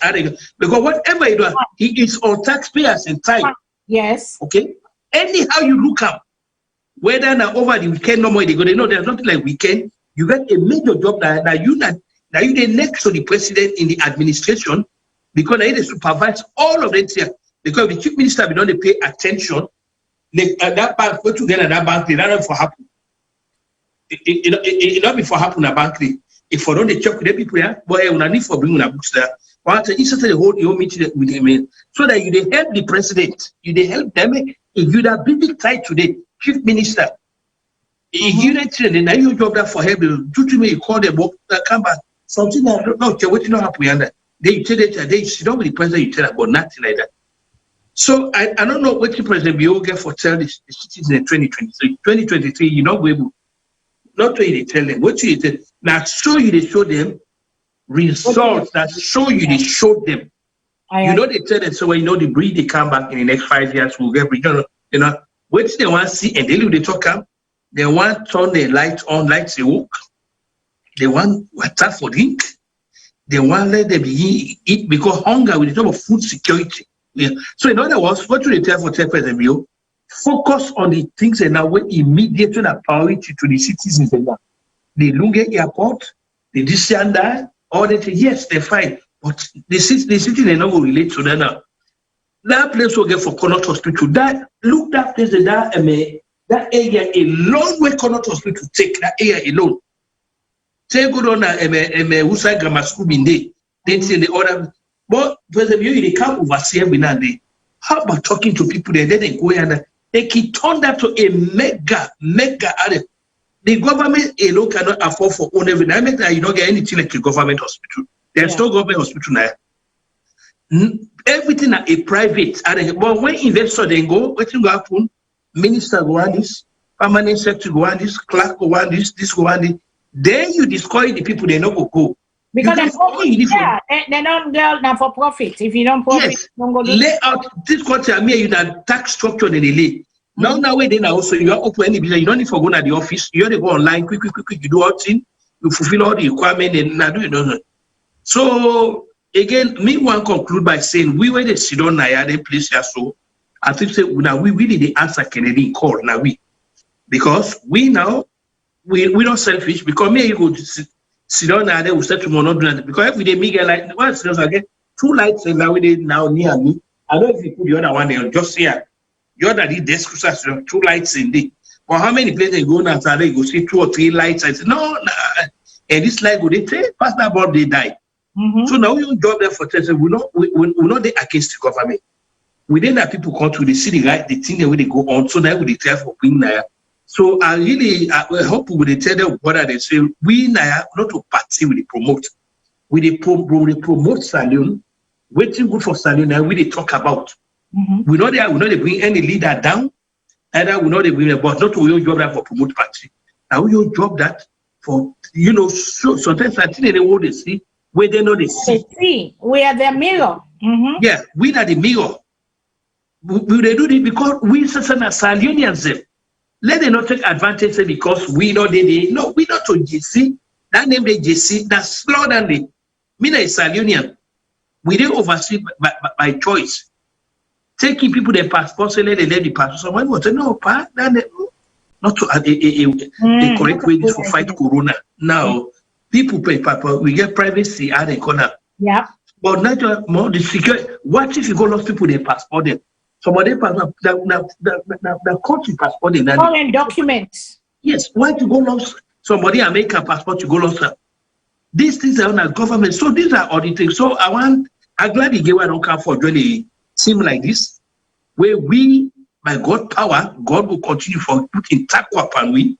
because whatever he does, he is on taxpayers in time. Yes. Okay. Anyhow you look up, whether now over the weekend no more they go. They know there's nothing like weekend. You get a major job that you the next to the president in the administration, because they supervise all of them here. Because the chief minister, we don't pay attention. That bank go together, that bank, they don't for happen. It not be for happen a bank. If you don't check with the people here, boy, you need for bringing a books there. But instead of hold your meeting with them, so that you they help the president, you they help them. If you that big tight today, chief minister, if you don't train, then you job that for help. Do to me, you call them, come back. Something that no, what you know happen. They tell it, they sit down with the president, you tell about nothing like that. So I don't know what the president will get for tell the citizens in 2023. 2023, you know, we not what they tell them. What you tell now, show you they show them results that show you they show them. You know they tell them so when you know the breed they come back in the next 5 years we'll get you know what they want to see and they talk up. They want turn the light on, lights they work. They want water for drink. They want let them eat because hunger with the talk of food security. Yeah. So in other words, what do they tell for President Bio? Focus on the things that now immediately a priority to the citizens. The Lunge Airport, the Disianda, all that. Yes, they're fine, but the city they not going to relate to that now. That place will get for Connaught Hospital. That place that area alone where Connaught Hospital take that area alone. Say go down Usai Grammar School in there. Then say the other. But President Bio, they can't oversee every now and then. How about talking to people there? Then they go and they can turn that to a mega area. The government alone cannot afford for own everything. I mean that you don't get anything like a government hospital. There's no government hospital now. Everything are a private. But when investors then go, what will happen? Minister go on this, permanent secretary go on this, clerk go on this go on this. Then you discourage the people, they not go. Because they're not there for profit. If you don't profit, yes. Don't go lay out this country. I mean, you that tax structure they lay. Now way then also you are open any business. You don't need to go to the office. You only go online, quick. You do all things. You fulfill all the requirements and now do you know. So again, me want to conclude by saying we were the Sidon Naya, the place here. So I think say now we really the answer Kennedy call now because we now we not selfish because me you go to sit down there, we start tomorrow not doing that because every day me get like once I get 2 lights and now we now near me. I don't know if you put the other one there just here. The other the desk 2 lights in there. But how many places you go now you go see 2 or 3 lights? I say no, and this light go they take past that bulb they die. So now we don't job there for testing. We not they against the government. We then have people come to the city right the thing that way they go on so that we try for bring there. So I hope we will tell them what they say. We now not to party we promote. We promote Salone. Waiting good for Salone now we talk about. We know they bring any leader down. Either we know they bring but not to your job that for promote party. Now we your job that for so sometimes I think they want to see where they know they see. We are the mirror. Yeah, we are the mirror. We they do this because we certain as Saloneans. Let them not take advantage because we know they no, we not to JC. That name they JC, that's slower than the Mina is Salonian. We didn't oversee by choice. Taking people their passport, so let the passport. Someone will say, no, not to a correct way to fight corona. Now, people pay paper, we get privacy at the corner. Yeah. But not more the security. What if you go lost people their passport there? Somebody passport the country passport in that foreign documents. Yes, why to go lost somebody American passport to go lost. These things are on a government. So these are auditing. So I'm glad you gave I don't come for joining a team like this, where we, by God power, God will continue for putting takwa upon we.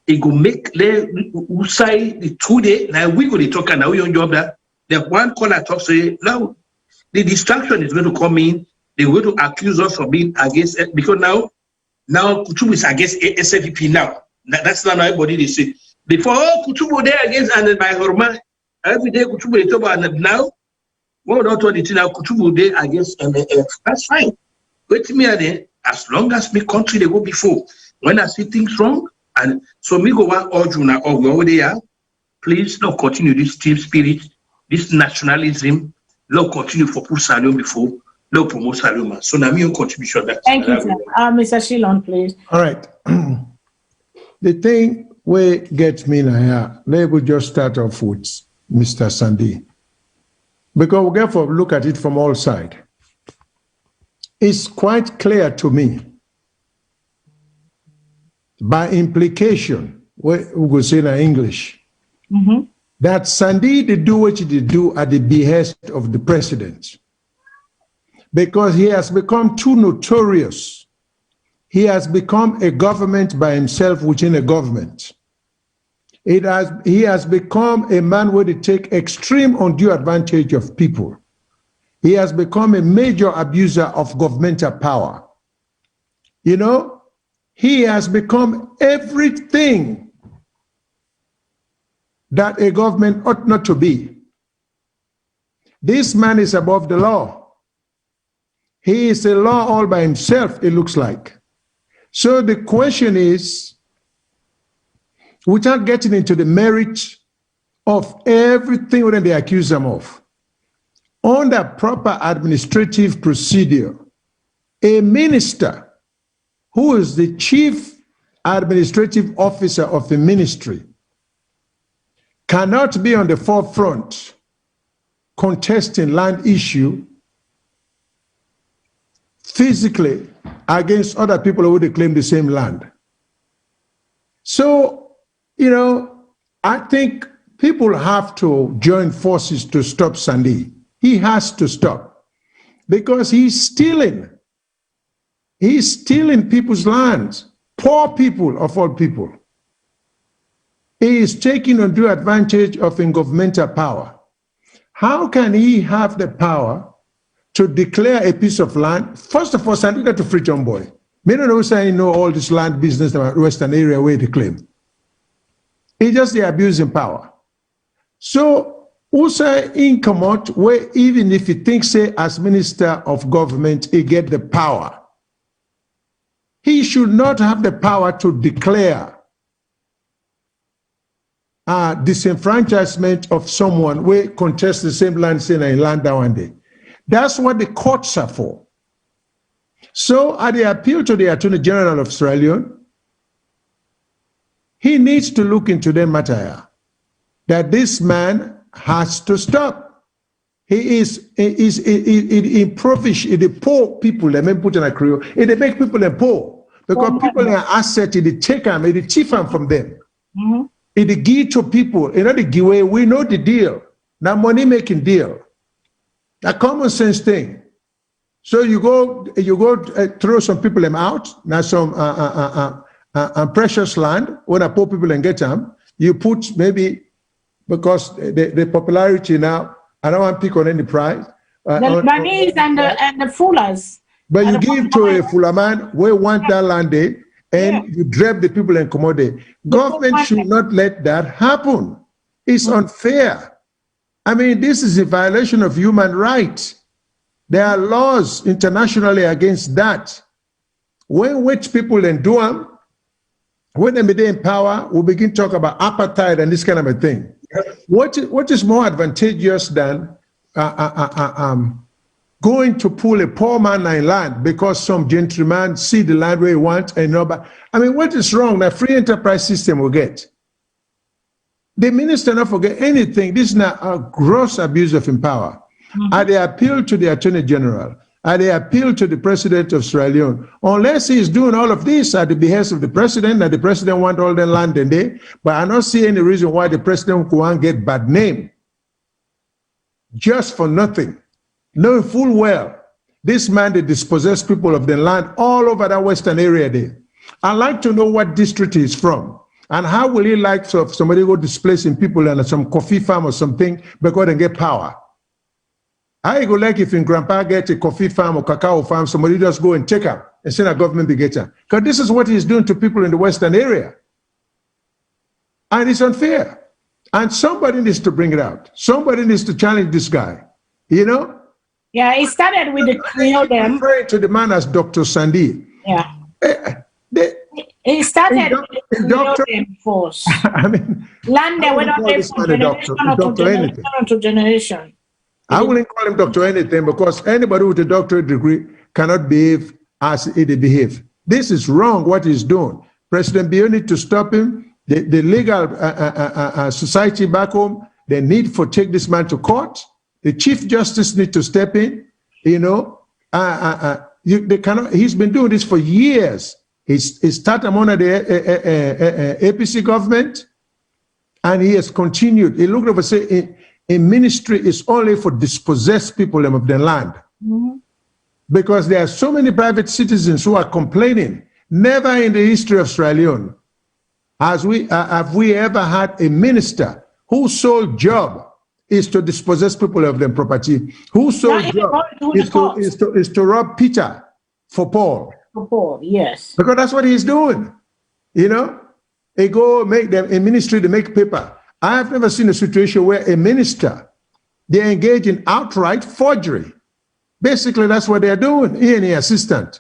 It will make who say the 2 day. Now we go to talk and now we on job that the one caller talks say now the distraction is going to come in. They're going to accuse us of being against it because now Kutubu is against SFP now. That's not everybody they say. Before Kutubu there against and by Horma every day Kutubu they talk about now. Well, not all the thing now Kutubu there against MF. That's fine. Wait me there as long as my country they go before. When I see things wrong, and so me go one Juna or where they are, please don't continue this team spirit, this nationalism. Don't continue for push Salone before. Don't promote Salone. So now me your contribution. Thank you, sir. Mr. Shilon, please. All right. The thing where gets me now, let me just start off with Mr. Sandy. Because we have to look at it from all sides. It's quite clear to me, by implication, what we go say in English, that Sandy did do what he did do at the behest of the president. Because he has become too notorious. He has become a government by himself within a government. He has become a man where they take extreme undue advantage of people. He has become a major abuser of governmental power. You know, he has become everything that a government ought not to be. This man is above the law. He is a law all by himself, it looks like. So the question is, without getting into the merit of everything that they accuse him of, under proper administrative procedure, a minister who is the chief administrative officer of the ministry cannot be on the forefront contesting land issue physically against other people who they claim the same land. So, you know, I think people have to join forces to stop Sandy. He has to stop because he's stealing. He's stealing people's lands, poor people of all people. He is taking undue advantage of governmental power. How can he have the power to declare a piece of land? First of all, Sandy got to free John Boy. Me don't know say know all this land business about Western area where they claim. It's just the abusing power. So also in Kamot, where even if he thinks say as minister of government, he get the power. He should not have the power to declare disenfranchisement of someone where contest the same land saying in land down one day. That's what the courts are for. So at the appeal to the Attorney General of Sierra Leone, he needs to look into the matter that this man has to stop. He is impoverish, the poor people, let me put in a crew, they make people poor because people are asset, they take them, they thief them from them. It give to people, you know, the giveaway, we know the deal. Now money making deal. A common sense thing. So you go throw some people out, now some precious land, when a poor people and get them, you put maybe, because the popularity now, I don't want to pick on any price. The Lebanese and the Fullers. But you give to a Fuller man, we want that land there, and you drop the people and come out there. Government should not let that happen. It's unfair. I mean, this is a violation of human rights. There are laws internationally against that. When rich people do them, when they be in power, we begin to talk about apartheid and this kind of a thing. What is more advantageous than going to pull a poor man in land because some gentleman see the land where he wants and nobody? I mean, what is wrong? The free enterprise system will get. The minister not forget anything. This is not a gross abuse of power. At the appeal to the Attorney General, and they appeal to the president of Sierra Leone. Unless he's doing all of this at the behest of the president, and the president want all the land in there, but I don't see any reason why the president could get bad name just for nothing, knowing full well this man they dispossess people of the land all over that western area there. I'd like to know what district he's from, and how will he like somebody go displacing people in some coffee farm or something because they get power. How you go like if in grandpa get a coffee farm or cacao farm, somebody just go and take up and send a government be getting. Because this is what he's doing to people in the western area. And it's unfair. And somebody needs to bring it out. Somebody needs to challenge this guy. You know? Yeah, it started with the Creole them. Referring to the man as Dr. Sandy. Yeah. It started with the Creole them force. I mean, land that went on from generation to generation. I wouldn't call him doctor anything, because anybody with a doctorate degree cannot behave as he behave. This is wrong what he's doing. President Bio need to stop him. The legal society back home, they need to take this man to court. The Chief Justice need to step in. You know, they cannot. He's been doing this for years. He started under the APC government, and he has continued. He looked over say. A ministry is only for dispossessed people of the land. Mm-hmm. Because there are so many private citizens who are complaining. Never in the history of Sierra Leone have we ever had a minister whose sole job is to dispossess people of their property, whose sole job is to rob Peter for Paul. For Paul, yes. Because that's what he's doing. You know, they go make them a ministry to make paper. I have never seen a situation where a minister, they engage in outright forgery. Basically, that's what they're doing. He and the assistant.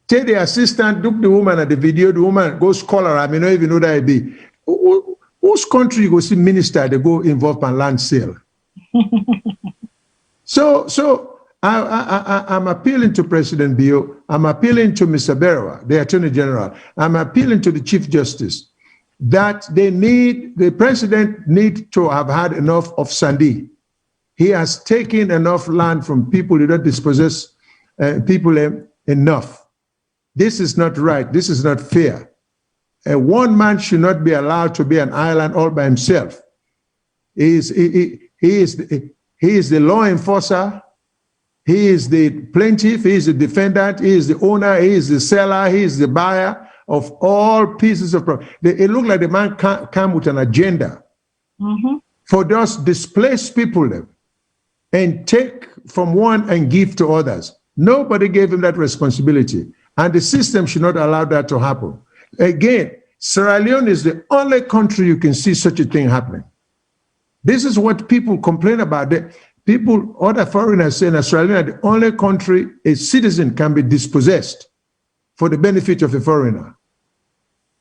Take the assistant, look the woman at the video, the woman goes call her, I mean, don't even know that it be. Whose country you go see minister, they go involved in land sale? So I'm appealing to President Bio, I'm appealing to Mr. Berewa, the Attorney General, I'm appealing to the Chief Justice, that the president need to have had enough of Sandy. He has taken enough land from people who don't dispossess people enough. This is not right. This is not fair. One man should not be allowed to be an island all by himself. He is the law enforcer. He is the plaintiff. He is the defendant. He is the owner. He is the seller. He is the buyer of all pieces of property. It looked like the man came with an agenda for those displaced people and take from one and give to others. Nobody gave him that responsibility, and the system should not allow that to happen. Again, Sierra Leone is the only country you can see such a thing happening. This is what people complain about. People, other foreigners say in Australia, the only country a citizen can be dispossessed for the benefit of a foreigner,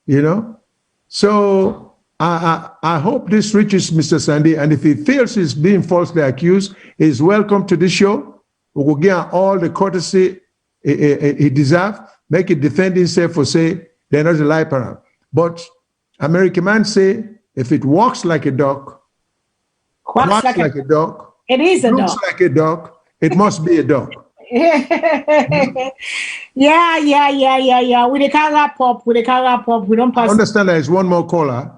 you know? So I hope this reaches Mr. Sandy, and if he feels he's being falsely accused, he's welcome to this show. We will give him all the courtesy he deserves, make it defend himself for say, they're not a lie around. But American man say, if it walks like a dog, quacks like a dog, it is a dog. Looks like a dog, it must be a dog. Yeah. With the car wrap up, we don't pass. I understand there is one more caller.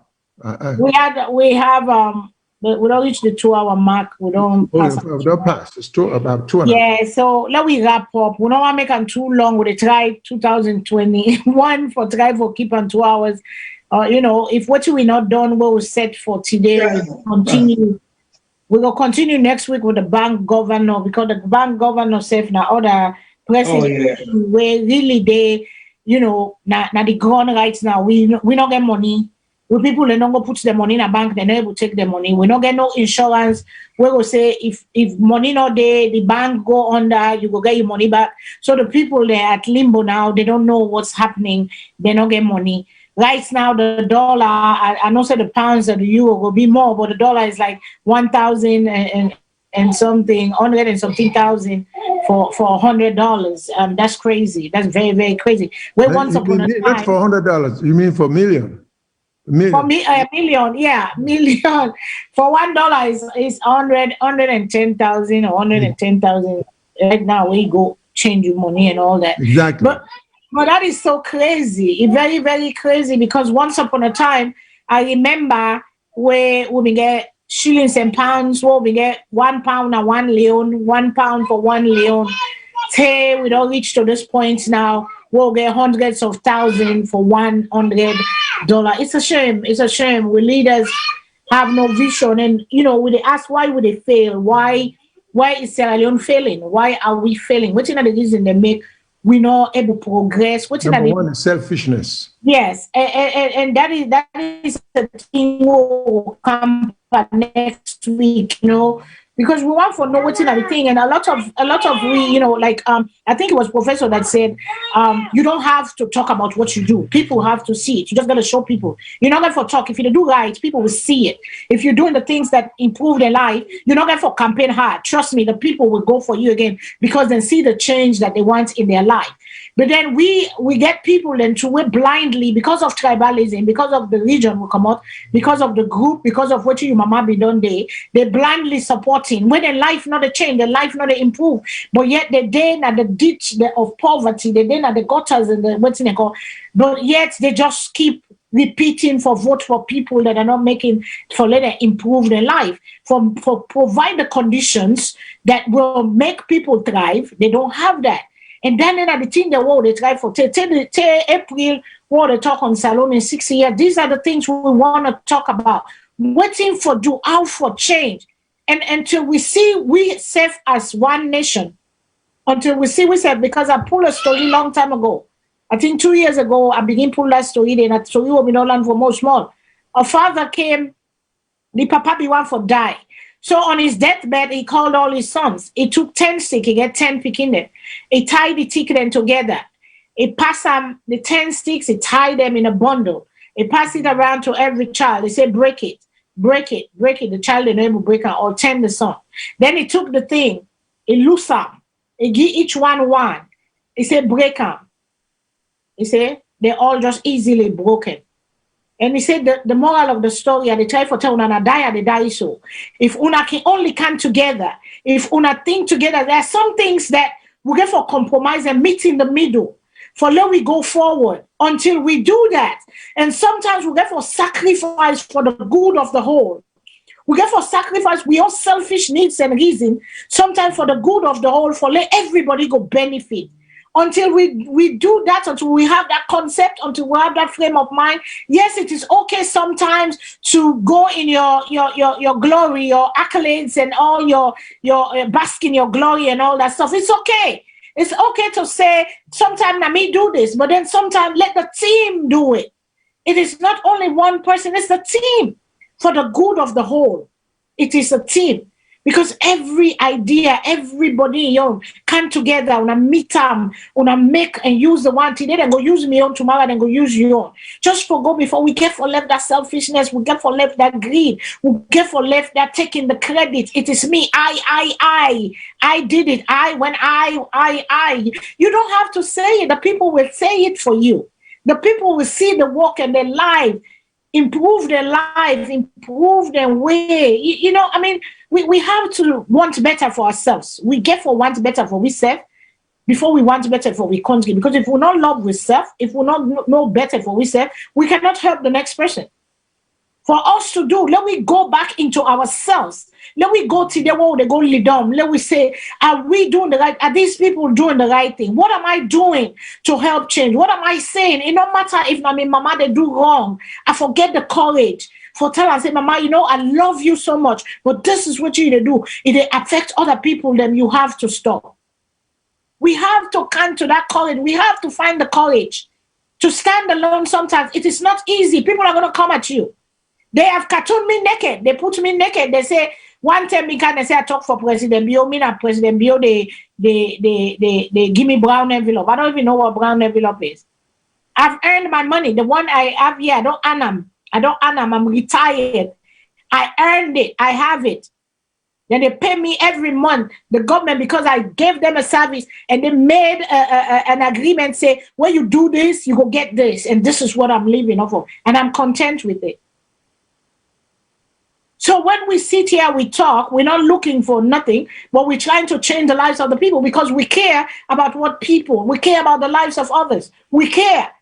We don't reach the 2 hour mark. We don't pass. We don't pass. It's about 2 hours. Yeah, so let we wrap up. We don't want to make them too long. We try 2021 for keep on 2 hours. You know, if what we not done, what was set for today, we'll continue. We will continue next week with the bank governor, because the bank governor said now other president where really they, you know, now the ground right now we not get money. We people they don't go put the money in a bank, they never take the money. We not get no insurance. We will say if money not there, the bank go under, you go get your money back. So the people they're at limbo now, they don't know what's happening. They don't get money. Right now, the dollar, I know say the pounds and the euro will be more, but the dollar is like 1,000 and something, 100 and something thousand for $100. That's crazy. That's very, very crazy. Where once upon a time, not for $100, you mean for million? For me, a million, yeah, million. For $1 is 110,000 or 110,000. right now we go change your money and all that. Exactly. But that is so crazy. It's very, very crazy because once upon a time, I remember where we get shillings and pounds, where we get £1 and 1 leon, £1 for 1 leon. Hey, we don't reach to this point now. We'll get hundreds of thousands for $100. It's a shame. It's a shame. We leaders have no vision, and we they ask why would they fail? Why is Sierra Leone failing? Why are we failing? What's the reason they make we not able to progress? Number one is selfishness. Yes, and that is the thing will come next week, because we want to know what's in everything, and a lot of we, I think it was Professor that said, you don't have to talk about what you do. People have to see it. You just got to show people. You're not going for talk. If you do right, people will see it. If you're doing the things that improve their life, you're not going for campaign hard. Trust me, the people will go for you again because they see the change that they want in their life. But then we get people into it blindly because of tribalism, because of the region we come out, because of the group, because of what your mama be done there. They blindly supporting. When their life not a change, their life not a improve. But yet they're then at the ditch of poverty, they're then at the gutters and the what's in it called. But yet they just keep repeating for vote for people that are not making for let them improve their life, for provide the conditions that will make people thrive. They don't have that. And then in the thing the world they try for April, what they talk on Salone in 6 years. These are the things we want to talk about. Waiting for do out for change. And until we see we safe as one nation, until we see we safe, because I pulled a story long time ago. I think 2 years ago, I began pull that story. Then that story will be no land for more small. A father came, the papa be one for die. So on his deathbed, he called all his sons. He took 10 sticks, he get 10 picking them. He tied the ticket together. He passed them the 10 sticks, he tied them in a bundle. He passed it around to every child. He said, break it, break it, break it. The child didn't able to break it or 10 the son. Then he took the thing, he loosed them. He give each one one. He said, break them. He said, they're all just easily broken. And he said the moral of the story, and they try for tell una die, they die so. If una can only come together, if una think together, there are some things that we get for compromise and meet in the middle. For let we go forward until we do that. And sometimes we get for sacrifice for the good of the whole. We get for sacrifice, we all selfish needs and reason, sometimes for the good of the whole, for let everybody go benefit. Until we do that, until we have that concept, until we have that frame of mind. Yes, it is okay sometimes to go in your glory, your accolades, and all your bask in your glory and all that stuff. It's okay. It's okay to say sometimes let me do this, but then sometimes let the team do it. It is not only one person; it's the team for the good of the whole. It is a team. Because every idea, everybody come together, una meet them, una make and use the one today, then go use me on tomorrow, then go use you on. Just for go before we get for left that selfishness, we get for left that greed, we get for left that taking the credit. It is me, I did it. I. You don't have to say it. The people will say it for you. The people will see the work in their life, improve their life, improve their way. We have to want better for ourselves. We get for want better for ourselves before we want better for we country. Because if we not love ourselves, if we not know better for ourselves, we cannot help the next person. For us to do, let we go back into ourselves. Let we go to the world, they go lead down. Let we say, are we doing the right? Are these people doing the right thing? What am I doing to help change? What am I saying? It no matter if my mama they do wrong. I forget the courage. For tell and say, Mama, I love you so much, but this is what you need to do. If it affects other people, then you have to stop. We have to come to that courage. We have to find the courage to stand alone sometimes. It is not easy. People are going to come at you. They have cartooned me naked. They put me naked. They say, one time they say I talk for President Bio, me and President Bio, they give me brown envelope. I don't even know what brown envelope is. I've earned my money. The one I have here, I don't earn them. I'm retired. I earned it. I have it. Then they pay me every month, the government, because I gave them a service, and they made an agreement, say, when you do this, you go get this, and this is what I'm living off of, and I'm content with it. So when we sit here, we talk, we're not looking for nothing, but we're trying to change the lives of the people because we care about we care about the lives of others. We care.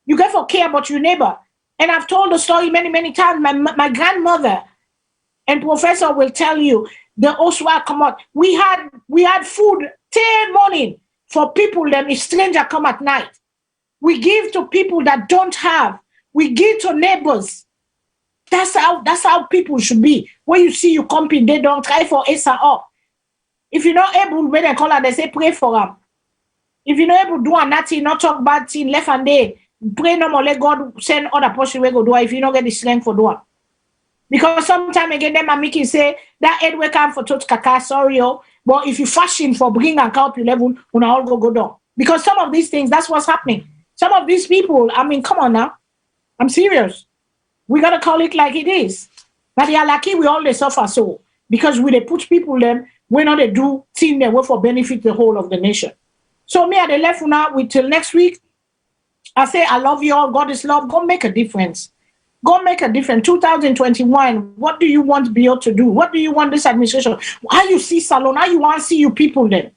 You get for care about your neighbor. And I've told the story many, many times. My grandmother and professor will tell you, the Oswa come out. We had food 10 morning for people, then a stranger come at night. We give to people that don't have. We give to neighbors. That's how people should be. When you see you comping, they don't try for Esa up. If you're not able, when they call her, they say pray for them. If you're not able to do nothing, not talk bad thing, left and day, pray no more, let God send other person where go do it if you don't get the strength for do it. Because sometimes again, them are making say that head wake up for touch kaka, sorry, but if you fashion for bring and help your level, we all go down. Because some of these things, that's what's happening. Some of these people, I mean, come on now. I'm serious. We got to call it like it is. But they are lucky we all they suffer so. Because we they put people them, we know they do things that will for benefit the whole of the nation. So me at the left now, till next week, I say, I love you all. God is love. Go make a difference. Go make a difference. 2021, what do you want BO to do? What do you want this administration? How you see Salone? How you want to see you people then?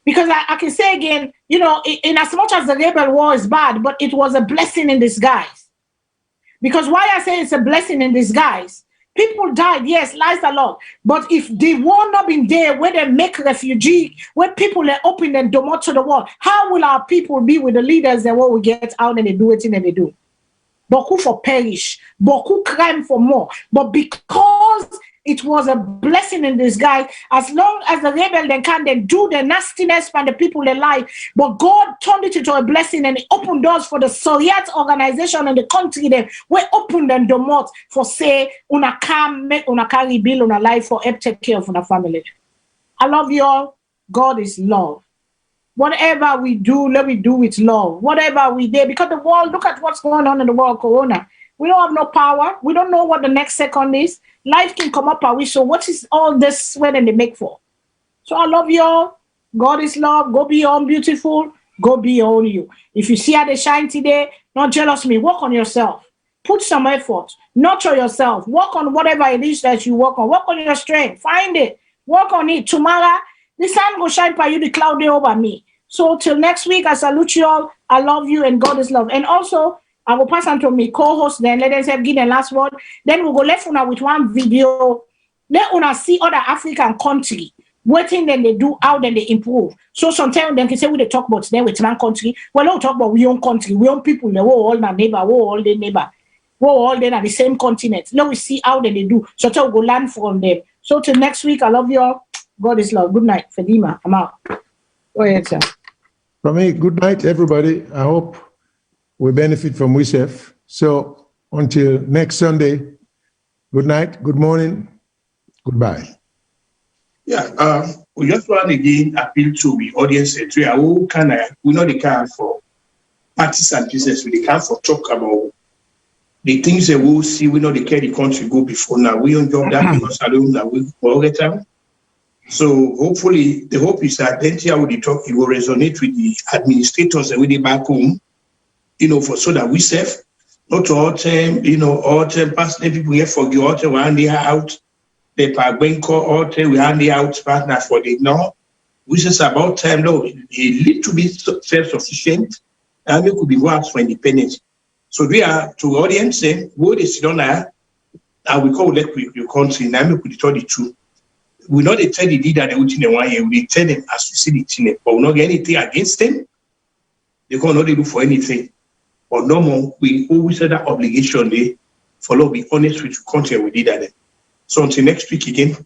Because I can say again, you know, in as much as the rebel war is bad, but it was a blessing in disguise. Because why I say it's a blessing in disguise, people died, yes, lies a lot. But if the war not been there, where they make refugee, where people are open and door to the world, how will our people be with the leaders that will get out and they do it and they do? Beaucoup for perish, beaucoup crime for more. But because it was a blessing in disguise, as long as the rebel then can they do the nastiness by the people they lie, but God turned it into a blessing and opened doors for the Soviet organization and the country there. We opened them the mouth for say una can make una carry bill una life for help take care of una family. I love you all. God is love. Whatever we do, let me do with love. Whatever we do, because the world, look at what's going on in the world, Corona. We don't have no power. We don't know what the next second is. Life can come up our way. So what is all this sweat and they make for? So I love you all. God is love. Go be your own beautiful. Go be your own you. If you see how they shine today, don't jealous me. Work on yourself. Put some effort. Nurture yourself. Work on whatever it is that you work on. Work on your strength. Find it. Work on it. Tomorrow, the sun will shine by you, the cloud day over me. So till next week, I salute you all. I love you and God is love. And also, I will pass on to my co-host then. Let us give the last word. Then we'll go left una with one video. Let una see other African country. What thing then they do, how then they improve. So sometimes they can say we they talk about them with one country. Well, don't talk about we own country. We own people. We're all my neighbor. We're all the neighbor. We're all then at the same continent. Now we see how then they do. So we'll go learn from them. So till next week, I love you all. God is love. Good night. Fedima, I'm out. Go ahead, sir. From me, good night, everybody. I hope we benefit from WISEF. So until next Sunday, good night, good morning, goodbye. Yeah, we just want to again appeal to the audience. We know they can for parties and business. We can for talk about the things that we'll see. We know they carry the country go before now. We don't job that because Salone that we all get time. So hopefully, the hope is that then here we talk, it will resonate with the administrators and with the back home, you know, for so that we save, not all time, you know, all time past people here for the all time we hand it out, the Pagbenko all time we hand it out partner for the now, which is about time though, a little bit self-sufficient, and it could be works for independence. So we are to audience saying, what is done now, and we call that your country, now we could tell the truth. We not tell the leader they will in 1 year. We tell them as we see the thing, but we not get anything against them. They can't not do for anything. But no more, we always have that obligation there. Follow, be honest with the country we did that. So until next week again,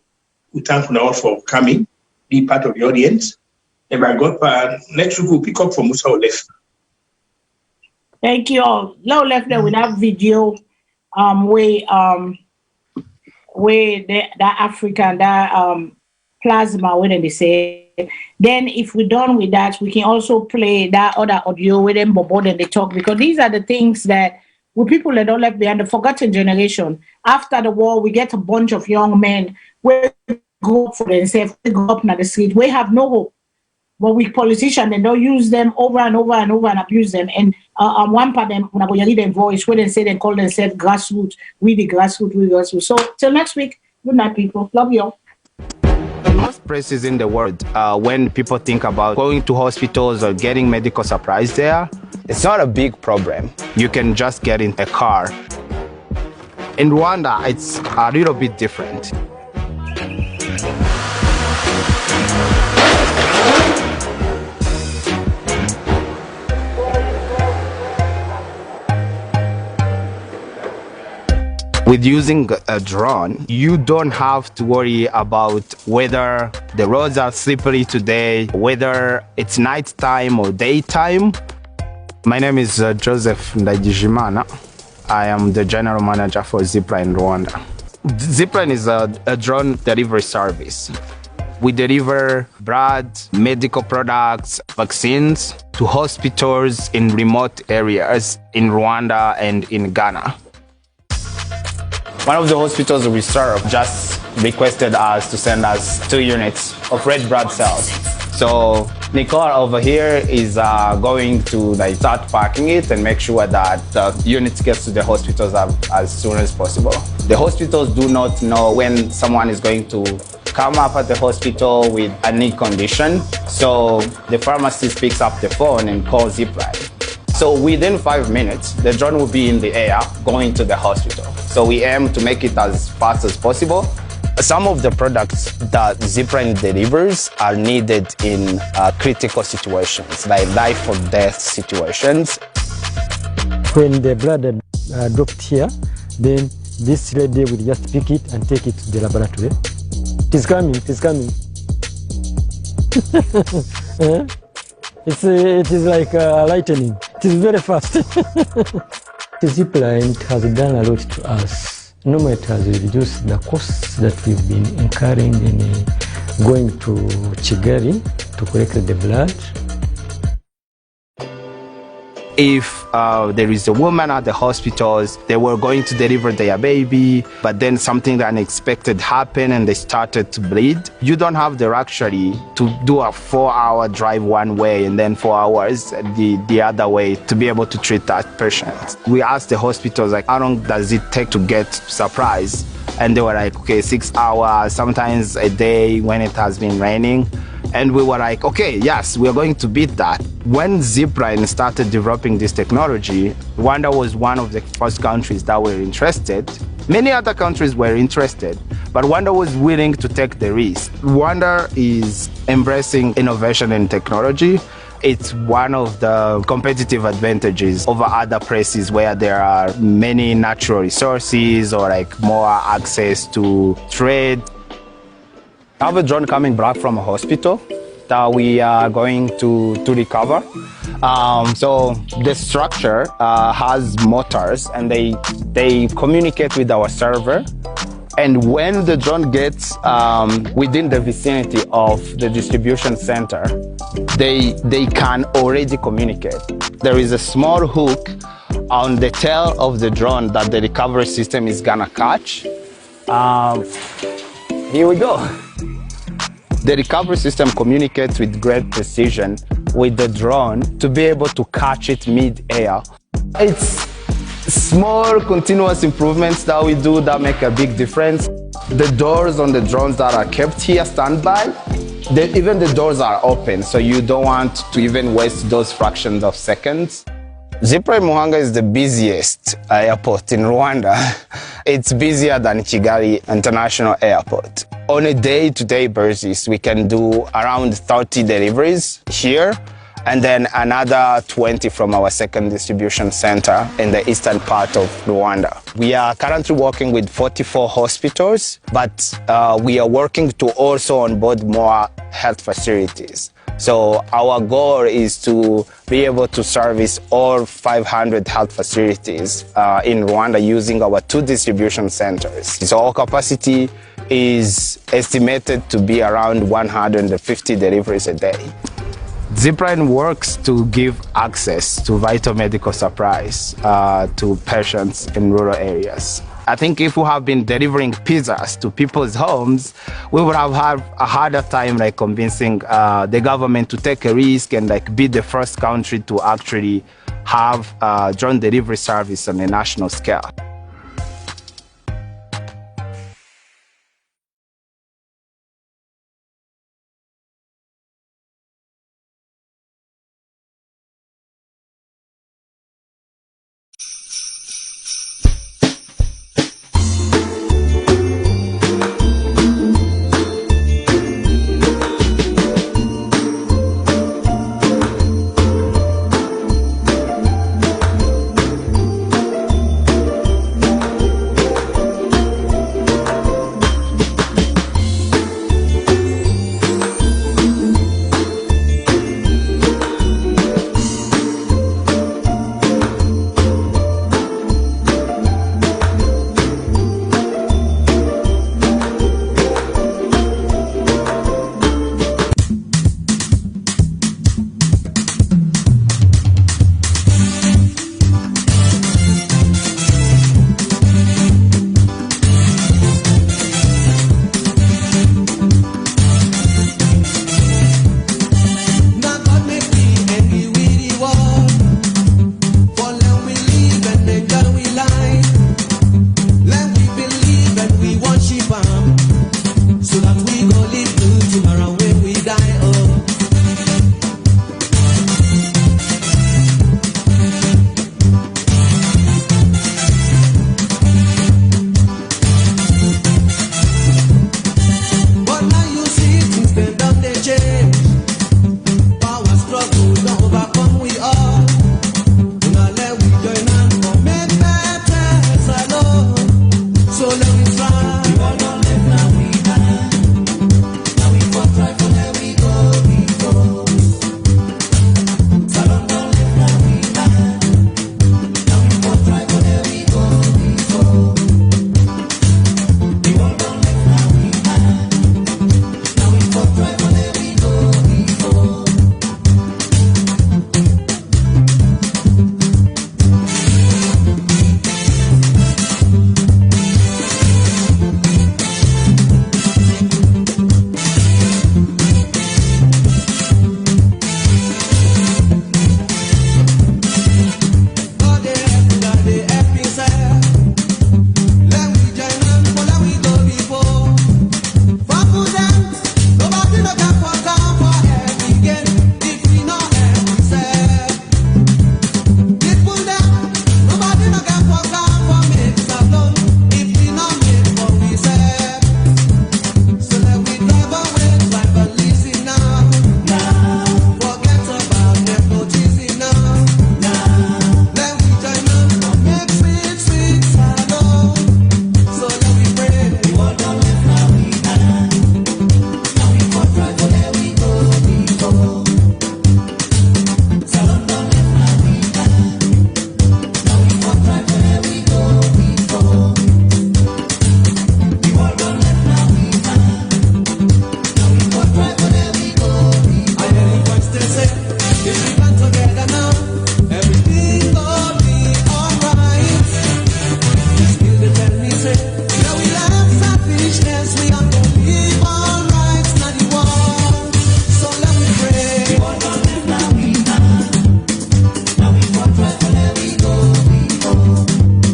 we thank you all for coming, be part of the audience. And by God, next week we'll pick up from Musa left. Thank you all. Low left there with that video, where that African, that plasma, when they say. Then if we're done with that, we can also play that other audio with them, but they talk, because these are the things that with people that don't left behind, the forgotten generation. After the war, we get a bunch of young men who grow up for themselves, they grow up in the street. We have no hope. but with politicians, they don't use them over and over and over and abuse them. And one part of them, when I go lead their voice, where they say they call themselves grassroots, we the grassroots. So till next week, good night, people. Love you all. Most places in the world, when people think about going to hospitals or getting medical supplies there, it's not a big problem. You can just get in a car. In Rwanda, it's a little bit different. With using a drone, you don't have to worry about whether the roads are slippery today, whether it's nighttime or daytime. My name is Joseph Ndagijimana. I am the general manager for Zipline Rwanda. Zipline is a drone delivery service. We deliver blood, medical products, vaccines to hospitals in remote areas in Rwanda and in Ghana. One of the hospitals we serve just requested us to send us 2 units of red blood cells. So Nicole over here is going to start packing it and make sure that the units get to the hospitals as soon as possible. The hospitals do not know when someone is going to come up at the hospital with a knee condition. So the pharmacist picks up the phone and calls Zipline. So within 5 minutes, the drone will be in the air going to the hospital. So we aim to make it as fast as possible. Some of the products that Zipline delivers are needed in critical situations, like life or death situations. When the blood dropped here, then this lady will just pick it and take it to the laboratory. It is coming, it is coming. It is like lightning. It is very fast. The Zipline has done a lot to us. Normally it has reduced the costs that we've been incurring in going to Kigali to collect the blood. If there is a woman at the hospitals, they were going to deliver their baby, but then something unexpected happened and they started to bleed. You don't have the luxury to do a 4-hour drive one way and then 4 hours the other way to be able to treat that patient. We asked the hospitals, how long does it take to get supplies? And they were like, okay, 6 hours, sometimes a day when it has been raining. And we were like, okay, yes, we're going to beat that. When Zipline started developing this technology, Rwanda was one of the first countries that were interested. Many other countries were interested, but Rwanda was willing to take the risk. Rwanda is embracing innovation and technology. It's one of the competitive advantages over other places where there are many natural resources or more access to trade. I have a drone coming back from a hospital that we are going to recover. So the structure has motors and they communicate with our server. And when the drone gets within the vicinity of the distribution center, they can already communicate. There is a small hook on the tail of the drone that the recovery system is gonna catch. Here we go. The recovery system communicates with great precision with the drone to be able to catch it mid-air. It's small continuous improvements that we do that make a big difference. The doors on the drones that are kept here standby, even the doors are open, so you don't want to even waste those fractions of seconds. Zipline Muhanga is the busiest airport in Rwanda. It's busier than Kigali International Airport. On a day-to-day basis, we can do around 30 deliveries here, and then another 20 from our second distribution center in the eastern part of Rwanda. We are currently working with 44 hospitals, but we are working to also onboard more health facilities. So our goal is to be able to service all 500 health facilities in Rwanda using our 2 distribution centers. So our capacity is estimated to be around 150 deliveries a day. Zipline works to give access to vital medical supplies to patients in rural areas. I think if we have been delivering pizzas to people's homes, we would have had a harder time like convincing the government to take a risk and like be the first country to actually have drone delivery service on a national scale.